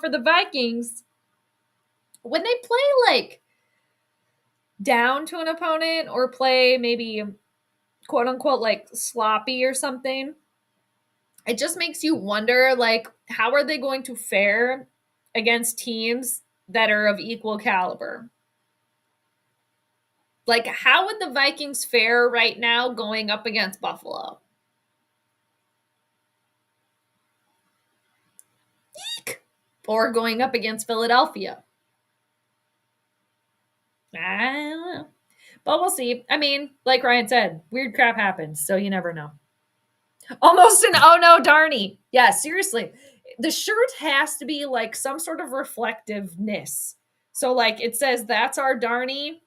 for the Vikings, when they play like down to an opponent or play maybe quote unquote like sloppy or something, it just makes you wonder like, how are they going to fare against teams that are of equal caliber? Like, how would the Vikings fare right now going up against Buffalo? Eek! Or going up against Philadelphia? I don't know. But we'll see. I mean, like Ryan said, weird crap happens, so you never know. Almost an oh no darny. Yeah, seriously. The shirt has to be like some sort of reflectiveness. So like it says that's our darny.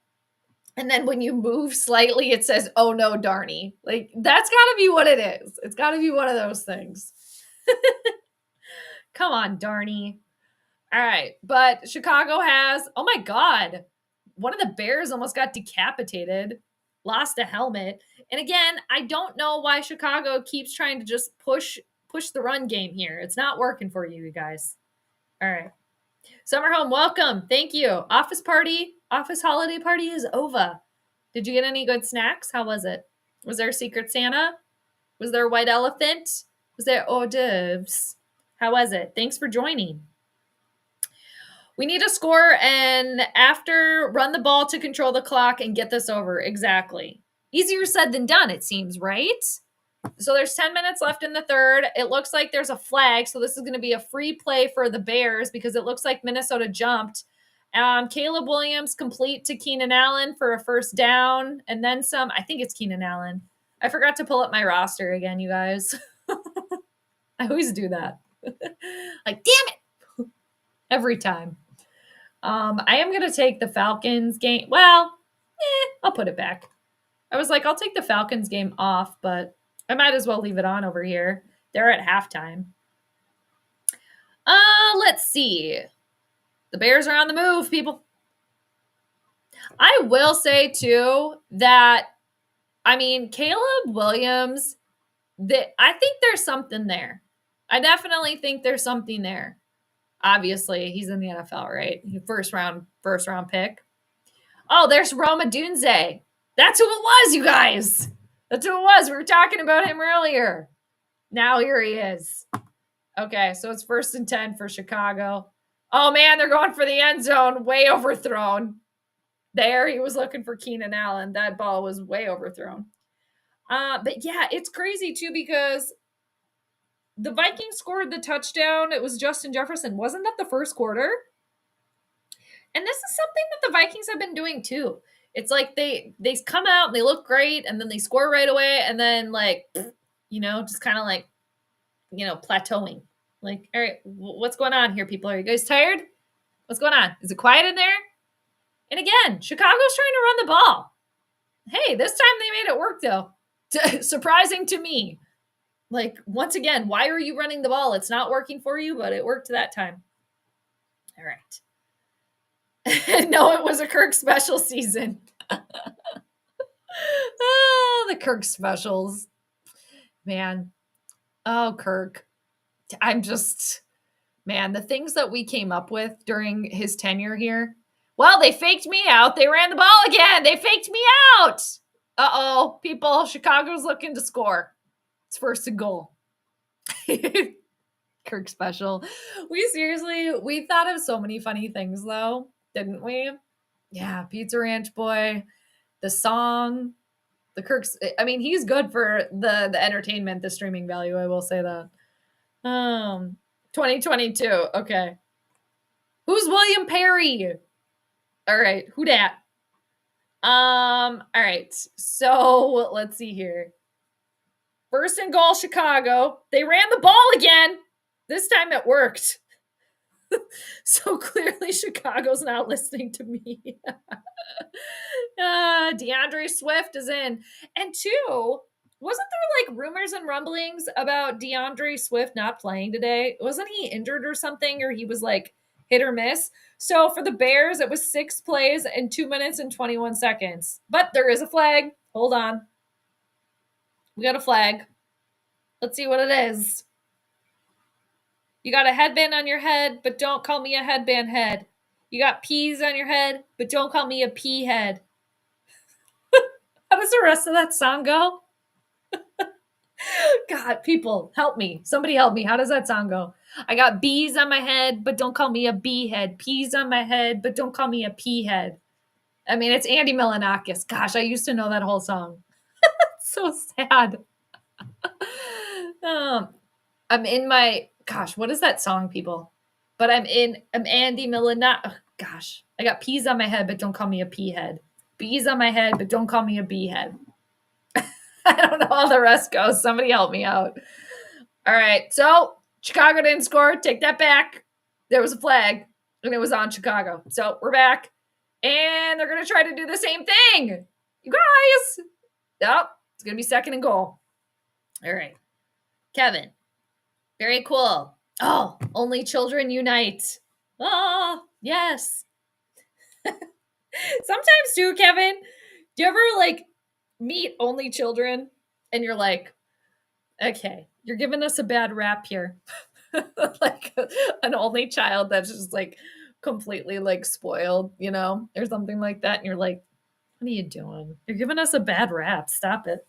And then when you move slightly, it says, oh no, darny. Like that's gotta be what it is. It's gotta be one of those things. Come on, darny. All right. But Chicago has, oh my God, one of the Bears almost got decapitated, lost a helmet. And again, I don't know why Chicago keeps trying to just push the run game here. It's not working for you guys. All right. Summer home, welcome. Thank you. Office holiday party is over. Did you get any good snacks? How was it? Was there a Secret Santa? Was there a white elephant? Was there hors d'oeuvres? How was it? Thanks for joining. We need a score, and after, run the ball to control the clock and get this over. Exactly. Easier said than done, it seems, right? So there's 10 minutes left in the third. It looks like there's a flag, so this is going to be a free play for the Bears because it looks like Minnesota jumped. Caleb Williams complete to Keenan Allen for a first down, and then some. I think it's Keenan Allen. I forgot to pull up my roster again, you guys. I always do that. Like, damn it. Every time. I am going to take the Falcons game. Well, I'll put it back. I was like, I'll take the Falcons game off, but I might as well leave it on over here. They're at halftime. Let's see. The Bears are on the move, people. I will say, too, that, I mean, Caleb Williams, I think there's something there. I definitely think there's something there. Obviously, he's in the NFL, right? First round pick. Oh, there's Roma Dunze. That's who it was, you guys. That's who it was. We were talking about him earlier. Now here he is. Okay, so it's 1st and 10 for Chicago. Oh, man, they're going for the end zone. Way overthrown. There, he was looking for Keenan Allen. That ball was way overthrown. But yeah, it's crazy, too, because the Vikings scored the touchdown. It was Justin Jefferson. Wasn't that the first quarter? And this is something that the Vikings have been doing too. It's like they come out and they look great and then they score right away and then like, just kind of like, plateauing. Like, all right, what's going on here, people? Are you guys tired? What's going on? Is it quiet in there? And again, Chicago's trying to run the ball. Hey, this time they made it work though. Surprising to me. Like, once again, why are you running the ball? It's not working for you, but it worked that time. All right. No, it was a Kirk special season. The Kirk specials. Man. Oh, Kirk. The things that we came up with during his tenure here. Well, they faked me out. They ran the ball again. They faked me out. Uh-oh, people. Chicago's looking to score. It's 1st and goal. Kirk special. We thought of so many funny things, though, didn't we? Yeah, Pizza Ranch Boy, the song, the Kirk's. I mean, he's good for the entertainment, the streaming value. I will say that. 2022. Okay, who's William Perry? All right, who dat? All right. So let's see here. First and goal, Chicago. They ran the ball again. This time it worked. So clearly Chicago's not listening to me. DeAndre Swift is in. And two, wasn't there like rumors and rumblings about DeAndre Swift not playing today? Wasn't he injured or something? Or he was like hit or miss? So for the Bears, it was 6 plays in 2 minutes and 21 seconds. But there is a flag. Hold on. We got a flag. Let's see what it is. You got a headband on your head, but don't call me a headband head. You got peas on your head, but don't call me a pea head. How does the rest of that song go? God, people, help me. Somebody help me. How does that song go? I got bees on my head, but don't call me a bee head. Peas on my head, but don't call me a pea head. I mean, it's Andy Milonakis. Gosh, I used to know that whole song. It's so sad. I'm in my gosh, what is that song, people? But I'm Andy Milonakis. Oh, gosh, I got peas on my head, but don't call me a pea head. Bees on my head, but don't call me a bee head. I don't know how the rest goes. Somebody help me out. All right, so Chicago didn't score. Take that back. There was a flag, and it was on Chicago. So we're back, and they're gonna try to do the same thing. You guys. Yep, it's gonna be second and goal. All right, Kevin. Very cool. Oh, only children unite. Oh, yes. Sometimes too, Kevin, do you ever like meet only children and you're like, okay, you're giving us a bad rap here. Like an only child that's just like completely like spoiled, you know, or something like that. And you're like, what are you doing? You're giving us a bad rap. Stop it.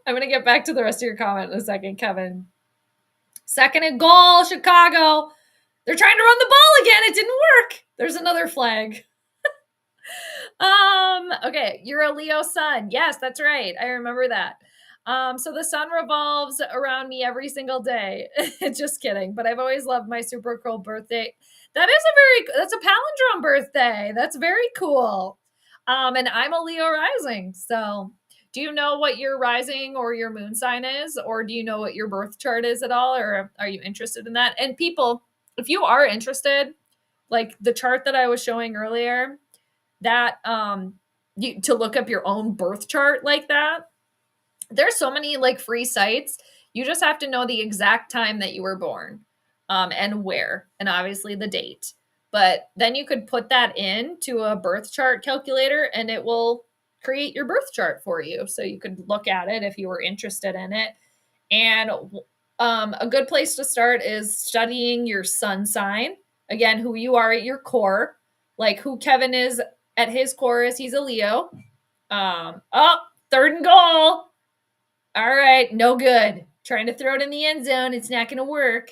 I'm going to get back to the rest of your comment in a second, Kevin. Second and goal, Chicago. They're trying to run the ball again. It didn't work. There's another flag. Okay, you're a Leo sun. Yes, that's right. I remember that. So the sun revolves around me every single day. Just kidding. But I've always loved my super cool birthday. That's a palindrome birthday. That's very cool. And I'm a Leo rising. So do you know what your rising or your moon sign is? Or do you know what your birth chart is at all? Or are you interested in that? And people, if you are interested, like the chart that I was showing earlier, that to look up your own birth chart like that, there's so many like free sites. You just have to know the exact time that you were born, and where, and obviously the date. But then you could put that into a birth chart calculator and it will create your birth chart for you. So you could look at it if you were interested in it. And a good place to start is studying your sun sign. Again, who you are at your core, like who Kevin is at his core is he's a Leo. Third and goal. All right, no good. Trying to throw it in the end zone. It's not going to work.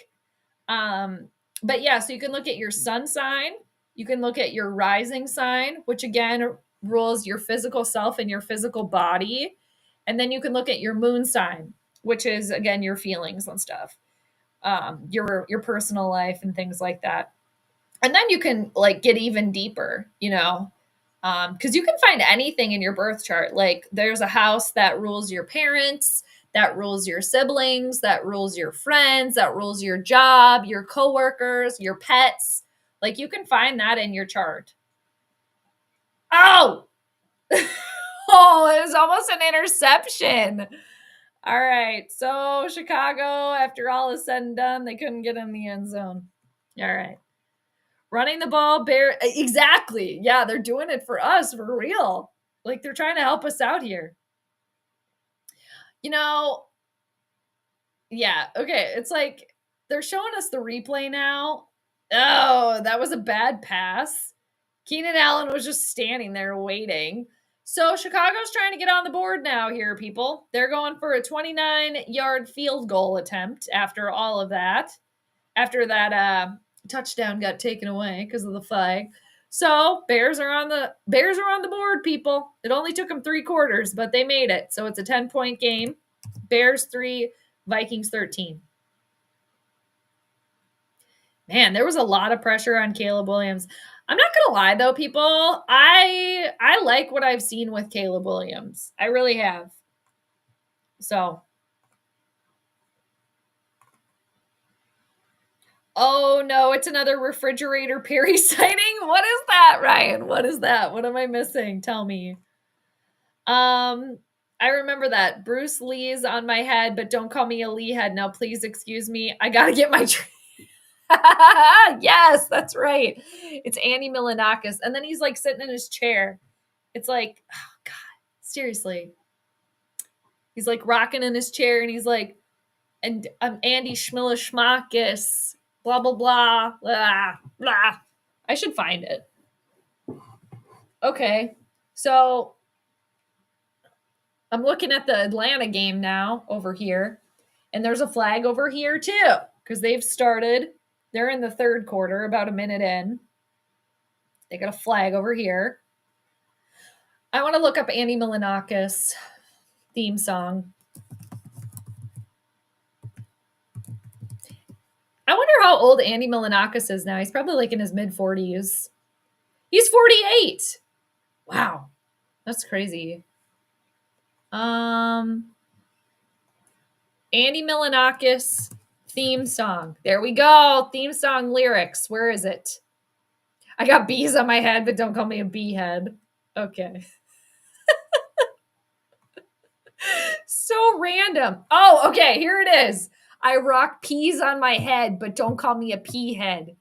But yeah, so you can look at your sun sign. You can look at your rising sign, which again rules your physical self and your physical body. And then you can look at your moon sign, which is again your feelings and stuff, your personal life and things like that. And then you can like get even deeper, you know, because you can find anything in your birth chart. Like there's a house that rules your parents, that rules your siblings, that rules your friends, that rules your job, your coworkers, your pets. Like you can find that in your chart. Oh, oh, it was almost an interception. All right. So Chicago, after all is said and done, they couldn't get in the end zone. All right. Running the ball, exactly. Yeah, they're doing it for us, for real. Like they're trying to help us out here. You know, yeah, okay. It's like they're showing us the replay now. Oh, that was a bad pass. Keenan Allen was just standing there waiting. So Chicago's trying to get on the board now here, people. They're going for a 29-yard field goal attempt after all of that. After that touchdown got taken away because of the flag. So Bears are on the board, people. It only took them 3 quarters, but they made it. So it's a 10-point game. Bears 3, Vikings 13. Man, there was a lot of pressure on Caleb Williams. I'm not gonna lie though, people. I like what I've seen with Caleb Williams. I really have. So, oh no, it's another refrigerator Perry sighting. What is that, Ryan? What is that? What am I missing? Tell me. I remember that. Bruce Lee's on my head, but don't call me a Lee head. Now, please excuse me. I gotta get my yes, that's right. It's Andy Milanakis. And then he's like sitting in his chair. It's like, oh God, seriously. He's like rocking in his chair and he's like, and I'm Andy Schmilishmakis, blah, blah, blah, blah, blah. I should find it. Okay. So I'm looking at the Atlanta game now over here, and there's a flag over here too because they've started. They're in the 3rd quarter, about a minute in. They got a flag over here. I want to look up Andy Milanakis theme song. I wonder how old Andy Milanakis is now. He's probably like in his mid-40s. He's 48. Wow. That's crazy. Andy Milanakis theme song. There we go. Theme song lyrics. Where is it? I got bees on my head, but don't call me a bee head. Okay. So random. Oh, okay. Here it is. I rock peas on my head, but don't call me a pea head.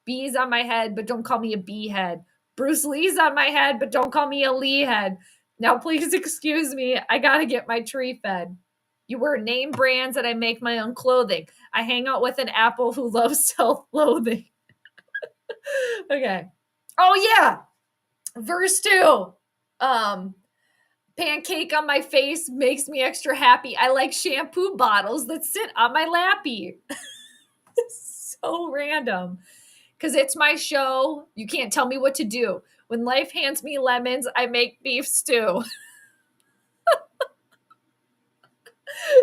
Bees on my head, but don't call me a bee head. Bruce Lee's on my head, but don't call me a Lee head. Now, please excuse me. I got to get my tree fed. You wear name brands and I make my own clothing. I hang out with an apple who loves self-loathing. Okay. Oh, yeah. Verse 2. Pancake on my face makes me extra happy. I like shampoo bottles that sit on my lappy. So random. Because it's my show. You can't tell me what to do. When life hands me lemons, I make beef stew.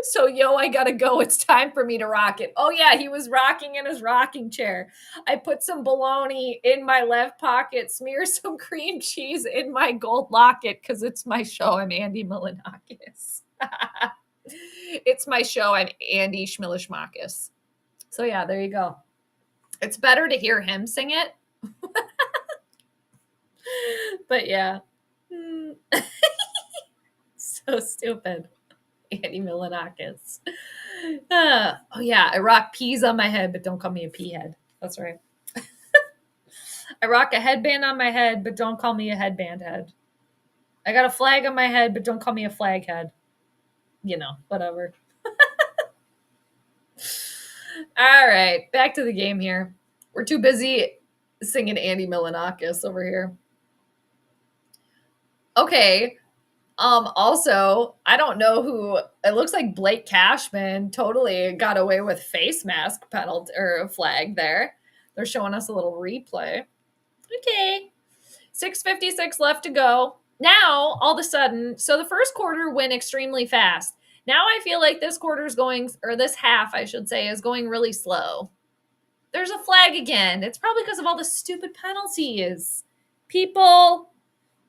So, yo, I gotta go. It's time for me to rock it. Oh, yeah, he was rocking in his rocking chair. I put some bologna in my left pocket, smear some cream cheese in my gold locket because it's my show. I'm Andy Milanakis. It's my show. I'm Andy Schmilishmakis. So, yeah, there you go. It's better to hear him sing it. But, yeah. So stupid. Andy Milanakis. Oh, yeah. I rock peas on my head, but don't call me a pea head. That's right. I rock a headband on my head, but don't call me a headband head. I got a flag on my head, but don't call me a flag head. You know, whatever. All right. Back to the game here. We're too busy singing Andy Milanakis over here. Okay. Also, I don't know who, it looks like Blake Cashman totally got away with face mask penalty or flag there. They're showing us a little replay. Okay. 6:56 left to go. Now, all of a sudden, so the first quarter went extremely fast. Now I feel like this quarter's going, or this half, I should say, is going really slow. There's a flag again. It's probably because of all the stupid penalties. People,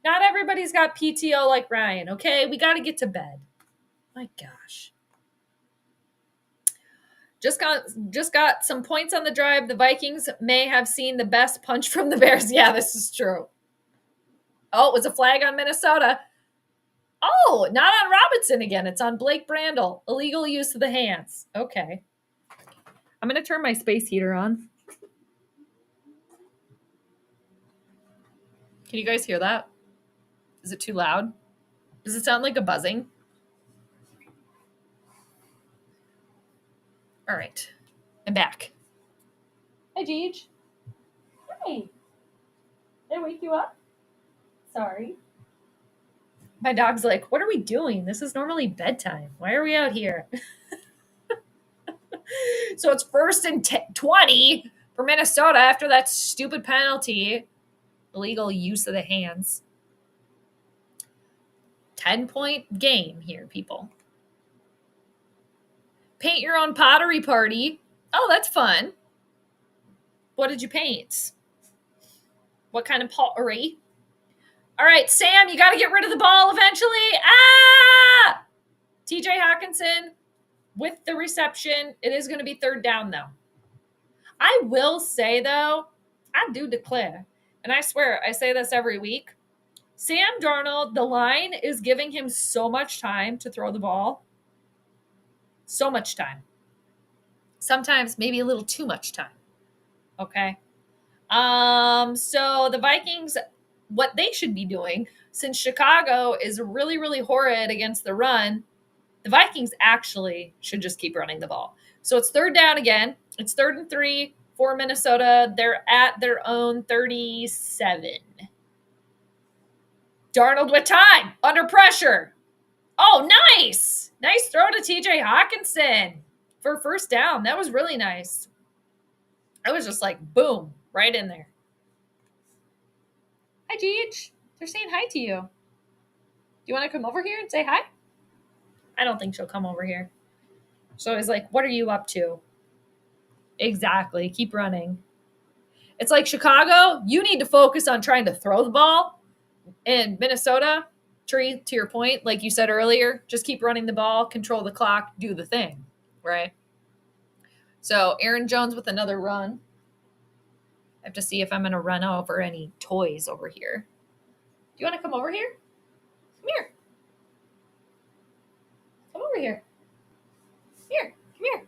not everybody's got PTO like Ryan, okay? We got to get to bed. My gosh. Just got some points on the drive. The Vikings may have seen the best punch from the Bears. Yeah, this is true. Oh, it was a flag on Minnesota. Oh, not on Robinson again. It's on Blake Brandel. Illegal use of the hands. Okay. I'm going to turn my space heater on. Can you guys hear that? Is it too loud? Does it sound like a buzzing? All right. I'm back. Hi, Jade. Hi. Did I wake you up? Sorry. My dog's like, what are we doing? This is normally bedtime. Why are we out here? So it's 1st and 20 for Minnesota after that stupid penalty. illegal use of the hands. 10-point game here, people. Paint your own pottery party. Oh, that's fun. What did you paint? What kind of pottery? All right, Sam, you got to get rid of the ball eventually. Ah! TJ Hawkinson with the reception. It is going to be third down, though. I will say, though, I do declare, and I swear I say this every week, Sam Darnold, the line is giving him so much time to throw the ball. So much time. Sometimes maybe a little too much time. Okay? So the Vikings, what they should be doing, since Chicago is really, really horrid against the run, the Vikings actually should just keep running the ball. So it's third down again. It's 3rd and 3 for Minnesota. They're at their own 37. Darnold with time, under pressure. Oh, nice. Nice throw to TJ Hawkinson for first down. That was really nice. I was just like, boom, right in there. Hi, Jade. They're saying hi to you. Do you want to come over here and say hi? I don't think she'll come over here. So he's like, what are you up to? Exactly. Keep running. It's like Chicago, you need to focus on trying to throw the ball. And Minnesota, to your point, like you said earlier, just keep running the ball, control the clock, do the thing, right? So Aaron Jones with another run. I have to see if I'm going to run over any toys over here. Do you want to come over here? Come here. Come over here. Here. Come here.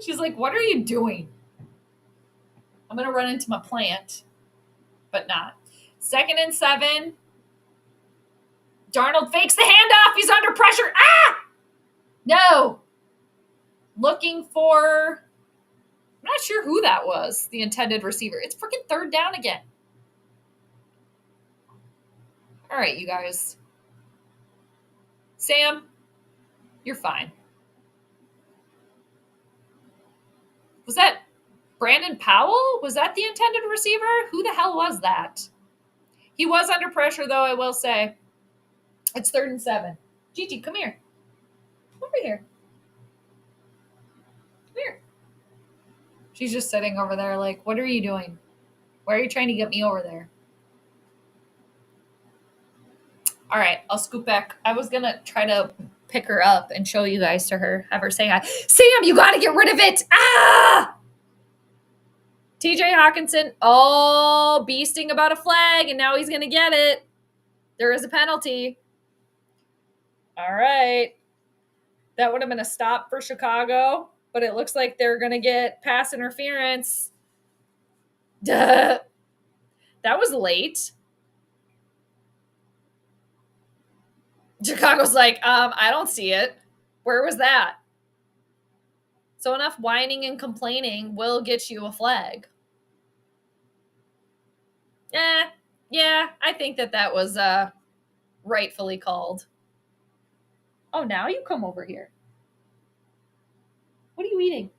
She's like, what are you doing? I'm going to run into my plant, but not. 2nd and 7. Darnold fakes the handoff. He's under pressure. Ah! No. Looking for, I'm not sure who that was, the intended receiver. It's freaking third down again. All right, you guys. Sam, you're fine. Was that Brandon Powell? Was that the intended receiver? Who the hell was that? He was under pressure, though, I will say. It's 3rd and 7. Gigi, come here. Come over here. Come here. She's just sitting over there like, what are you doing? Why are you trying to get me over there? All right, I'll scoot back. I was going to try to pick her up and show you guys to her. Have her say hi. Sam, you got to get rid of it. Ah! TJ Hawkinson, all beasting about a flag, and now he's going to get it. There is a penalty. All right. That would have been a stop for Chicago, but it looks like they're going to get pass interference. Duh. That was late. Chicago's like, I don't see it. Where was that? So enough whining and complaining will get you a flag. Yeah, I think that was rightfully called. Oh, now you come over here. What are you eating?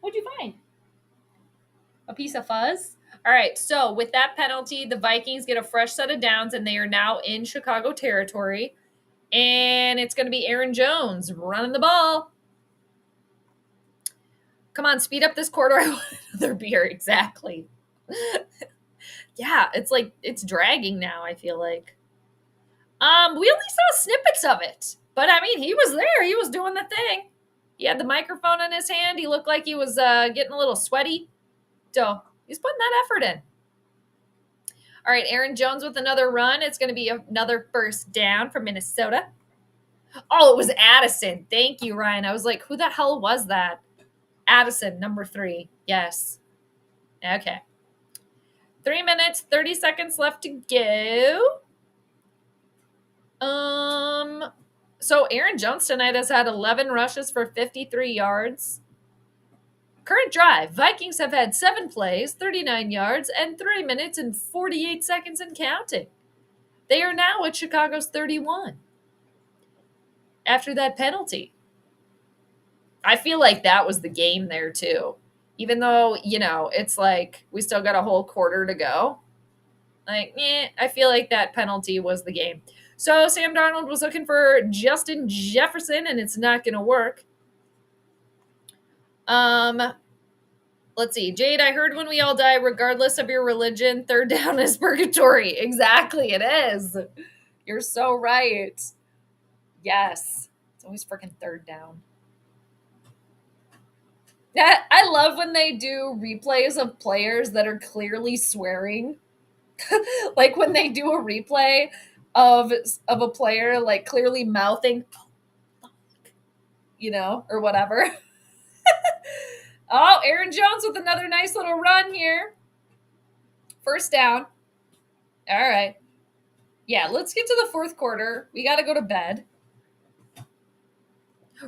What'd you find? A piece of fuzz? All right, so with that penalty, the Vikings get a fresh set of downs, and they are now in Chicago territory. And it's going to be Aaron Jones running the ball. Come on, speed up this quarter. I want another beer. Exactly. Yeah, it's like it's dragging now, I feel like. We only saw snippets of it. But, I mean, he was there. He was doing the thing. He had the microphone in his hand. He looked like he was getting a little sweaty. So, he's putting that effort in. All right, Aaron Jones with another run. It's going to be another first down for Minnesota. Oh, it was Addison. Thank you, Ryan. I was like, who the hell was that? Addison, number 3. Yes. Okay. 3 minutes, 30 seconds left to go. So Aaron Jones tonight has had 11 rushes for 53 yards. Current drive, Vikings have had 7 plays, 39 yards, and 3 minutes and 48 seconds and counting. They are now at Chicago's 31. After that penalty. I feel like that was the game there, too. even though, you know, it's like we still got a whole quarter to go. Like, I feel like that penalty was the game. So Sam Darnold was looking for Justin Jefferson, and it's not going to work. Let's see. Jade, I heard when we all die, regardless of your religion, third down is purgatory. Exactly, it is. You're so right. Yes. It's always freaking third down. I love when they do replays of players that are clearly swearing. Like when they do a replay of a player like clearly mouthing, you know, or whatever. Oh, Aaron Jones with another nice little run here. First down. All right. Yeah, let's get to the fourth quarter. We got to go to bed.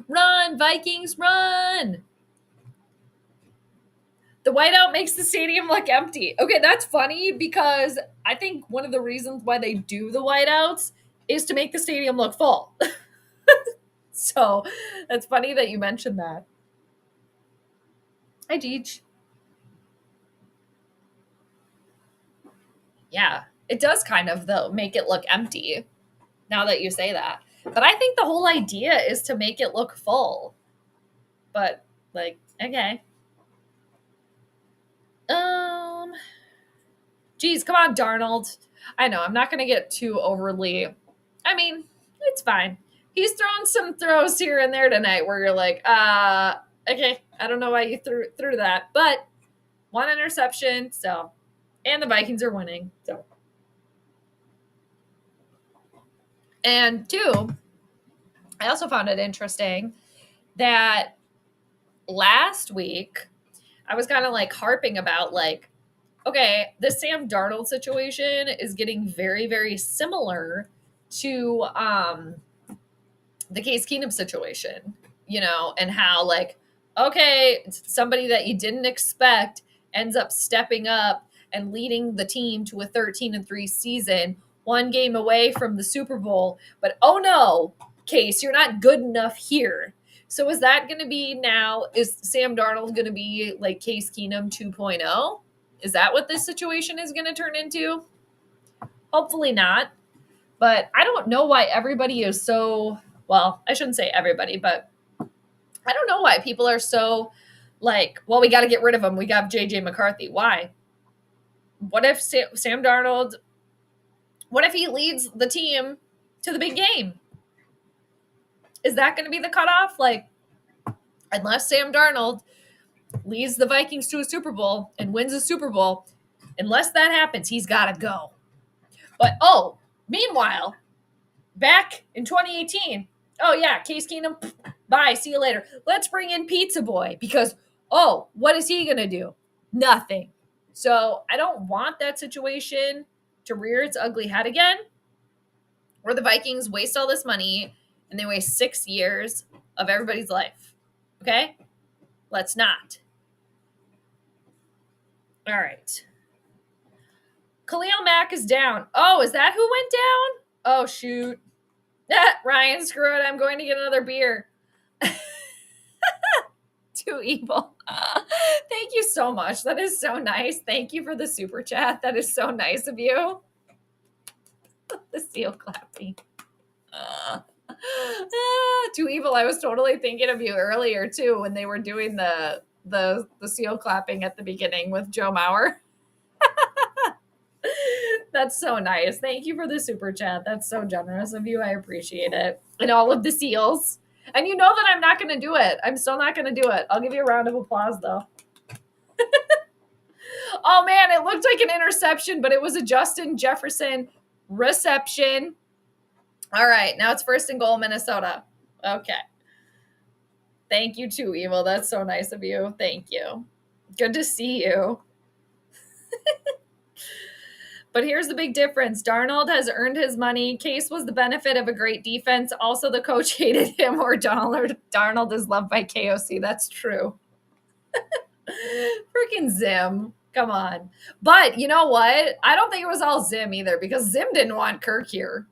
Run, Vikings, run. The whiteout makes the stadium look empty. Okay, that's funny because I think one of the reasons why they do the whiteouts is to make the stadium look full. So that's funny that you mentioned that. Hi, Deej. Yeah, it does kind of, though, make it look empty now that you say that. But I think the whole idea is to make it look full. But, like, okay. Geez, come on, Darnold. I know, I'm not going to get too overly. I mean, it's fine. He's thrown some throws here and there tonight where you're like, okay, I don't know why you threw that. But one interception, so. And the Vikings are winning, so. And two, I also found it interesting that last week I was kind of like harping about like, okay, the Sam Darnold situation is getting very, very similar to the Case Keenum situation, you know, and how like, okay, somebody that you didn't expect ends up stepping up and leading the team to a 13-3 season, one game away from the Super Bowl. But oh no, Case, you're not good enough here. So is that going to be now, is Sam Darnold going to be like Case Keenum 2.0? Is that what this situation is going to turn into? Hopefully not. But I don't know why everybody is so, well, I shouldn't say everybody, but I don't know why people are so like, well, we got to get rid of him. We got JJ McCarthy. Why? What if Sam Darnold, what if he leads the team to the big game? Is that going to be the cutoff? Like, unless Sam Darnold leads the Vikings to a Super Bowl and wins a Super Bowl, unless that happens, he's got to go. But, oh, meanwhile, back in 2018, oh, yeah, Case Keenum, bye, see you later. Let's bring in Pizza Boy because, oh, what is he going to do? Nothing. So I don't want that situation to rear its ugly head again, where the Vikings waste all this money and they waste 6 years of everybody's life. Okay? Let's not. All right. Khalil Mack is down. Oh, is that who went down? Oh, shoot. Ryan, screw it. I'm going to get another beer. Too evil. Thank you so much. That is so nice. Thank you for the super chat. That is so nice of you. The seal clapping. Too evil. I was totally thinking of you earlier too when they were doing the seal clapping at the beginning with Joe Mauer. That's so nice. Thank you for the super chat. That's so generous of you. I appreciate it. And all of the seals. And you know that I'm not going to do it. I'm still not going to do it. I'll give you a round of applause, though. Oh, man, it looked like an interception, but it was a Justin Jefferson reception. All right, now it's 1st and goal, Minnesota. Okay. Thank you, too, Evil. That's so nice of you. Thank you. Good to see you. But here's the big difference. Darnold has earned his money. Case was the benefit of a great defense. Also, the coach hated him, or Darnold is loved by KOC. That's true. Freaking Zim. Come on. But you know what? I don't think it was all Zim either because Zim didn't want Kirk here.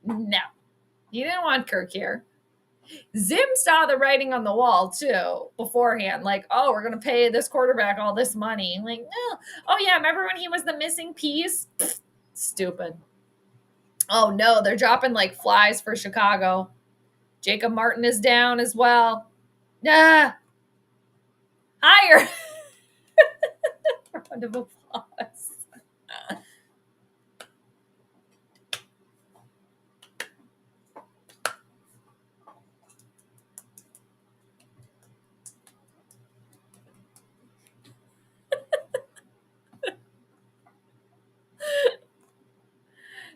No. He didn't want Kirk here. Zim saw the writing on the wall too beforehand. Like, oh, we're going to pay this quarterback all this money. Like, no. Oh, yeah. Remember when he was the missing piece? Pfft, stupid. Oh, no. They're dropping like flies for Chicago. Jacob Martin is down as well. Ah, higher. Round of applause.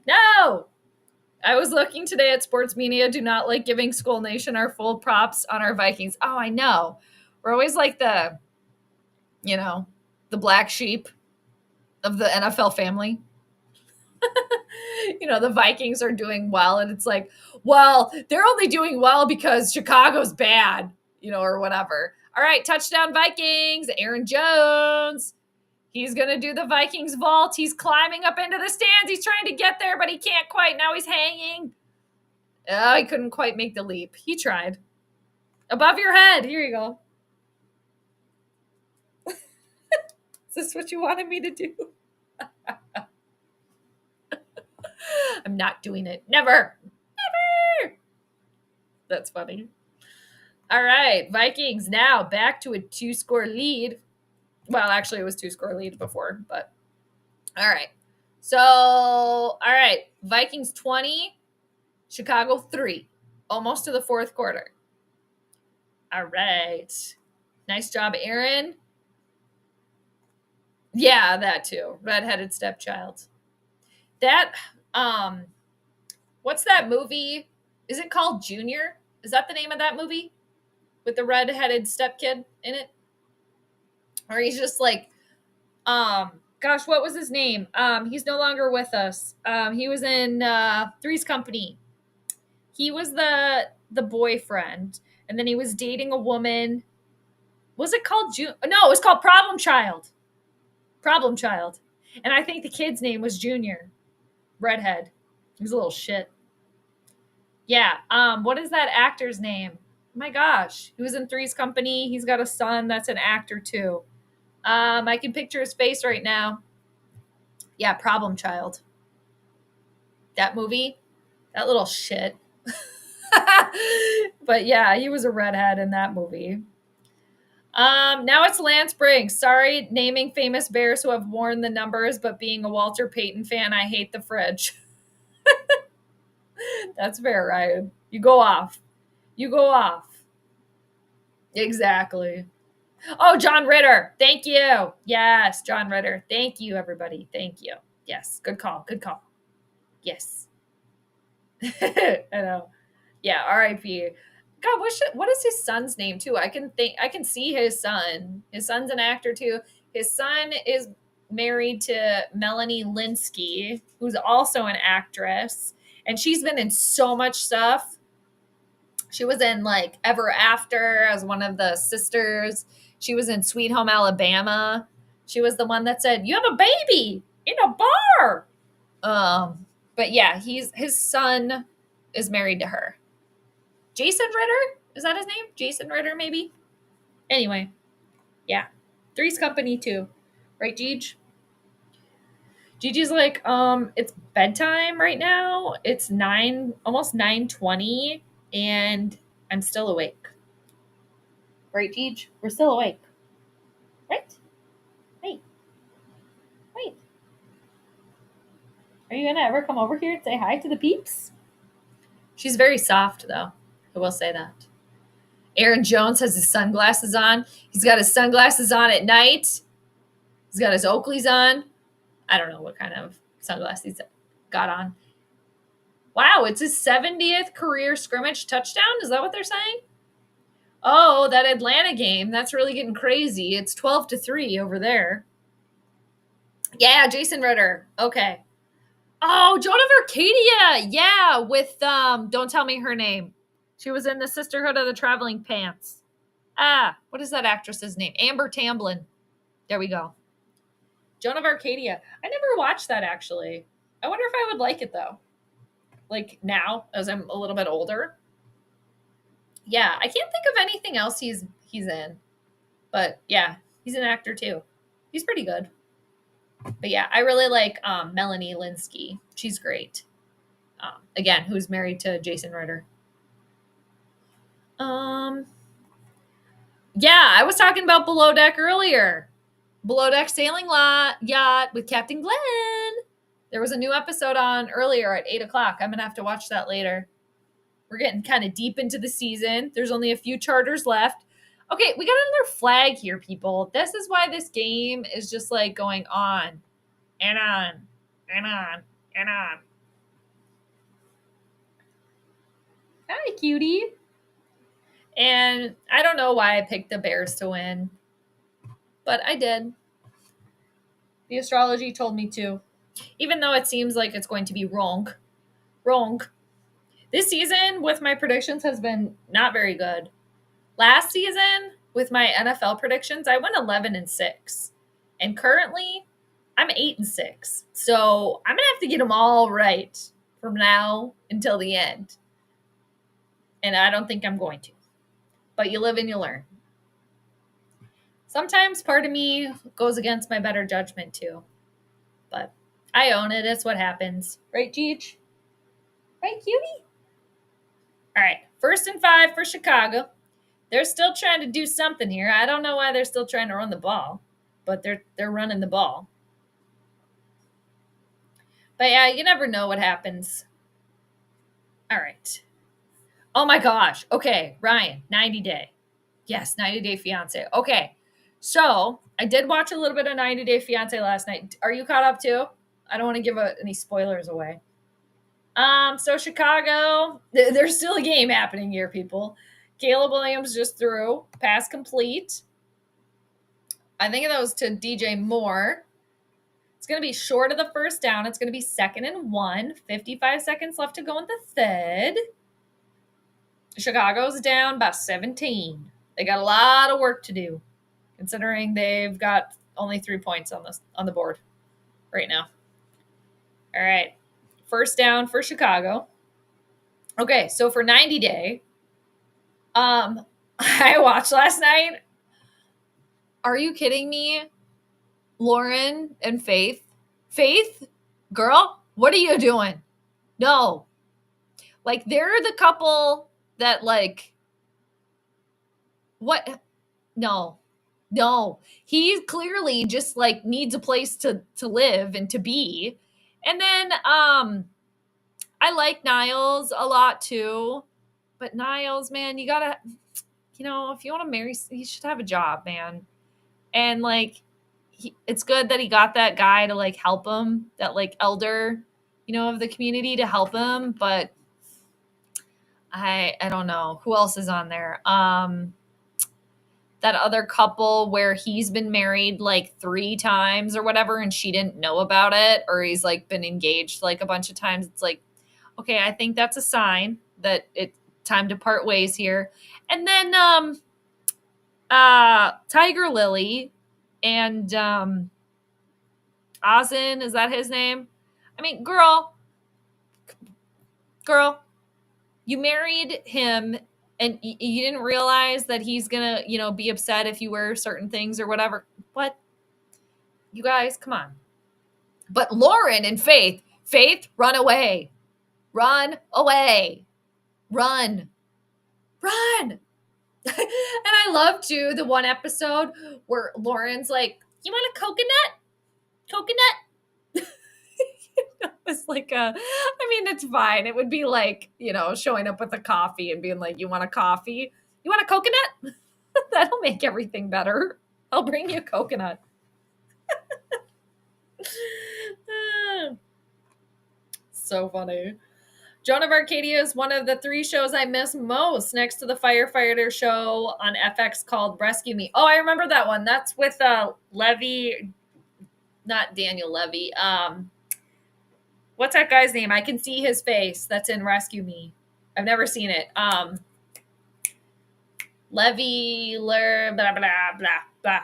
No. I was looking today at sports media. Do not like giving Skol Nation our full props on our Vikings. Oh, I know. We're always like the black sheep of the NFL family. The Vikings are doing well, and it's like, well, they're only doing well because Chicago's bad, or whatever. All right, touchdown Vikings, Aaron Jones. He's going to do the Vikings vault. He's climbing up into the stands. He's trying to get there, but he can't quite. Now he's hanging. Oh, he couldn't quite make the leap. He tried. Above your head. Here you go. Is this what you wanted me to do? I'm not doing it. Never. Never. That's funny. All right. Vikings now back to a 2-score lead. Well, actually, it was 2-score lead before, but all right. So, all right. Vikings 20, Chicago 3, almost to the fourth quarter. All right. Nice job, Aaron. Yeah, that too. Redheaded stepchild. That, what's that movie? Is it called Junior? Is that the name of that movie? With the redheaded stepkid in it? Or he's just like, gosh, what was his name? He's no longer with us. He was in Three's Company. He was the boyfriend, and then he was dating a woman. Was it called No, it was called Problem Child. Problem Child. And I think the kid's name was Junior. Redhead. He was a little shit. Yeah. What is that actor's name? Oh my gosh. He was in Three's Company. He's got a son that's an actor too. I can picture his face right now. Yeah, Problem Child. That movie. That little shit. But yeah, he was a redhead in that movie. Now it's Lance Briggs. Sorry, naming famous Bears who have worn the numbers, but being a Walter Payton fan, I hate the fridge. That's fair, Ryan. You go off. You go off. Exactly. Oh, John Ritter. Thank you. Yes, John Ritter. Thank you, everybody. Thank you. Yes, good call. Good call. Yes. I know. Yeah, R.I.P. God, what is his son's name too? I can see his son. His son's an actor too. His son is married to Melanie Linsky, who's also an actress, and she's been in so much stuff. She was in like Ever After as one of the sisters. She was in Sweet Home Alabama. She was the one that said, "You have a baby in a bar." But yeah, his son is married to her. Jason Ritter? Is that his name? Jason Ritter, maybe? Anyway, yeah. Three's Company too. Right, Gigi? Gigi's like, it's bedtime right now. It's almost 9:20, and I'm still awake. Right, Gigi? We're still awake. Right? Wait. Are you gonna ever come over here and say hi to the peeps? She's very soft, though. I will say that. Aaron Jones has his sunglasses on. He's got his sunglasses on at night. He's got his Oakleys on. I don't know what kind of sunglasses he's got on. Wow, it's his 70th career scrimmage touchdown? Is that what they're saying? Oh, that Atlanta game. That's really getting crazy. It's 12-3 over there. Yeah, Jason Ritter. Okay. Oh, Joan of Arcadia. Yeah, with don't tell me her name. She was in the Sisterhood of the Traveling Pants. What is that actress's name? Amber Tamblyn. There we go. Joan of Arcadia. I never watched that, actually. I wonder if I would like it, though. Like, now, as I'm a little bit older. Yeah, I can't think of anything else he's in. But yeah, he's an actor too. He's pretty good. But yeah, I really like Melanie Linsky. She's great. Again, who's married to Jason Ritter. Yeah, I was talking about Below Deck earlier. Below Deck sailing yacht with Captain Glenn. There was a new episode on earlier at 8:00. I'm gonna have to watch that later. We're getting kind of deep into the season. There's only a few charters left. Okay, we got another flag here, people. This is why this game is just like going on and on and on and on. Hi, cutie. And I don't know why I picked the Bears to win, but I did. The astrology told me to, even though it seems like it's going to be wrong. Wrong. This season with my predictions has been not very good. Last season with my NFL predictions, I went 11-6. And currently, I'm 8-6. So I'm going to have to get them all right from now until the end. And I don't think I'm going to. But you live and you learn. Sometimes part of me goes against my better judgment too. But I own it. It's what happens. Right, Cheech? Right, cutie? All right. 1st and 5 for Chicago. They're still trying to do something here. I don't know why they're still trying to run the ball, but they're running the ball. But yeah, you never know what happens. All right. Oh my gosh. Okay, Ryan, 90 Day. Yes, 90 Day Fiance. Okay. So I did watch a little bit of 90 Day Fiance last night. Are you caught up too? I don't want to give any spoilers away. So Chicago, there's still a game happening here, people. Caleb Williams just threw, pass complete. I think that was to DJ Moore. It's going to be short of the first down. It's going to be 2nd and 1. 55 seconds left to go in the third. Chicago's down by 17. They got a lot of work to do, considering they've got only 3 points on the board right now. All right. First down for Chicago. Okay, so for 90 Day, I watched last night. Are you kidding me? Lauren and Faith. Faith, girl, what are you doing? No. Like, they're the couple that, like, what? No. He clearly just, like, needs a place to live and to be. And then I like Niles a lot, too. But Niles, man, you gotta, if you want to marry, you should have a job, man. And, like, it's good that he got that guy to, like, help him, that, like, elder, of the community to help him. But I don't know. Who else is on there? That other couple where he's been married, like, 3 times or whatever, and she didn't know about it, or he's, like, been engaged, like, a bunch of times. It's like, okay, I think that's a sign that it's time to part ways here. And then Tiger Lily and Ozin, is that his name? I mean, girl, you married him and you didn't realize that he's gonna, be upset if you wear certain things or whatever. What? You guys, come on. But Lauren and Faith, run away. Run away. Run. And I love, too, the one episode where Lauren's like, you want a coconut? It's like it's fine. It would be like, showing up with a coffee and being like, you want a coffee? You want a coconut? That'll make everything better. I'll bring you a coconut. So funny. Joan of Arcadia is one of the 3 shows I miss most, next to the firefighter show on FX called Rescue Me. Oh, I remember that one. That's with Levy, not Daniel Levy. What's that guy's name? I can see his face. That's in Rescue Me. I've never seen it. Levy, blah, blah, blah, blah.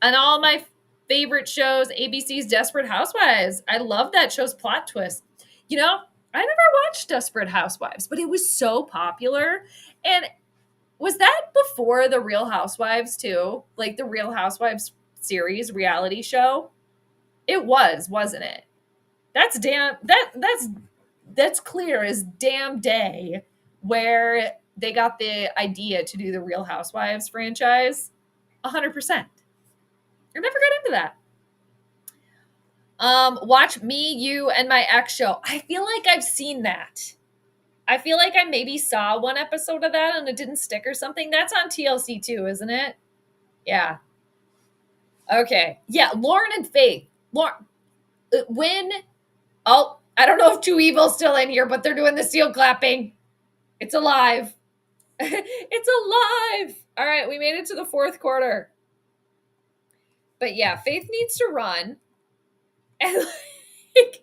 And all my favorite shows, ABC's Desperate Housewives. I love that show's plot twist. I never watched Desperate Housewives, but it was so popular. And Was that before the Real Housewives too? Like the Real Housewives series reality show? It was, wasn't it? That's clear as damn day where they got the idea to do the Real Housewives franchise. 100%. I never got into that. Watch Me, You, and My Ex show. I feel like I've seen that. I feel like I maybe saw one episode of that and it didn't stick or something. That's on TLC too, isn't it? Yeah. Okay. Yeah, Lauren and Faith. Lauren, when, oh, I don't know if Two Evil's still in here, but they're doing the seal clapping. It's alive. It's alive. All right, we made it to the fourth quarter. But yeah, Faith needs to run. And like,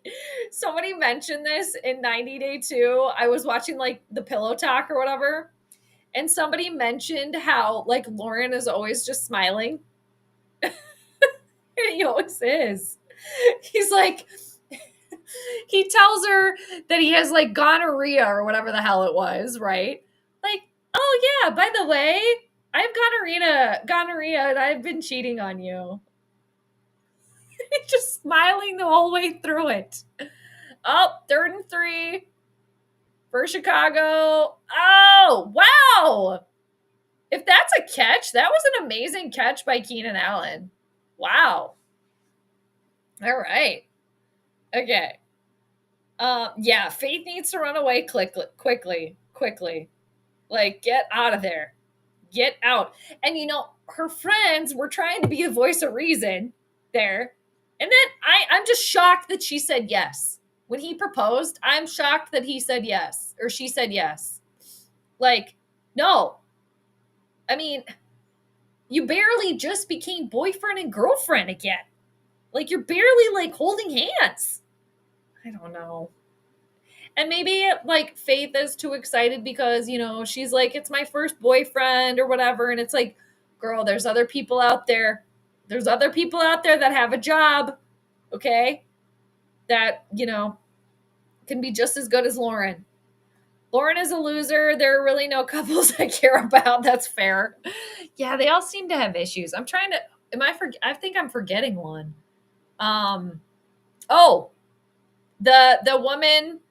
somebody mentioned this in 90 Day 2. I was watching like the Pillow Talk or whatever. And somebody mentioned how like Lauren is always just smiling. He always is. He's like, he tells her that he has like gonorrhea or whatever the hell it was, right? Like, oh yeah, by the way, I have gonorrhea, and I've been cheating on you. He's just smiling the whole way through it. Oh, 3rd and 3 for Chicago. Oh, wow. If that's a catch, that was an amazing catch by Keenan Allen. Wow. All right. Okay. Yeah, Faith needs to run away quickly. Like, get out of there. Get out. And you know, her friends were trying to be the voice of reason there. And then I'm just shocked that she said yes. When he proposed, I'm shocked that he said yes, or she said yes. Like, no. I mean, you barely just became boyfriend and girlfriend again. Like, you're barely like holding hands. I don't know. And maybe like Faith is too excited because, you know, she's like, it's my first boyfriend or whatever. And it's like, girl, there's other people out there. There's other people out there that have a job. Okay. That, you know, can be just as good as Lauren. Lauren is a loser. There are really no couples I care about. That's fair. Yeah, they all seem to have issues. I'm trying to, I think I'm forgetting one. Oh, the woman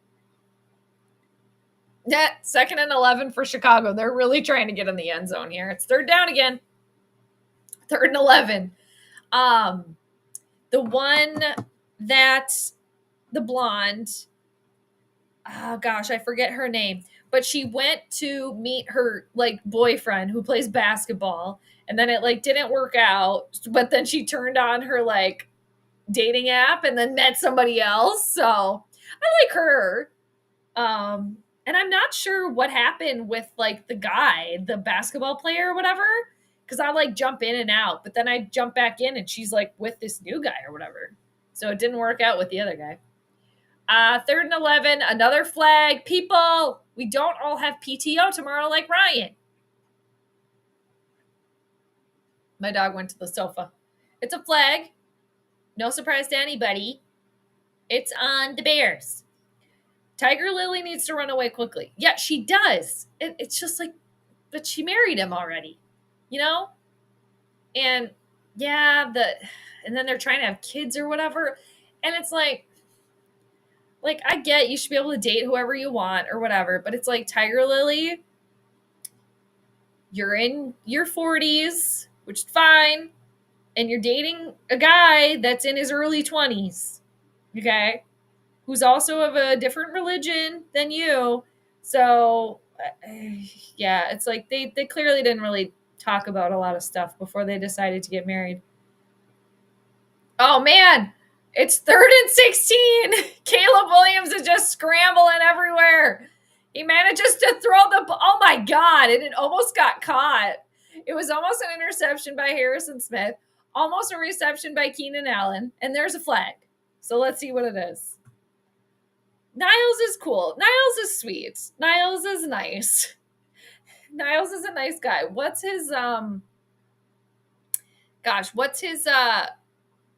that 2nd and 11 for Chicago. They're really trying to get in the end zone here. It's 3rd down again. 3rd and 11. The one that the blonde, oh gosh, I forget her name, but she went to meet her like boyfriend who plays basketball, and then it like didn't work out, but then she turned on her like dating app and then met somebody else. So I like her. And I'm not sure what happened with like the guy, the basketball player or whatever, because I like jump in and out, but then I jump back in and she's like with this new guy or whatever. So it didn't work out with the other guy. 3rd and 11, another flag. People, we don't all have PTO tomorrow like Ryan. My dog went to the sofa. It's a flag. No surprise to anybody. It's on the Bears. Tiger Lily needs to run away quickly. Yeah, she does. It's just like, but she married him already, you know? And yeah, and then they're trying to have kids or whatever. And it's like I get you should be able to date whoever you want or whatever, but it's like, Tiger Lily, you're in your 40s, which is fine, and you're dating a guy that's in his early 20s, okay? Who's also of a different religion than you. So, yeah, it's like they clearly didn't really talk about a lot of stuff before they decided to get married. Oh, man. It's 3rd and 16. Caleb Williams is just scrambling everywhere. He manages to throw the ball. Oh, my God. And it almost got caught. It was almost an interception by Harrison Smith, almost a reception by Keenan Allen, and there's a flag. So let's see what it is. Niles is cool. Niles is sweet. Niles is nice. Niles is a nice guy. What's his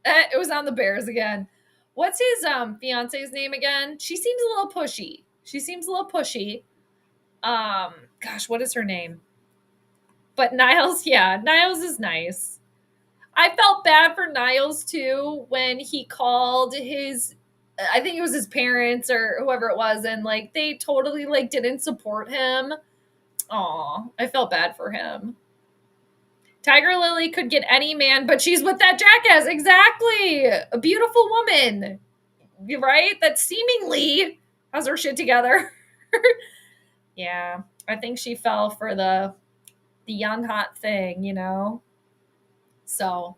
it was on the Bears again. What's his fiance's name again? She seems a little pushy. Gosh, what is her name? But Niles, yeah, Niles is nice. I felt bad for Niles too when he called his, I think it was his parents or whoever it was, and like they totally like didn't support him. Aw, I felt bad for him. Tiger Lily could get any man, but she's with that jackass. Exactly. A beautiful woman, right? That seemingly has her shit together. Yeah, I think she fell for the young hot thing, you know. So, all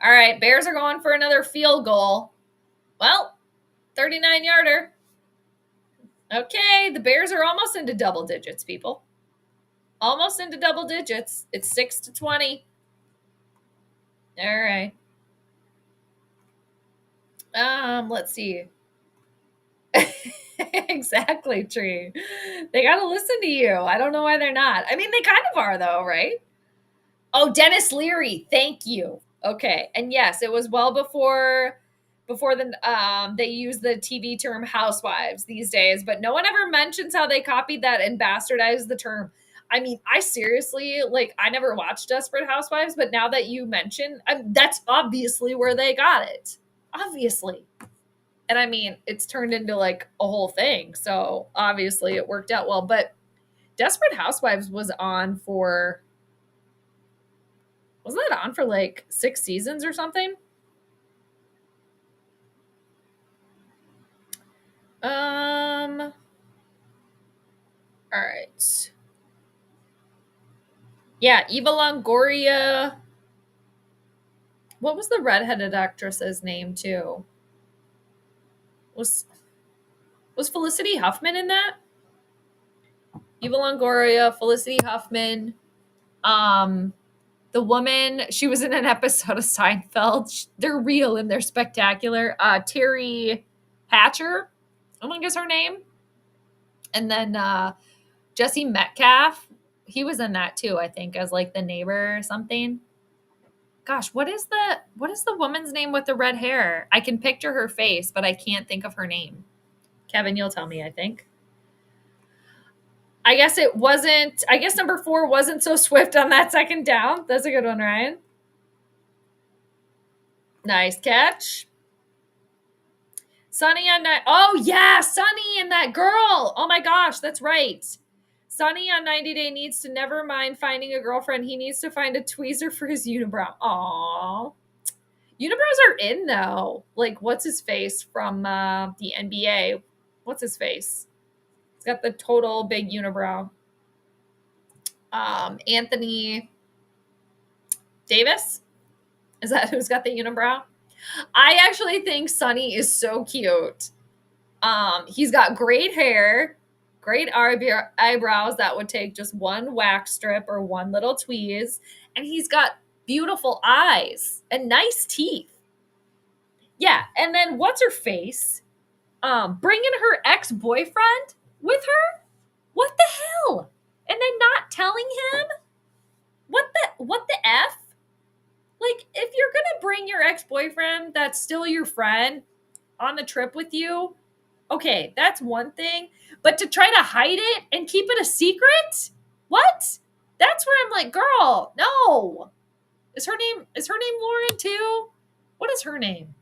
right, Bears are going for another field goal. Well, 39-yarder. Okay, the Bears are almost into double digits, people. Almost into double digits. It's 6-20. All right. Let's see. Exactly, Tree. They got to listen to you. I don't know why they're not. I mean, they kind of are, though, right? Oh, Dennis Leary. Thank you. Okay. And yes, it was well before they use the TV term housewives these days, but no one ever mentions how they copied that and bastardized the term. I mean, I seriously, like, I never watched Desperate Housewives, but now that you mention, that's obviously where they got it. Obviously. And I mean, it's turned into like a whole thing. So obviously it worked out well. But Desperate Housewives wasn't that on for like 6 seasons or something? All right. Yeah, Eva Longoria. What was the redheaded actress's name too? Was Felicity Huffman in that? Eva Longoria, Felicity Huffman. Um, the woman, she was in an episode of Seinfeld. They're real and they're spectacular. Terry Hatcher, I think is her name. And then Jesse Metcalf, he was in that too, I think, as like the neighbor or something. Gosh, what is the woman's name with the red hair? I can picture her face, but I can't think of her name. Kevin, you'll tell me, I think. I guess it wasn't, I guess number 4 wasn't so swift on that second down. That's a good one, Ryan. Nice catch. Sunny on oh yeah, Sunny and that girl. Oh my gosh, that's right. Sunny on 90 Day needs to never mind finding a girlfriend. He needs to find a tweezer for his unibrow. Aww. Unibrows are in though. Like, what's his face from the NBA? What's his face? He's got the total big unibrow. Anthony Davis? Is that who's got the unibrow? I actually think Sonny is so cute. He's got great hair, great eyebrows that would take just one wax strip or one little tweeze, and he's got beautiful eyes and nice teeth. Yeah, and then what's her face? Bringing her ex-boyfriend with her? What the hell? And then not telling him? What the F? Like, if you're gonna bring your ex-boyfriend that's still your friend on the trip with you, okay, that's one thing. But to try to hide it and keep it a secret? What? That's where I'm like, girl, no. Is her name Lauren too? What is her name?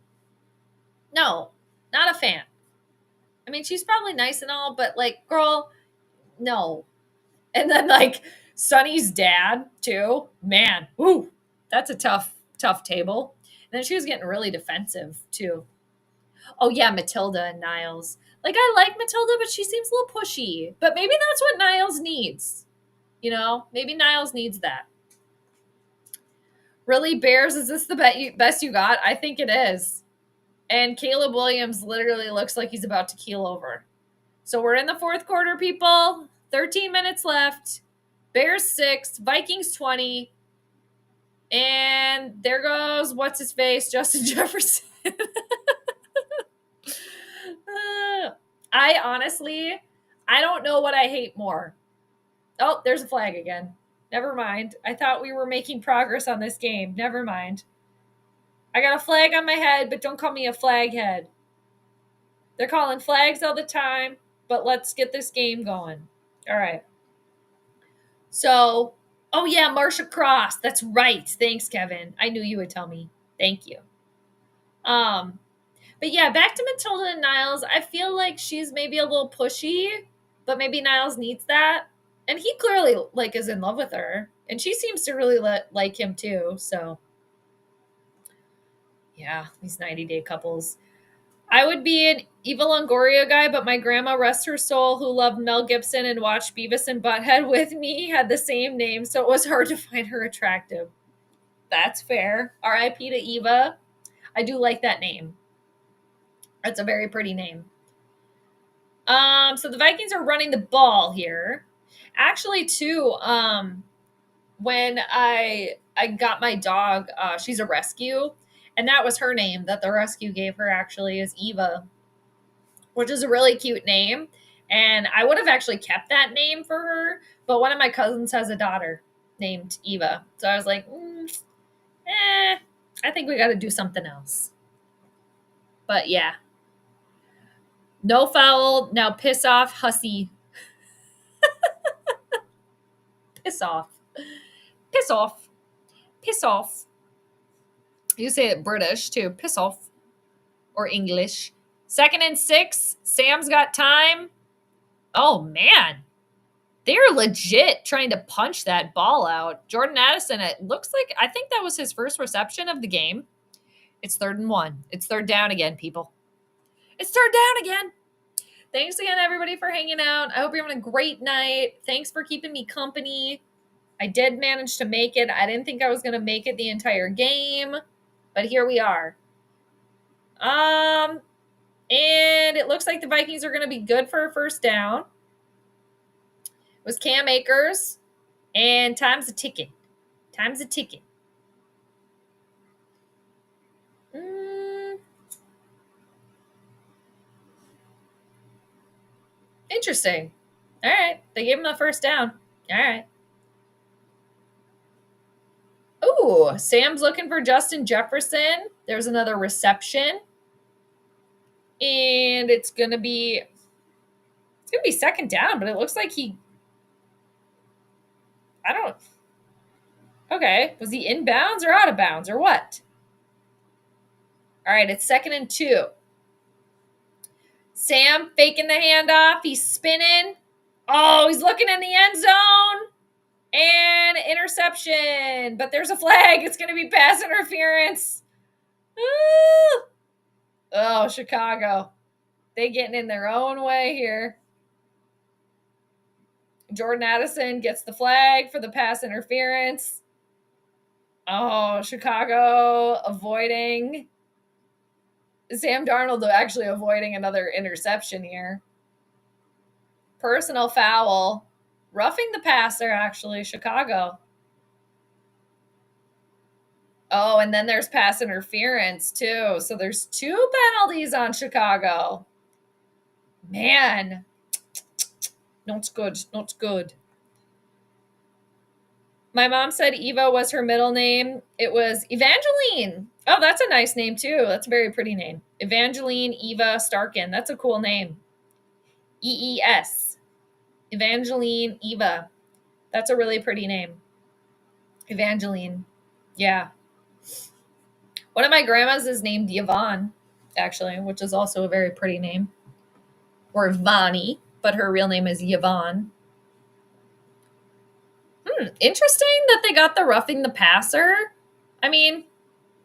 No, not a fan. I mean, she's probably nice and all, but like, girl, no. And then like Sonny's dad too. Man, ooh, that's a tough table. And then she was getting really defensive too. Oh yeah, Matilda and Niles. Like, I like Matilda, but she seems a little pushy. But maybe that's what Niles needs. You know, maybe Niles needs that. Really, Bears, is this the best you got? I think it is. And Caleb Williams literally looks like he's about to keel over. So we're in the 4th quarter, people. 13 minutes left. Bears 6, Vikings 20. And there goes, what's his face? Justin Jefferson. I don't know what I hate more. Oh, there's a flag again. Never mind. I thought we were making progress on this game. Never mind. I got a flag on my head, but don't call me a flag head. They're calling flags all the time, but let's get this game going. All right. So Oh yeah, Marsha Cross. That's right. Thanks, Kevin. I knew you would tell me. Thank you. Um, but yeah, back to Matilda and Niles. I feel like she's maybe a little pushy, but maybe Niles needs that. And he clearly like is in love with her, and she seems to really like him too. So yeah, these 90-day couples. I would be an Eva Longoria guy, but my grandma, rest her soul, who loved Mel Gibson and watched Beavis and Butthead with me, had the same name, so it was hard to find her attractive. That's fair. R.I.P. to Eva. I do like that name. That's a very pretty name. So the Vikings are running the ball here. Actually, too, when I got my dog, she's a rescue, and that was her name that the rescue gave her. Actually, is Eva, which is a really cute name. And I would have actually kept that name for her, but one of my cousins has a daughter named Eva, so I was like, I think we got to do something else. But yeah, no foul. Now piss off, hussy. Piss off. Piss off. Piss off. You say it British too. Piss off. Or English. 2nd and 6. Sam's got time. Oh, man. They're legit trying to punch that ball out. Jordan Addison, it looks like, I think that was his first reception of the game. It's 3rd and 1. It's 3rd down again, people. It's 3rd down again. Thanks again, everybody, for hanging out. I hope you're having a great night. Thanks for keeping me company. I did manage to make it. I didn't think I was going to make it the entire game, but here we are. And it looks like the Vikings are going to be good for a 1st down. It was Cam Akers, and time's a ticking. Time's a ticking. Interesting. All right. They gave him the 1st down. All right. Ooh, Sam's looking for Justin Jefferson. There's another reception. And it's going to be 2nd down, but it looks like okay. Was he inbounds or out of bounds or what? All right, it's 2nd and 2. Sam faking the handoff. He's spinning. Oh, he's looking in the end zone. And interception. But there's a flag. It's going to be pass interference. Ooh. Oh, Chicago. They getting in their own way here. Jordan Addison gets the flag for the pass interference. Oh, Chicago avoiding. Sam Darnold actually avoiding another interception here. Personal foul. Roughing the passer, actually, Chicago. Oh, and then there's pass interference, too. So there's 2 penalties on Chicago. Man. Not good. Not good. My mom said Eva was her middle name. It was Evangeline. Oh, that's a nice name, too. That's a very pretty name. Evangeline Eva Starkin. That's a cool name. EES. Evangeline Eva. That's a really pretty name. Evangeline. Yeah. One of my grandmas is named Yvonne, actually, which is also a very pretty name. Or Vani, but her real name is Yvonne. Interesting that they got the roughing the passer. I mean,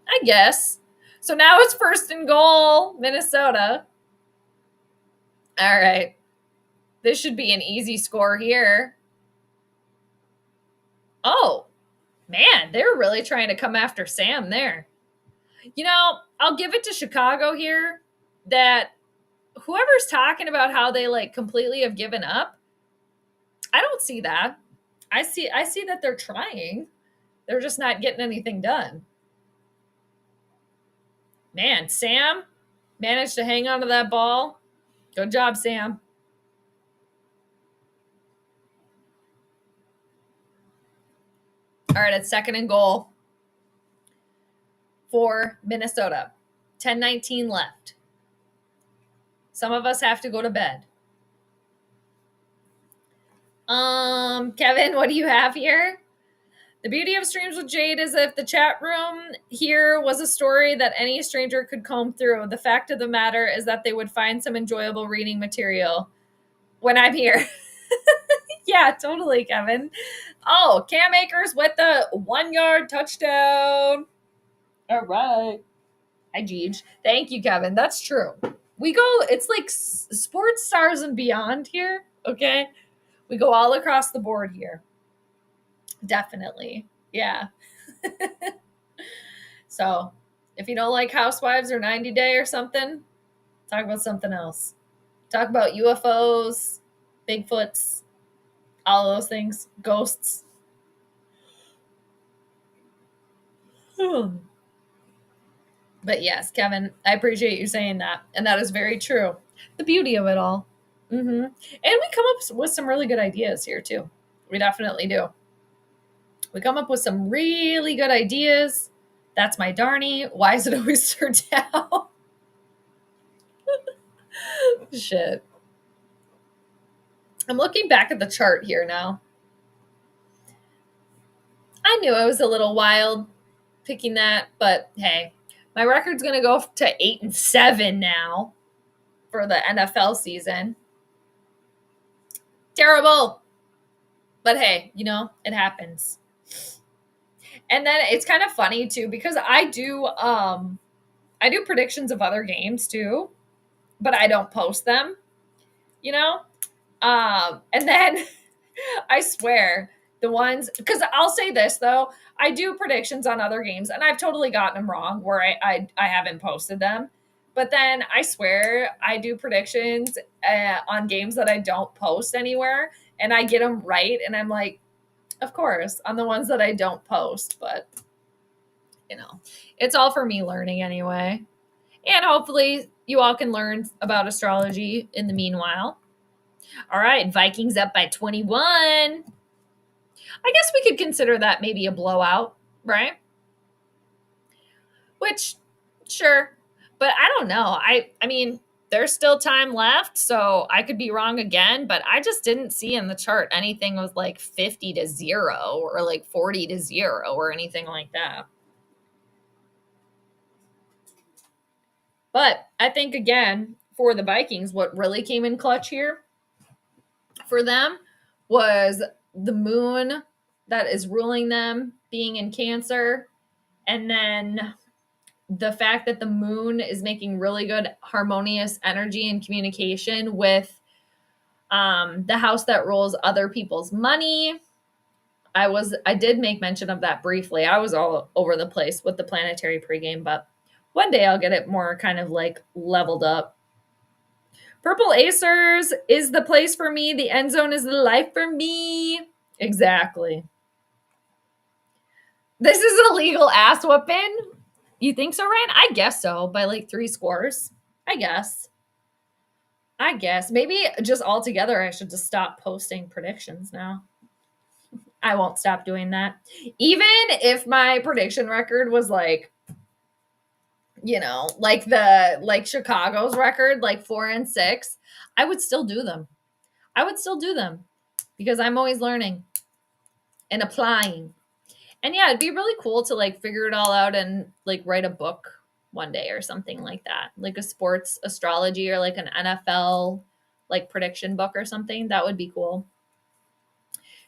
I guess. So now it's 1st and goal, Minnesota. All right. This should be an easy score here. Oh, man, they're really trying to come after Sam there. You know, I'll give it to Chicago here that whoever's talking about how they like completely have given up, I don't see that. I see that they're trying. They're just not getting anything done. Man, Sam managed to hang on to that ball. Good job, Sam. All right, it's 2nd and goal for Minnesota. 10:19 left. Some of us have to go to bed. Kevin, what do you have here? The beauty of Streams with Jade is if the chat room here was a story that any stranger could comb through. The fact of the matter is that they would find some enjoyable reading material when I'm here. Yeah, totally, Kevin. Oh, Cam Akers with the 1-yard touchdown. All right. Hi, Jeej. Thank you, Kevin. That's true. We go, it's like sports stars and beyond here, okay? We go all across the board here. Definitely. Yeah. So if you don't like Housewives or 90 Day or something, talk about something else. Talk about UFOs, Bigfoots, all those things, ghosts. But yes, Kevin, I appreciate you saying that. And that is very true. The beauty of it all. And we come up with some really good ideas here, too. We definitely do. We come up with some really good ideas. That's my Darnie. Why is it always Sir Dow? Shit. I'm looking back at the chart here now. I knew I was a little wild picking that, but hey, my record's going to go to 8-7 now for the NFL season. Terrible. But hey, it happens. And then it's kind of funny too, because I do predictions of other games too, but I don't post them, and then I swear the ones, because I'll say this though, I do predictions on other games and I've totally gotten them wrong where I haven't posted them. But then I swear I do predictions on games that I don't post anywhere and I get them right. And I'm like, of course, on the ones that I don't post, but it's all for me learning anyway. And hopefully you all can learn about astrology in the meanwhile. All right, Vikings up by 21. I guess we could consider that maybe a blowout, right? Which, sure. But I don't know. I mean, there's still time left, so I could be wrong again, but I just didn't see in the chart anything with like 50-0 or like 40-0 or anything like that. But I think, again, for the Vikings, what really came in clutch here for them was the moon that is ruling them being in Cancer. And then the fact that the moon is making really good harmonious energy and communication with the house that rules other people's money. I did make mention of that briefly. I was all over the place with the Planetary pregame, but one day I'll get it more kind of like leveled up. Purple Acers is the place for me. The end zone is the life for me. Exactly. This is a legal ass whooping. You think so, Ryan? I guess so. By like 3 scores. I guess. Maybe just altogether I should just stop posting predictions now. I won't stop doing that. Even if my prediction record was like, like Chicago's record, like 4-6, I would still do them. Because I'm always learning and applying. And yeah, it'd be really cool to like figure it all out and like write a book one day or something like that. Like a sports astrology or like an NFL like prediction book or something. That would be cool.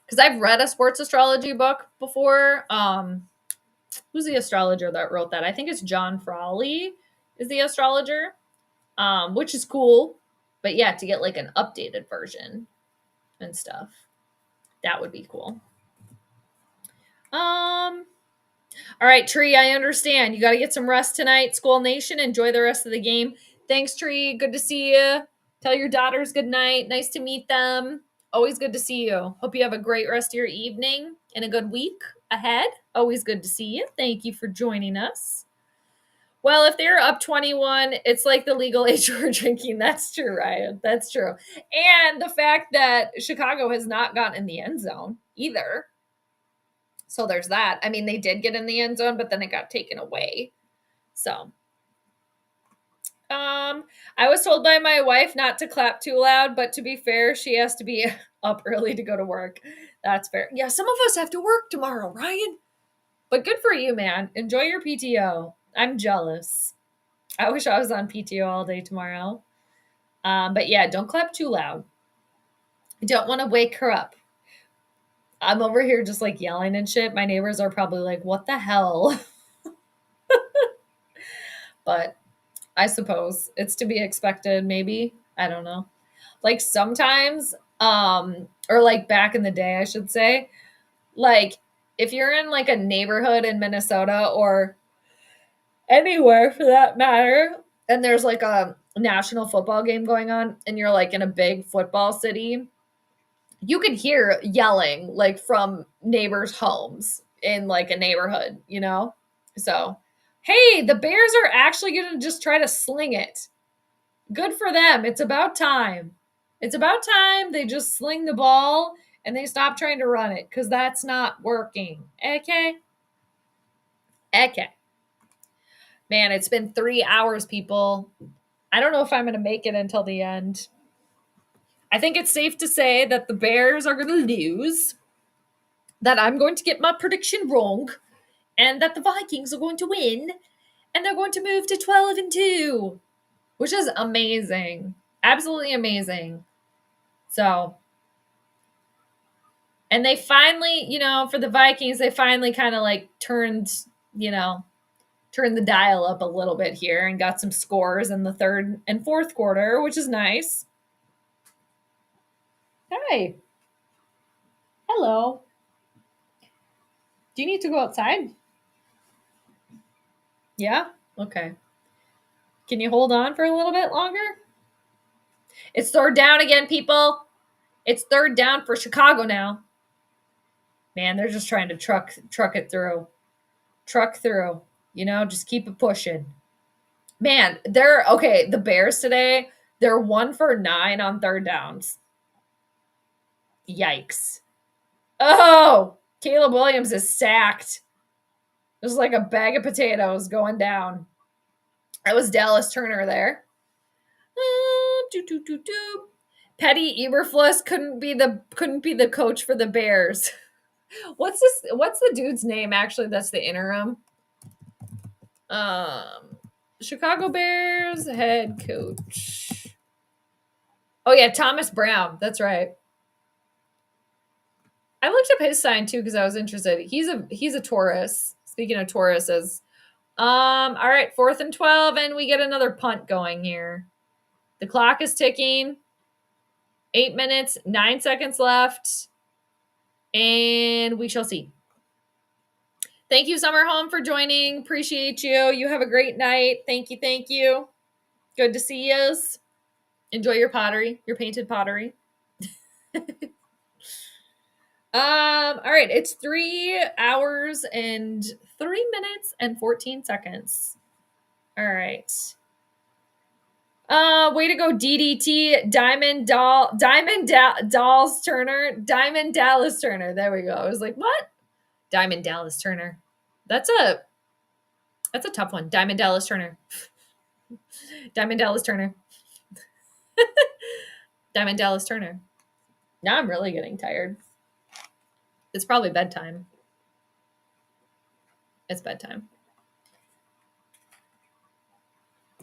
Because I've read a sports astrology book before. Who's the astrologer that wrote that? I think it's John Frawley is the astrologer, which is cool. But yeah, to get like an updated version and stuff, that would be cool. All right, Tree, I understand. You got to get some rest tonight. Skol Nation, enjoy the rest of the game. Thanks, Tree. Good to see you. Tell your daughters good night. Nice to meet them. Always good to see you. Hope you have a great rest of your evening and a good week ahead. Always good to see you. Thank you for joining us. Well, if they're up 21, it's like the legal age for drinking. That's true, Ryan. That's true. And the fact that Chicago has not gotten in the end zone either. So there's that. I mean, they did get in the end zone, but then it got taken away. So I was told by my wife not to clap too loud, but to be fair, she has to be up early to go to work. That's fair. Yeah, some of us have to work tomorrow, Ryan. But good for you, man. Enjoy your PTO. I'm jealous. I wish I was on PTO all day tomorrow. But yeah, don't clap too loud. I don't want to wake her up. I'm over here just like yelling and shit. My neighbors are probably like, what the hell? But I suppose it's to be expected, maybe. I don't know. Like sometimes, or like back in the day, I should say, like if you're in like a neighborhood in Minnesota or anywhere for that matter, and there's like a national football game going on, and you're like in a big football city, you could hear yelling like from neighbors' homes in like a neighborhood, you know? So, hey, the Bears are actually going to just try to sling it. Good for them. It's about time. It's about time they just sling the ball and they stop trying to run it because that's not working. Okay? Okay. Man, it's been 3 hours, people. I don't know if I'm going to make it until the end. I think it's safe to say that the Bears are going to lose, that I'm going to get my prediction wrong, and that the Vikings are going to win, and they're going to move to 12-2, which is amazing. Absolutely amazing. So, and they finally, for the Vikings, they finally kind of like turned the dial up a little bit here and got some scores in the third and fourth quarter, which is nice. Hi. Hello. Do you need to go outside? Yeah? Okay. Can you hold on for a little bit longer? It's third down again, people. It's third down for Chicago now. Man, they're just trying to truck it through. Truck through. Just keep it pushing. Man, the Bears today, they're 1 for 9 on third downs. Yikes. Oh, Caleb Williams is sacked. It was like a bag of potatoes going down. That was Dallas Turner there. Petty Eberflus couldn't be the coach for the Bears. What's the dude's name actually that's the interim? Chicago Bears head coach. Oh yeah, Thomas Brown. That's right. I looked up his sign too because I was interested. He's a Taurus. Speaking of Tauruses. All right, 4th and 12, and we get another punt going here. The clock is ticking. 8 minutes, 9 seconds left. And we shall see. Thank you, Summer Home, for joining. Appreciate you. You have a great night. Thank you. Thank you. Good to see you. Enjoy your pottery, your painted pottery. All right. It's 3 hours and 3 minutes and 14 seconds. All right. Way to go, DDT, Diamond Dallas Turner. There we go. I was like, what? Diamond Dallas Turner. That's a tough one. Diamond Dallas Turner. Diamond Dallas Turner. Diamond Dallas Turner. Now I'm really getting tired. It's probably bedtime. It's bedtime.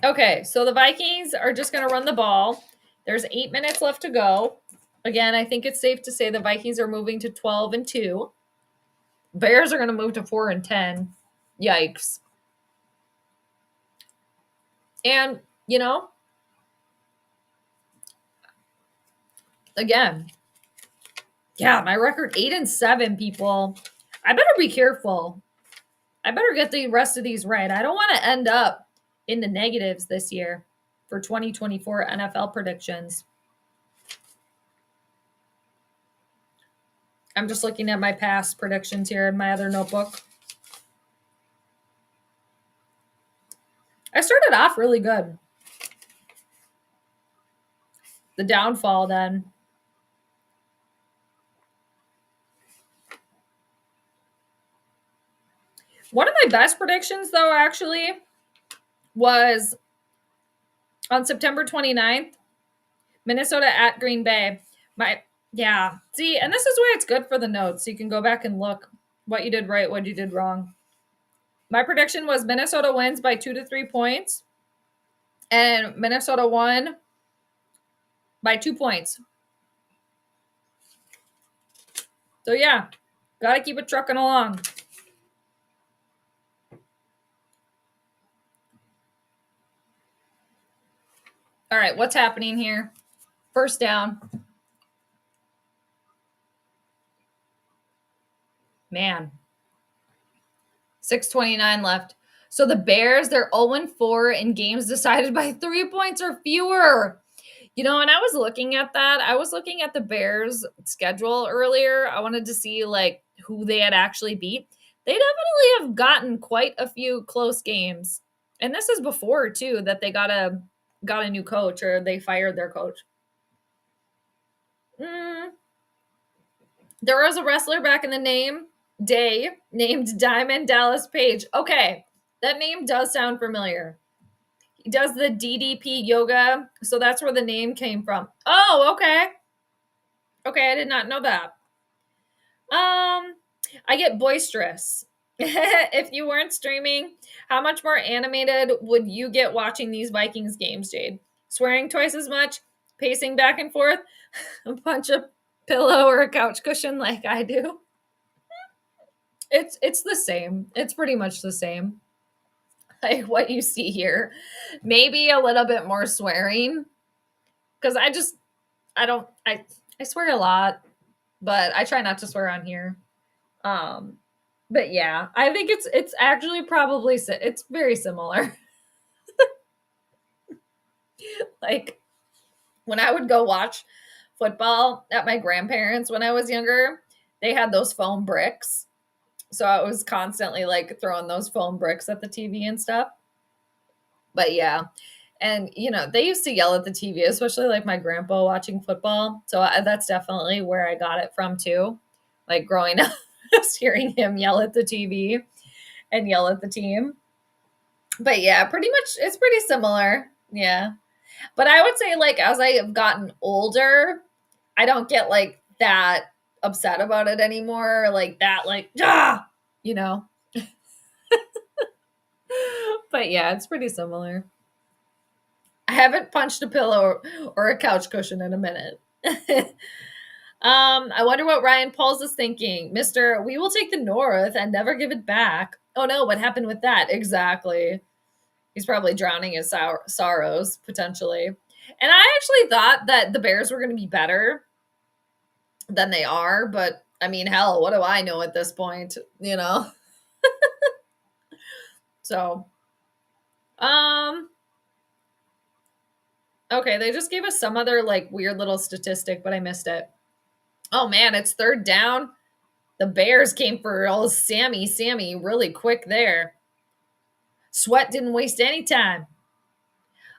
Okay, so the Vikings are just going to run the ball. There's 8 minutes left to go. Again, I think it's safe to say the Vikings are moving to 12-2. Bears are going to move to 4-10. Yikes. And, again, yeah, my record 8-7, people. I better be careful. I better get the rest of these right. I don't want to end up in the negatives this year for 2024 NFL predictions. I'm just looking at my past predictions here in my other notebook. I started off really good. The downfall then. One of my best predictions, though, actually, was on September 29th, Minnesota at Green Bay. See, and this is why it's good for the notes. So you can go back and look what you did right, what you did wrong. My prediction was Minnesota wins by 2 to 3 points, and Minnesota won by 2 points. So yeah, got to keep it trucking along. All right, what's happening here? First down. Man. 6:29 left. So the Bears, they're 0-4 in games decided by 3 points or fewer. You know, and I was looking at that. I was looking at the Bears schedule earlier. I wanted to see like who they had actually beat. They definitely have gotten quite a few close games. And this is before too that they got a new coach or they fired their coach. There was a wrestler back in the day named Diamond Dallas Page. Okay, that name does sound familiar. He does the DDP yoga, so that's where the name came from. Oh, okay. Okay, I did not know that. I get boisterous. If you weren't streaming, how much more animated would you get watching these Vikings games, Jade? Swearing twice as much, pacing back and forth, a punch a pillow or a couch cushion like I do? It's the same. It's pretty much the same. Like what you see here. Maybe a little bit more swearing. Because I swear a lot, but I try not to swear on here. But yeah, I think it's actually probably it's very similar. Like when I would go watch football at my grandparents when I was younger, they had those foam bricks. So I was constantly like throwing those foam bricks at the TV and stuff. But yeah. And, you know, they used to yell at the TV, especially like my grandpa watching football. So that's definitely where I got it from too. Like growing up, just hearing him yell at the TV and yell at the team. But yeah, pretty much it's pretty similar. Yeah. But I would say like as I have gotten older, I don't get like that upset about it anymore. Like that, like, you know. But yeah, it's pretty similar. I haven't punched a pillow or a couch cushion in a minute. I wonder what Ryan Pauls is thinking. Mr. We will take the North and never give it back. Oh no, what happened with that? Exactly. He's probably drowning his sorrows, potentially. And I actually thought that the Bears were going to be better than they are, but I mean, hell, what do I know at this point, you know? So, okay, they just gave us some other like weird little statistic, but I missed it. Oh man, it's third down. The Bears came for old Sammy really quick there. Sweat didn't waste any time.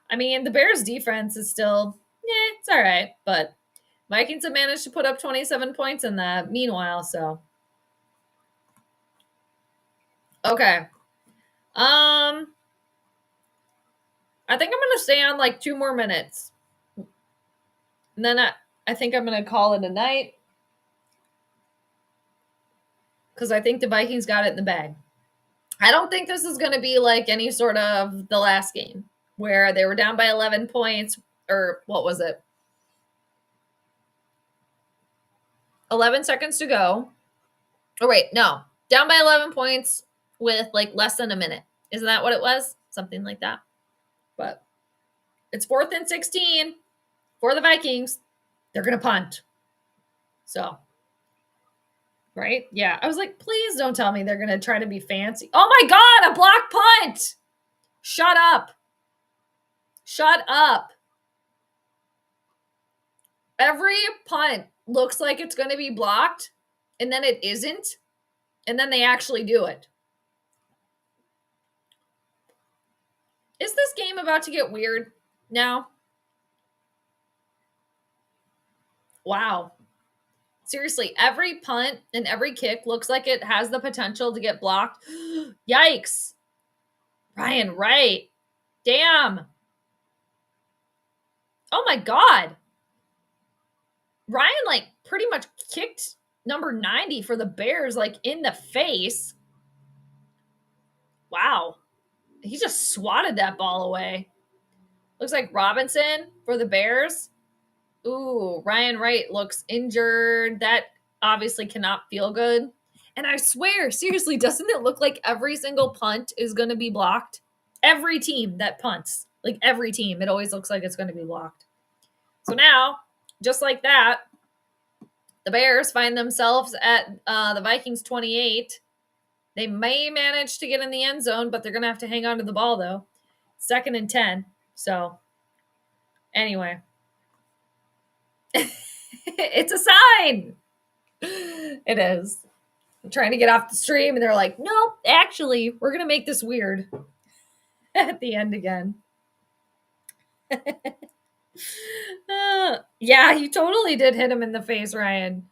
I mean, the Bears defense is still, it's all right, but Vikings have managed to put up 27 points in that meanwhile, so. Okay. I think I'm going to stay on like 2 more minutes. And then I think I'm going to call it a night. Because I think the Vikings got it in the bag. I don't think this is going to be like any sort of the last game where they were down by 11 points, or what was it? 11 seconds to go. Oh, wait, no. Down by 11 points with like less than a minute. Isn't that what it was? Something like that. But it's 4th and 16 for the Vikings. They're going to punt. So, right? Yeah. I was like, please don't tell me they're going to try to be fancy. Oh my God, a block punt. Shut up. Shut up. Every punt looks like it's going to be blocked, and then it isn't, and then they actually do it. Is this game about to get weird now? Wow. Seriously, every punt and every kick looks like it has the potential to get blocked. Yikes. Ryan, right. Damn. Oh my God. Ryan, like, pretty much kicked number 90 for the Bears, like, in the face. Wow. He just swatted that ball away. Looks like Robinson for the Bears. Ooh, Ryan Wright looks injured. That obviously cannot feel good. And I swear, seriously, doesn't it look like every single punt is going to be blocked? Every team that punts, like every team, it always looks like it's going to be blocked. So now, just like that, the Bears find themselves at the Vikings 28. They may manage to get in the end zone, but they're going to have to hang on to the ball, though. 2nd and 10. So, anyway. It's a sign. It is. I'm trying to get off the stream, and they're like, nope, actually, we're going to make this weird at the end again. Yeah, he totally did hit him in the face, Ryan.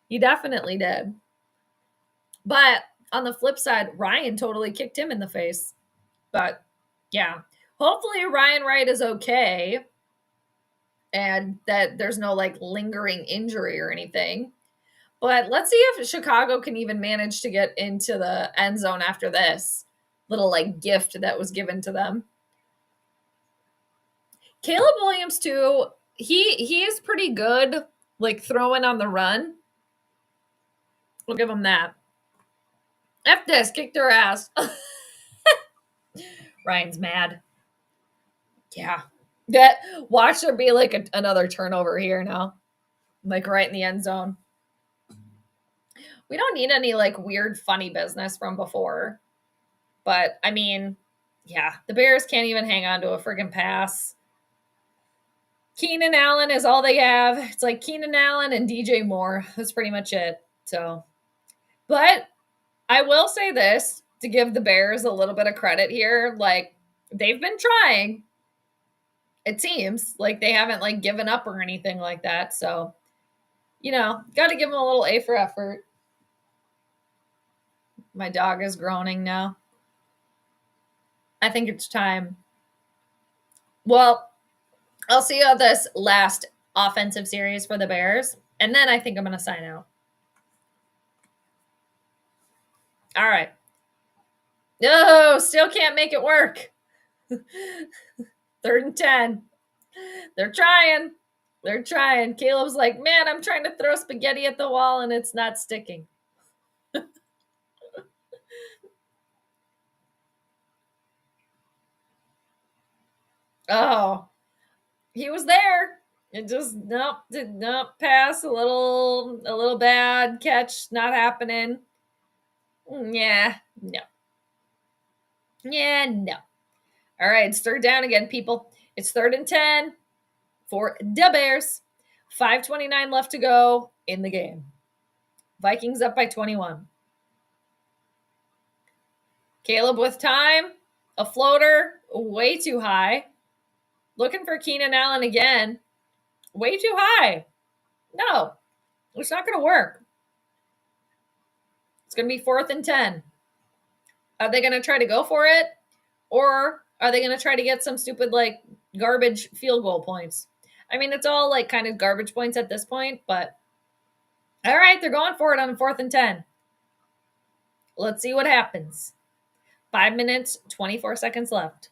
He definitely did. But on the flip side, Ryan totally kicked him in the face. But yeah, hopefully Ryan Wright is okay and that there's no like lingering injury or anything. But let's see if Chicago can even manage to get into the end zone after this little like gift that was given to them. Caleb Williams too, he is pretty good like throwing on the run. We'll give him that. F this, kick their ass. Ryan's mad. Yeah. That watch there be like another turnover here now. Like right in the end zone. We don't need any like weird funny business from before. But I mean, yeah, the Bears can't even hang on to a friggin' pass. Keenan Allen is all they have. It's like Keenan Allen and DJ Moore. That's pretty much it. So, but I will say this to give the Bears a little bit of credit here. Like, they've been trying. It seems like they haven't like given up or anything like that. So, you know, got to give them a little A for effort. My dog is groaning now. I think it's time. Well, I'll see you on this last offensive series for the Bears, and then I think I'm going to sign out. All right. No, still can't make it work. 3rd and 10. They're trying. They're trying. Caleb's like, man, I'm trying to throw spaghetti at the wall, and it's not sticking. Oh, he was there. It just did not pass. A little bad catch, not happening. Yeah, no. Yeah, no. All right, it's 3rd down again, people. It's 3rd and 10 for the Bears. 5:29 left to go in the game. Vikings up by 21. Caleb with time. A floater, way too high. Looking for Keenan Allen again. Way too high. No, it's not going to work. It's going to be 4th and 10. Are they going to try to go for it? Or are they going to try to get some stupid, like, garbage field goal points? I mean, it's all, like, kind of garbage points at this point, but all right, they're going for it on 4th and 10. Let's see what happens. 5 minutes, 24 seconds left.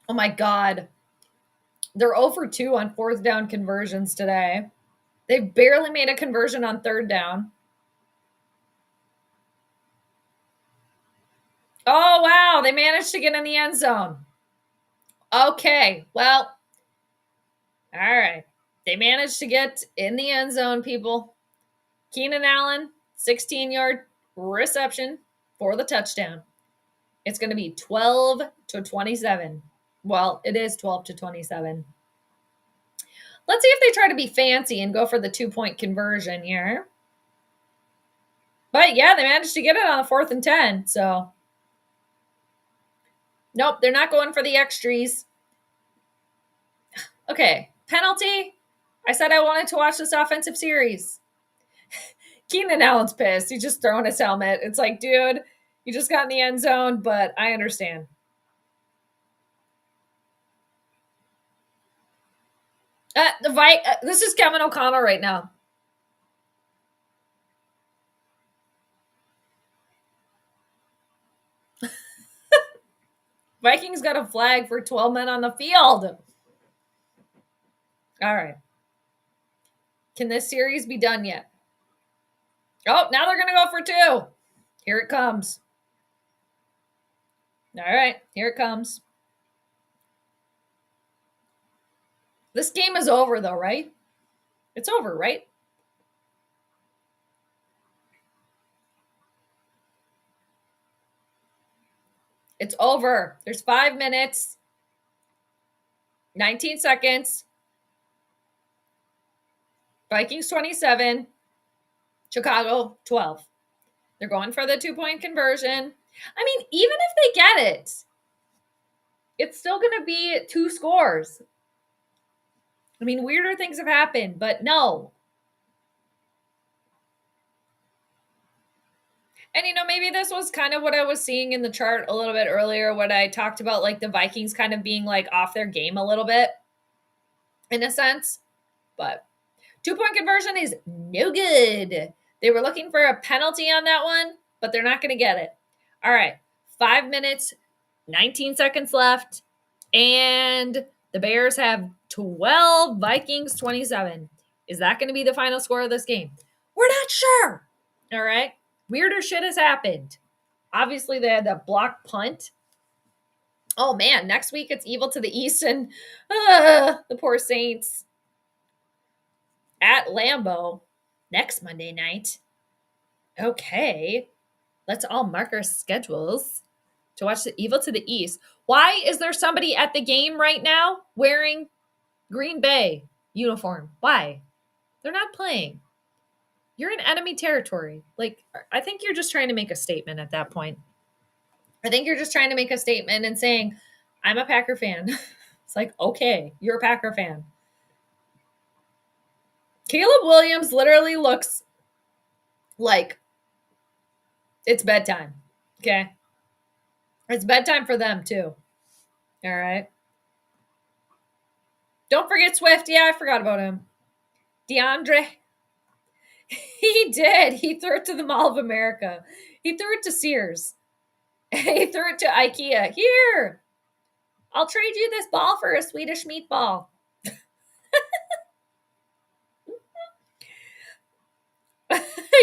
Oh, my God. They're 0 for 2 on 4th down conversions today. They've barely made a conversion on 3rd down. Oh, wow. They managed to get in the end zone. Okay. Well, all right. They managed to get in the end zone, people. Keenan Allen, 16-yard reception for the touchdown. It's going to be 12-27. Well, it is 12-27. Let's see if they try to be fancy and go for the 2-point conversion here. But yeah, they managed to get it on the 4th and 10. So, nope, they're not going for the extras. Okay, penalty. I said I wanted to watch this offensive series. Keenan Allen's pissed. He's just throwing his helmet. It's like, dude, You just got in the end zone, but I understand. This is Kevin O'Connell right now. Vikings got a flag for 12 men on the field. All right. Can this series be done yet? Oh, now they're going to go for 2. Here it comes. All right, here it comes. This game is over, though, right? It's over, right? It's over. There's 5 minutes, 19 seconds. Vikings 27, Chicago 12. They're going for the 2-point conversion. I mean, even if they get it, it's still going to be 2 scores. I mean, weirder things have happened, but no. And, maybe this was kind of what I was seeing in the chart a little bit earlier when I talked about, like, the Vikings kind of being, like, off their game a little bit, in a sense. But 2-point conversion is no good. They were looking for a penalty on that one, but they're not going to get it. All right, 5 minutes, 19 seconds left, and the Bears have 12, Vikings 27. Is that going to be the final score of this game? We're not sure. All right. Weirder shit has happened. Obviously, they had that block punt. Oh, man. Next week, it's Evil to the East and the poor Saints at Lambeau next Monday night. Okay. Let's all mark our schedules to watch the Evil to the East. Why is there somebody at the game right now wearing Green Bay uniform? Why? They're not playing. You're in enemy territory. Like, I think you're just trying to make a statement at that point. I think you're just trying to make a statement and saying, I'm a Packer fan. It's like, okay, you're a Packer fan. Caleb Williams literally looks like it's bedtime. Okay. It's bedtime for them too. All right. Don't forget Swift. Yeah, I forgot about him. DeAndre. He did. He threw it to the Mall of America. He threw it to Sears. He threw it to IKEA. Here, I'll trade you this ball for a Swedish meatball.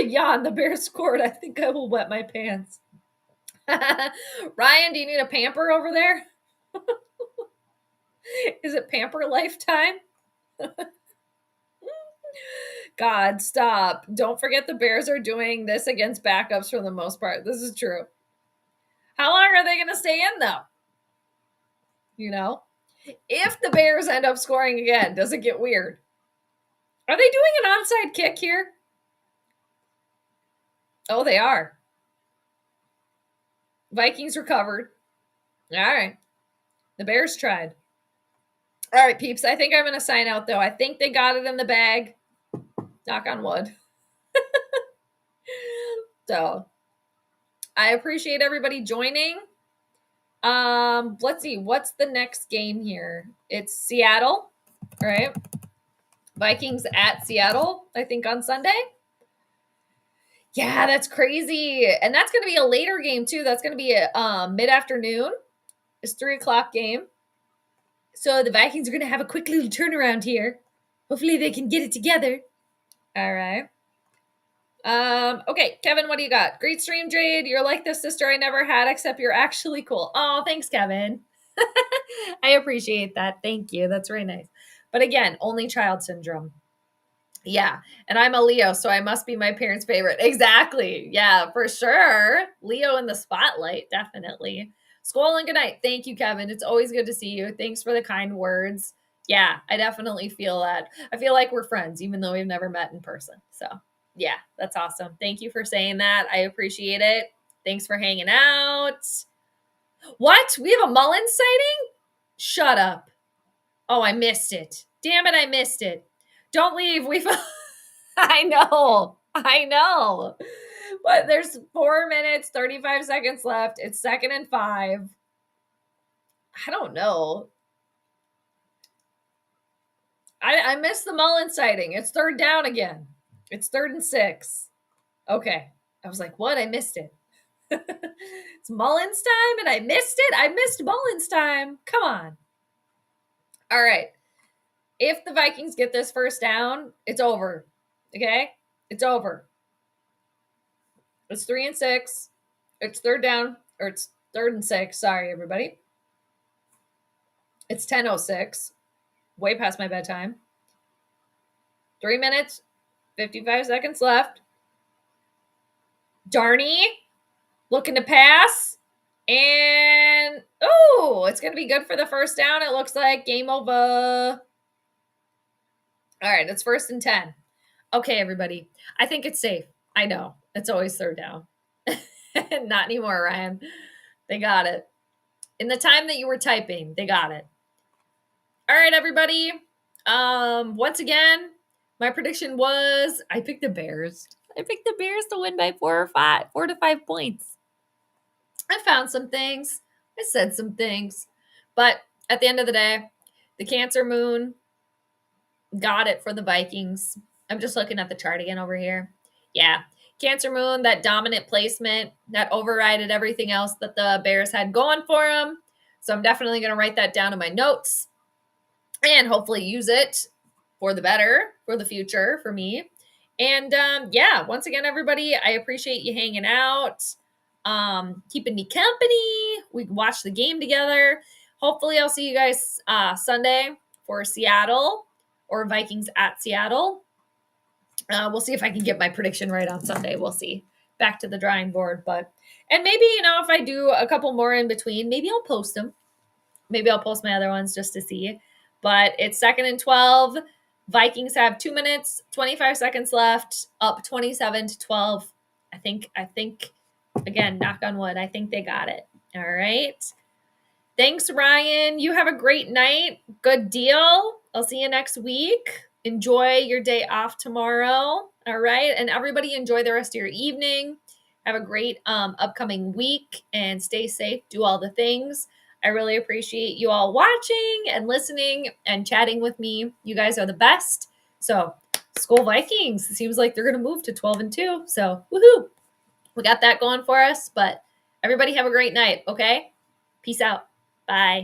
Jan, the Bears scored. I think I will wet my pants. Ryan, do you need a pamper over there? Is it pamper lifetime? God, stop. Don't forget the Bears are doing this against backups for the most part. This is true. How long are they going to stay in, though? If the Bears end up scoring again, does it get weird? Are they doing an onside kick here? Oh, they are. Vikings recovered. All right. The Bears tried. All right, peeps. I think I'm going to sign out, though. I think they got it in the bag. Knock on wood. So, I appreciate everybody joining. Let's see. What's the next game here? It's Seattle, right? Vikings at Seattle, I think, on Sunday. Yeah, that's crazy. And that's going to be a later game, too. That's going to be a mid-afternoon. It's 3:00 game. So the Vikings are going to have a quick little turnaround here. Hopefully they can get it together. All right. Okay, Kevin, what do you got? Great stream, Jade. You're like the sister I never had, except you're actually cool. Oh, thanks, Kevin. I appreciate that. Thank you. That's very nice. But again, only child syndrome. Yeah. And I'm a Leo, so I must be my parents' favorite. Exactly. Yeah, for sure. Leo in the spotlight, definitely. Skol and good night. Thank you, Kevin. It's always good to see you. Thanks for the kind words. Yeah, I definitely feel that. I feel like we're friends, even though we've never met in person. So, yeah, that's awesome. Thank you for saying that. I appreciate it. Thanks for hanging out. What? We have a Mullins sighting? Shut up. Oh, I missed it. Damn it, I missed it. Don't leave. I know. But there's 4 minutes, 35 seconds left. It's 2nd and 5. I don't know. I missed the Mullins sighting. It's 3rd down again. It's 3rd and 6. Okay. I was like, what? I missed it. It's Mullins time and I missed it. I missed Mullins time. Come on. All right. If the Vikings get this 1st down, it's over. Okay? It's over. It's 3 and 6. It's 3rd down, or it's 3rd and 6. Sorry, everybody. It's 10:06. Way past my bedtime. 3 minutes, 55 seconds left. Darney looking to pass. And, oh, it's going to be good for the 1st down. It looks like game over. All right, it's 1st and 10. Okay, everybody. I think it's safe. I know. It's always 3rd down. Not anymore, Ryan. They got it. In the time that you were typing, they got it. All right, everybody. Once again, my prediction was I picked the Bears. I picked the Bears to win by 4 to 5 points. I found some things. I said some things. But at the end of the day, the Cancer Moon got it for the Vikings. I'm just looking at the chart again over here. Yeah. Cancer Moon, that dominant placement, that overrided everything else that the Bears had going for them. So I'm definitely going to write that down in my notes and hopefully use it for the better, for the future, for me. And yeah, once again, everybody, I appreciate you hanging out, keeping me company. We can watch the game together. Hopefully I'll see you guys Sunday for Seattle or Vikings at Seattle. We'll see if I can get my prediction right on Sunday. We'll see. Back to the drawing board. And maybe, if I do a couple more in between, maybe I'll post them. Maybe I'll post my other ones just to see. But it's 2nd and 12. Vikings have 2 minutes, 25 seconds left, up 27-12. I think, again, knock on wood, I think they got it. All right. Thanks, Ryan. You have a great night. Good deal. I'll see you next week. Enjoy your day off tomorrow. All right. And everybody enjoy the rest of your evening. Have a great upcoming week and stay safe. Do all the things. I really appreciate you all watching and listening and chatting with me. You guys are the best. So, Skol Vikings. It seems like they're going to move to 12-2. So, woohoo. We got that going for us. But everybody have a great night, okay? Peace out. Bye.